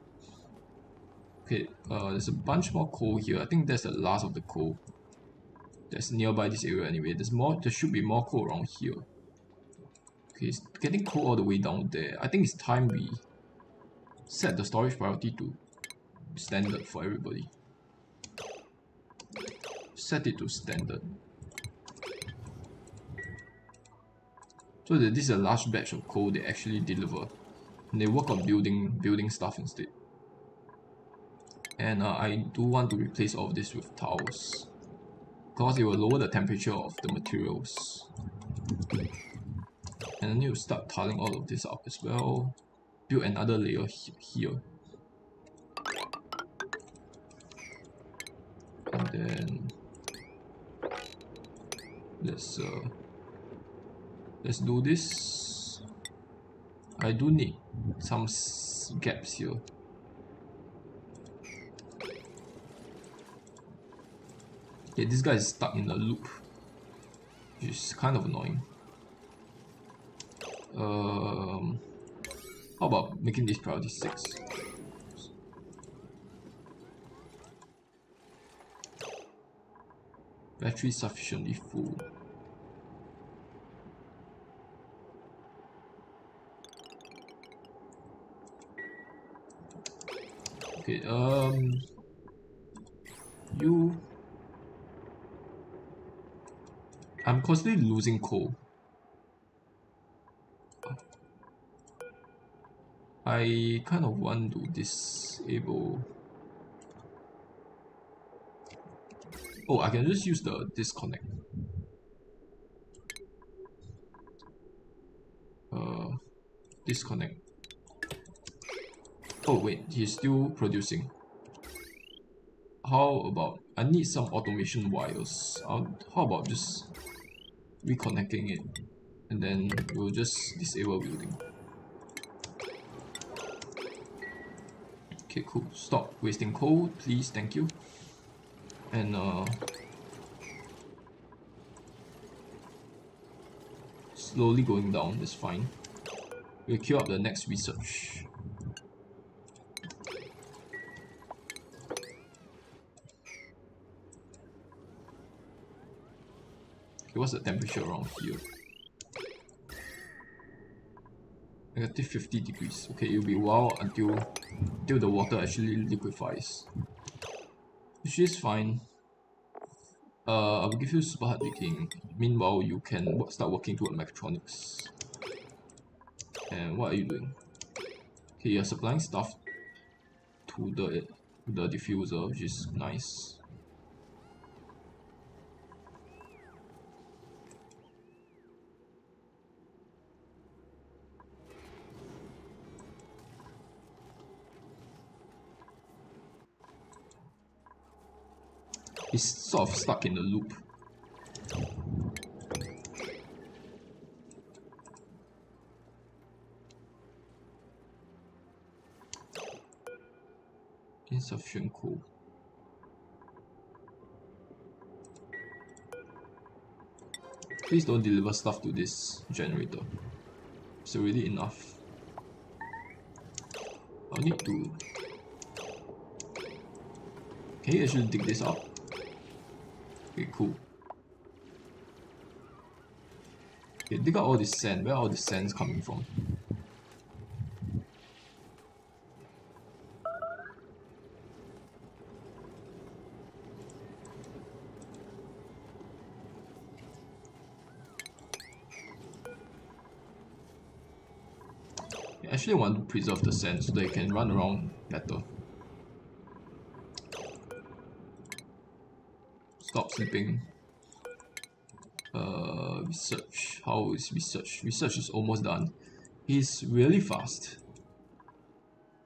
Okay, there's a bunch more coal here. I think that's the last of the coal that's nearby this area anyway. There should be more coal around here. Okay, it's getting coal all the way down there. I think it's time we set the storage priority to standard for everybody. Set it to standard. So that this is a large batch of coal they actually deliver. And they work on building stuff instead. And I do want to replace all of this with tiles, because it will lower the temperature of the materials. And I need to start tiling all of this up as well. Build another layer here. And then let's do this. I do need some gaps here. Okay, this guy is stuck in a loop, which is kind of annoying. How about making this priority 6? Battery sufficiently full. Okay, I'm constantly losing coal. I kind of want to disable. Oh, I can just use the disconnect. Disconnect. Oh wait, he's still producing. How about I need some automation wires? How about just reconnecting it, and then we'll just disable building. Okay, cool. Stop wasting coal, please. Thank you. And slowly going down. That's fine. We'll queue up the next research. Okay, what's the temperature around here? Negative 50 degrees. Okay, it'll be a while until the water actually liquefies, which is fine. I will give you super hard baking. Meanwhile, you can start working toward mechatronics. And what are you doing? Okay, you're supplying stuff to the diffuser, which is nice. It's sort of stuck in the loop. Insufficient coal. Please don't deliver stuff to this generator. It's already enough. I'll need to... Can you actually dig this out? Okay, cool. Okay, dig out all this sand. Where are all the sands coming from? I actually want to preserve the sand so they can run around better. Stop sleeping. Research. How is research? Research is almost done. He's really fast.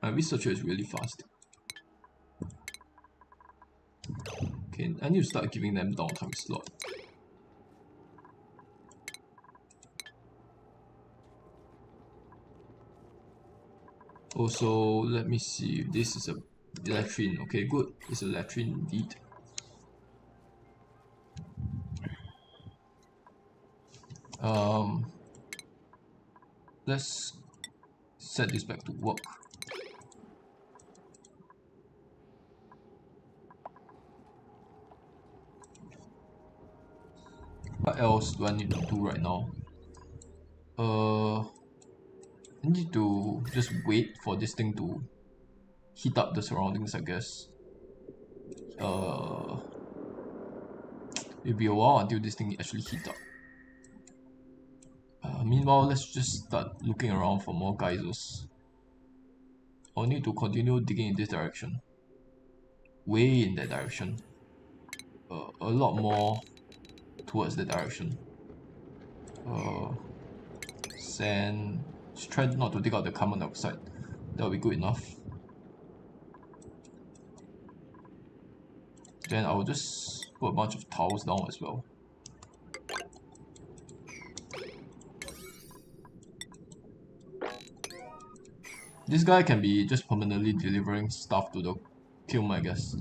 My researcher is really fast. Okay, I need to start giving them downtime slot. Also, let me see if this is a Latrine. Okay, good. It's a latrine indeed. Let's set this back to work. What else do I need to do right now? I need to just wait for this thing to heat up the surroundings, I guess. It'll be a while until this thing actually heats up. Meanwhile, let's just start looking around for more geysers. I'll need to continue digging in this direction. Way in that direction. A lot more towards that direction. Sand. Just try not to dig out the carbon dioxide. That'll be good enough. Then I'll just put a bunch of towels down as well. This guy can be just permanently delivering stuff to the kiln, I guess.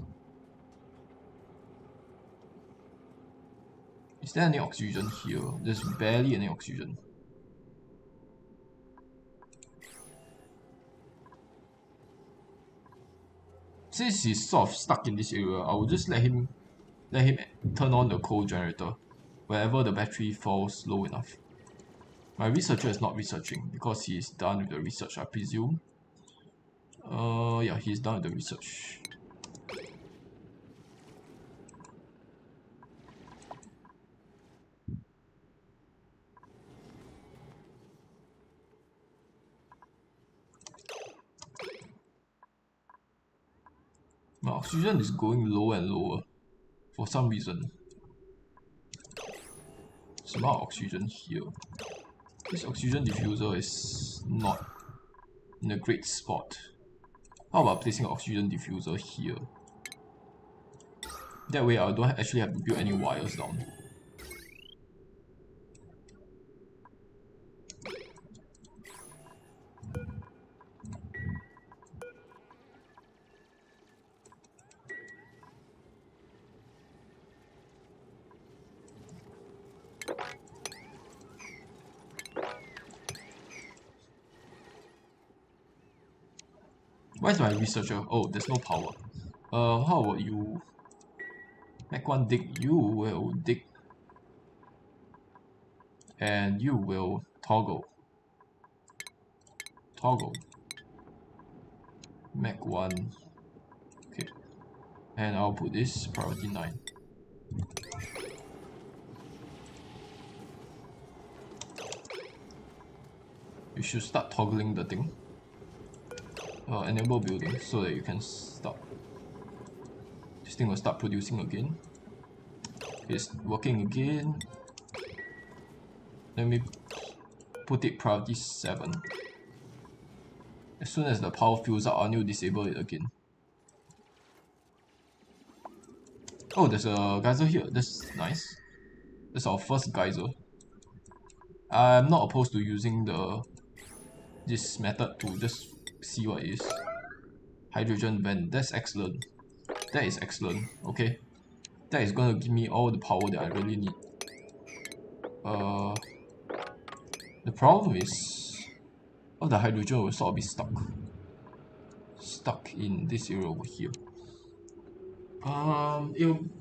Is there any oxygen here? There's barely any oxygen. Since he's sort of stuck in this area, I will just let him turn on the coal generator wherever the battery falls low enough. My researcher is not researching because he's done with the research, I presume. Yeah, he's done with the research. My oxygen is going lower and lower for some reason. There's a lot of oxygen here. This oxygen diffuser is not in a great spot. How about placing an oxygen diffuser here? That way I don't actually have to build any wires down. Where's my researcher? Oh, there's no power. How about you? Make one dig. You will dig. And you will toggle. Toggle. Make one. Okay. And I'll put this priority 9. You should start toggling the thing. Enable building so that you can start. This thing will start producing again. It's working again. Let me put it priority 7. As soon as the power fills up, I need to disable it again. Oh, there's a geyser here. That's nice. That's our first geyser. I'm not opposed to using this method to just see what it is. Hydrogen vent. That's excellent. That is excellent. Okay. That is gonna give me all the power that I really need. The problem is all the hydrogen will sort of be stuck in this area over here.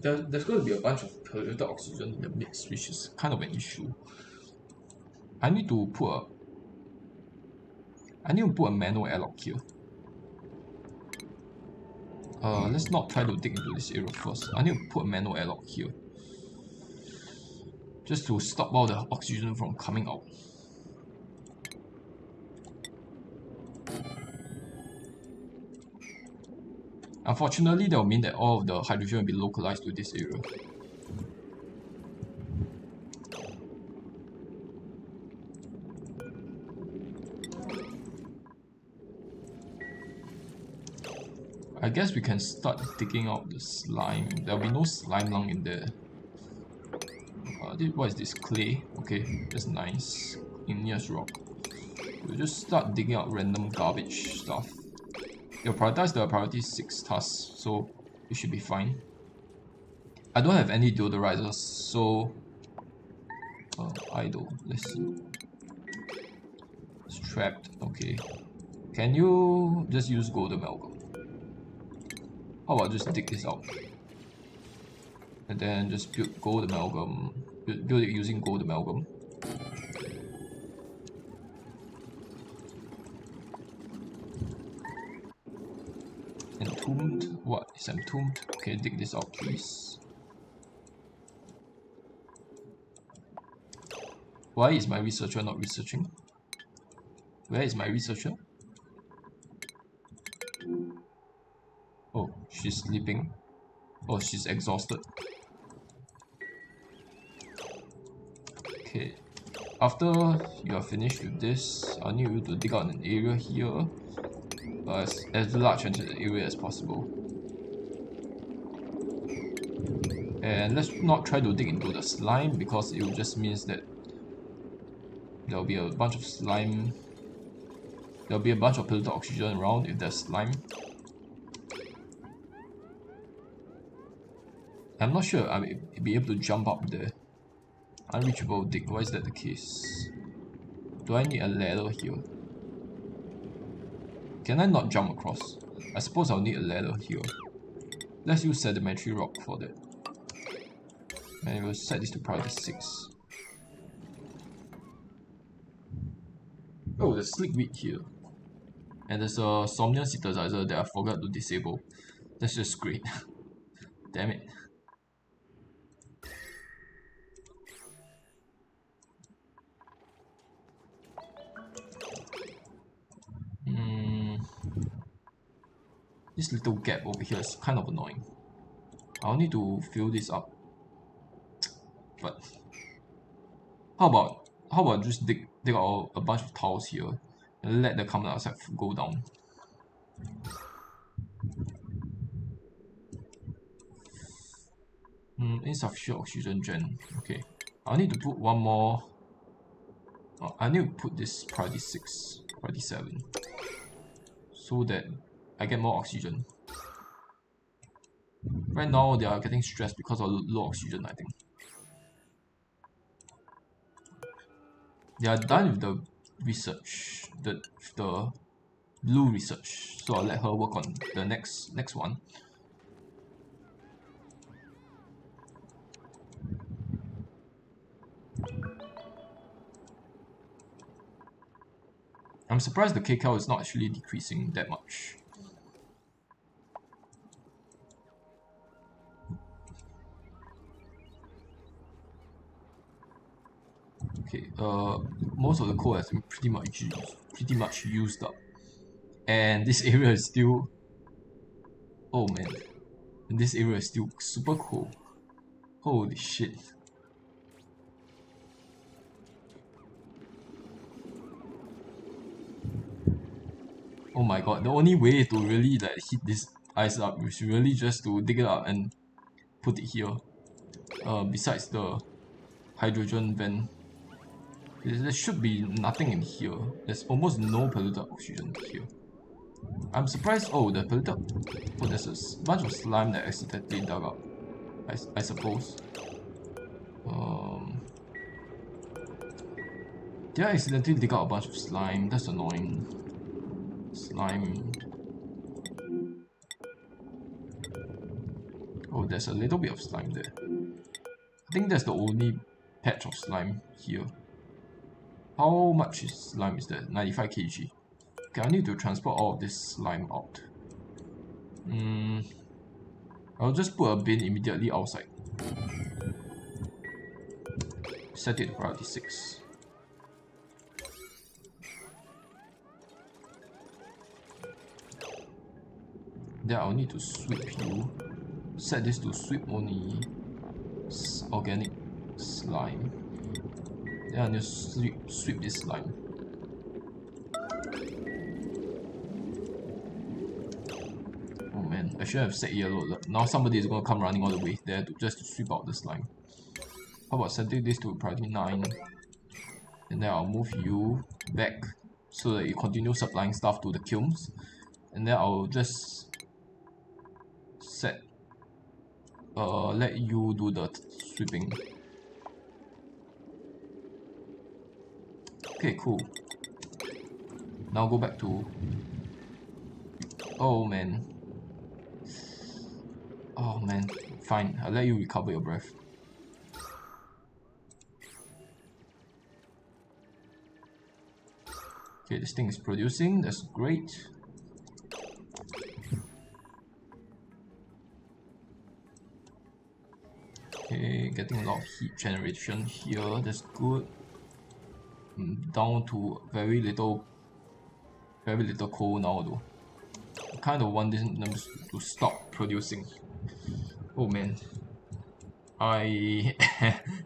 There's going to be a bunch of polluted oxygen in the mix, which is kind of an issue. I need to put a manual airlock here. Let's not try to dig into this area first. I need to put a manual airlock here, just to stop all the oxygen from coming out. Unfortunately, that will mean that all of the hydrogen will be localized to this area. I guess we can start digging out the slime. There will be no slime lung in there. What is this? Clay? Okay, that's nice. Igneous rock. We'll just start digging out random garbage stuff. you prioritize the priority 6 tasks, so it should be fine. I don't have any deodorizers, so idle. Let's see. It's trapped. Okay. Can you just use gold amalgam? How about just dig this out? And then just build gold amalgam. Build it using gold amalgam. Entombed? What is entombed? Okay, dig this out, please. Why is my researcher not researching? Where is my researcher? Oh, she's sleeping. Oh, she's exhausted. Okay. After you are finished with this, I'll need you to dig out an area here. As large an area as possible. And let's not try to dig into the slime because it just means that there'll be a bunch of slime. There'll be a bunch of polluted oxygen around if there's slime. I'm not sure I'll be able to jump up there. Unreachable dig, why is that the case? Do I need a ladder here? Can I not jump across? I suppose I'll need a ladder here. Let's use sedimentary rock for that. And we'll set this to priority 6. Oh, there's slick weed here. And there's a somnium synthesizer that I forgot to disable. That's just great. Damn it. This little gap over here is kind of annoying. I'll need to fill this up. But how about just dig out a bunch of tiles here and let the carbon dioxide go down. Insufficient oxygen gen. Okay. I'll need to put one more. I need to put this priority 6, priority 7. So that I get more oxygen. Right now they are getting stressed because of low oxygen, I think. They are done with the research, the blue research. So I'll let her work on the next one. I'm surprised the kcal is not actually decreasing that much. Okay, most of the coal has been pretty much used up, and this area is still. Oh man, and this area is still super cool. Holy shit! Oh my god, the only way to really like heat this ice up is really just to dig it up and put it here. Besides the hydrogen vent, there should be nothing in here. There's almost no polluted oxygen here. I'm surprised. Oh, the polluted. Oh, there's a bunch of slime that I accidentally dug up. I suppose. Did I accidentally dig out a bunch of slime? That's annoying. Slime. Oh, there's a little bit of slime there. I think that's the only patch of slime here. How much slime is that? 95 kg. Okay, I need to transport all of this slime out. I'll just put a bin immediately outside. Set it to priority 6. Then I'll need to sweep you. Set this to sweep only organic slime. Then I'll just sweep this slime. Oh man, I should have set yellow. Now somebody is going to come running all the way there just to sweep out the slime. How about setting this to priority 9? And then I'll move you back so that you continue supplying stuff to the kilns. and then I'll just set let you do the sweeping. Okay, cool. Now go back to... Oh man. Oh man, fine, I'll let you recover your breath. Okay, this thing is producing, that's great. Okay, getting a lot of heat generation here, that's good. Down to very little coal now though. I kind of want them to stop producing. Oh man. I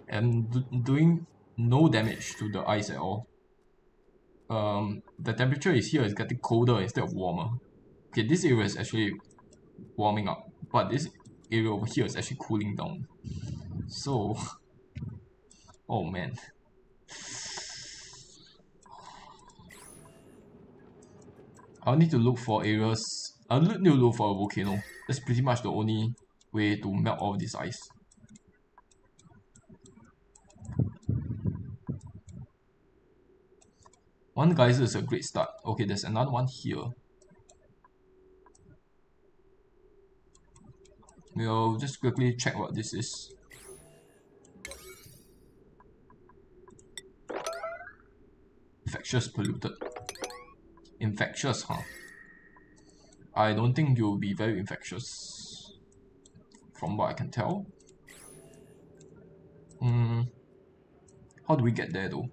am doing no damage to the ice at all. The temperature is here is getting colder instead of warmer. Okay, this area is actually warming up, but this area over here is actually cooling down. So, oh man. I'll need to look for areas. I'll need to look for a volcano. That's pretty much the only way to melt all this ice. One geyser is a great start. Okay, there's another one here. We'll just quickly check what this is. Infectious polluted. Infectious, huh? I don't think you'll be very infectious, from what I can tell. How do we get there though?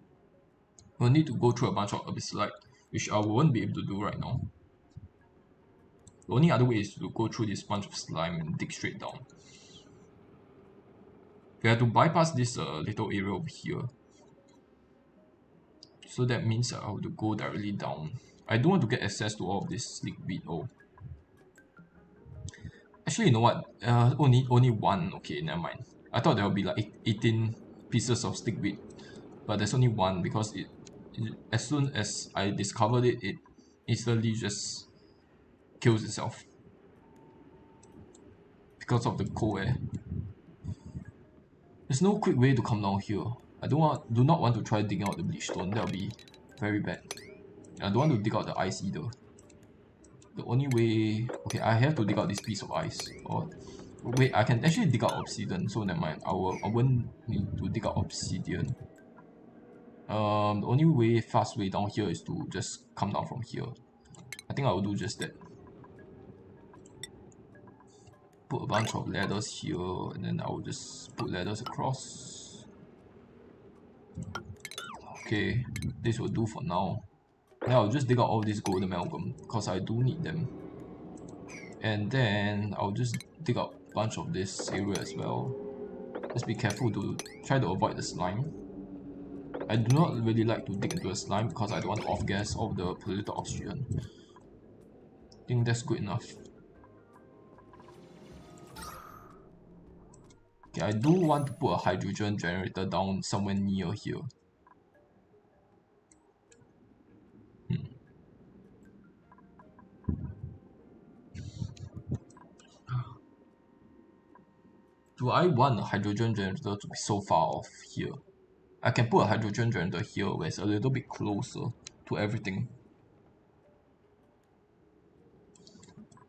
We'll need to go through a bunch of abyssite, which I won't be able to do right now. The only other way is to go through this bunch of slime and dig straight down. We have to bypass this little area over here. So that means I have to go directly down. I don't want to get access to all of this liquid. Oh. Actually, you know what? Only one. Okay, never mind. I thought there would be like 18 pieces of stickweed, but there's only one because as soon as I discovered it, it instantly just kills itself because of the cold air. There's no quick way to come down here. I do not want to try digging out the bleach stone. That'll be very bad. I don't want to dig out the ice either. The only way... Okay, I have to dig out this piece of ice. Or wait, I can actually dig out obsidian, so never mind. I won't need to dig out obsidian. The only way, fast way down here is to just come down from here. I think I will do just that. Put a bunch of ladders here, and then I will just put ladders across. Okay, this will do for now. Now I'll just dig out all this gold amalgam because I do need them. And then I'll just dig out a bunch of this area as well. Just be careful to try to avoid the slime. I do not really like to dig into the slime because I don't want to off-gas all the polluted oxygen. I think that's good enough. Okay, I do want to put a hydrogen generator down somewhere near here. Do I want a hydrogen generator to be so far off here? I can put a hydrogen generator here where it's a little bit closer to everything.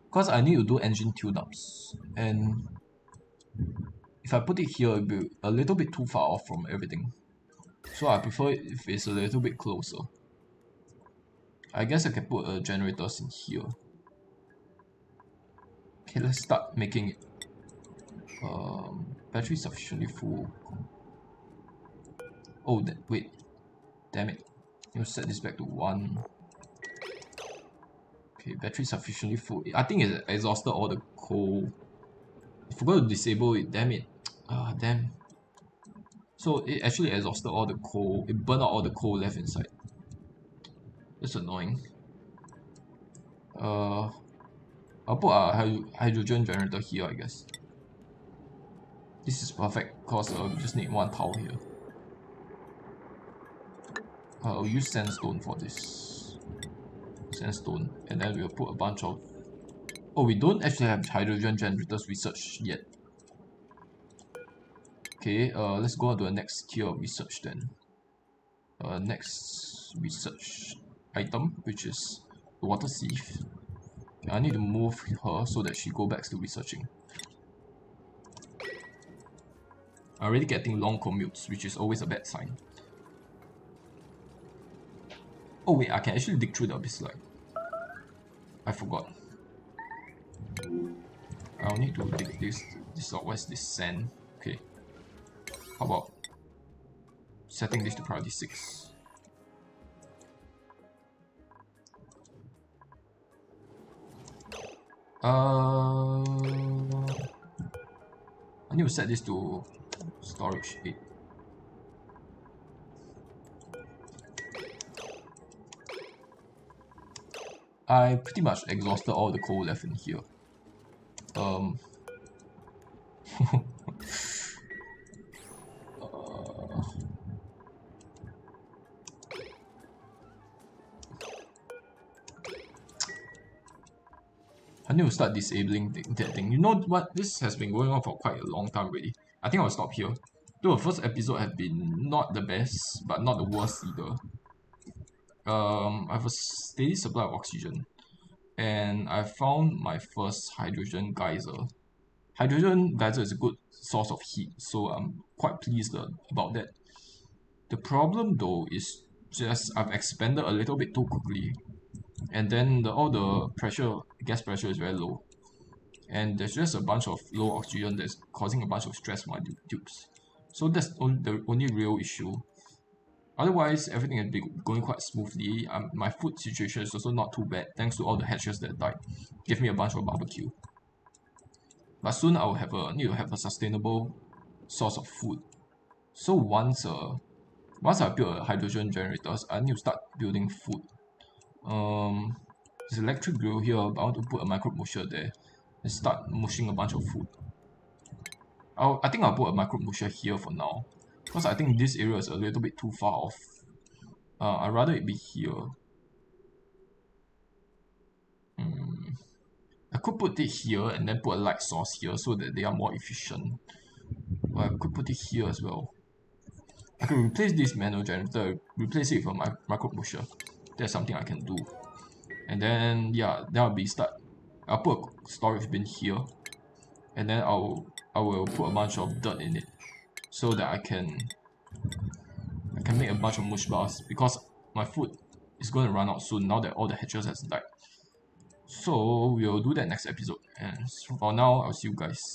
Because I need to do engine tune-ups, and if I put it here, it'll be a little bit too far off from everything. So I prefer it if it's a little bit closer. I guess I can put a generators in here. Okay, let's start making it. Battery sufficiently full. Oh, wait. Damn it. You set this back to 1. Okay, battery sufficiently full. I think it exhausted all the coal. I forgot to disable it. Damn it. Ah, damn. So it actually exhausted all the coal. It burned out all the coal left inside. That's annoying. I'll put a hydrogen generator here, I guess. This is perfect because we just need 1 tile here. I'll use sandstone for this. sandstone, and then we'll put a bunch of... Oh, we don't actually have hydrogen generators research yet. Okay, let's go on to the next tier of research then. Next research item, which is the water sieve. I need to move her so that she go back to researching. I'm already getting long commutes, which is always a bad sign. Oh wait, I can actually dig through the abyss line. I forgot. I'll need to dig this out. Where's this sand? Okay. How about setting this to priority 6? I need to set this to storage 8. I pretty much exhausted all the coal left in here. I need to start disabling that thing. You know what? This has been going on for quite a long time already. I think I'll stop here. Though the first episode have been not the best, but not the worst either. I have a steady supply of oxygen, and I found my first hydrogen geyser. Hydrogen geyser is a good source of heat, so I'm quite pleased about that. The problem though is just I've expanded a little bit too quickly, and then all the gas pressure is very low, and there's just a bunch of low oxygen that's causing a bunch of stress on my tubes. So that's the only real issue. Otherwise, everything has been going quite smoothly. My food situation is also not too bad, thanks to all the hatches that died. Give me a bunch of barbecue. But soon I'll need to have a sustainable source of food. So once I build a hydrogen generators, I need to start building food. There's electric grill here, but I want to put a micro musher there and start mushing a bunch of food. I think I'll put a micro musher here for now, because I think this area is a little bit too far off. I'd rather it be here. I could put it here and then put a light source here so that they are more efficient. But I could put it here as well. I can replace this manual generator, replace it with a micro pusher. That's something I can do. And then yeah, I'll put a storage bin here, and then I will put a bunch of dirt in it so that I can make a bunch of mush bars, because my food is going to run out soon now that all the hatches has died. So we'll do that next episode, and for now I'll see you guys.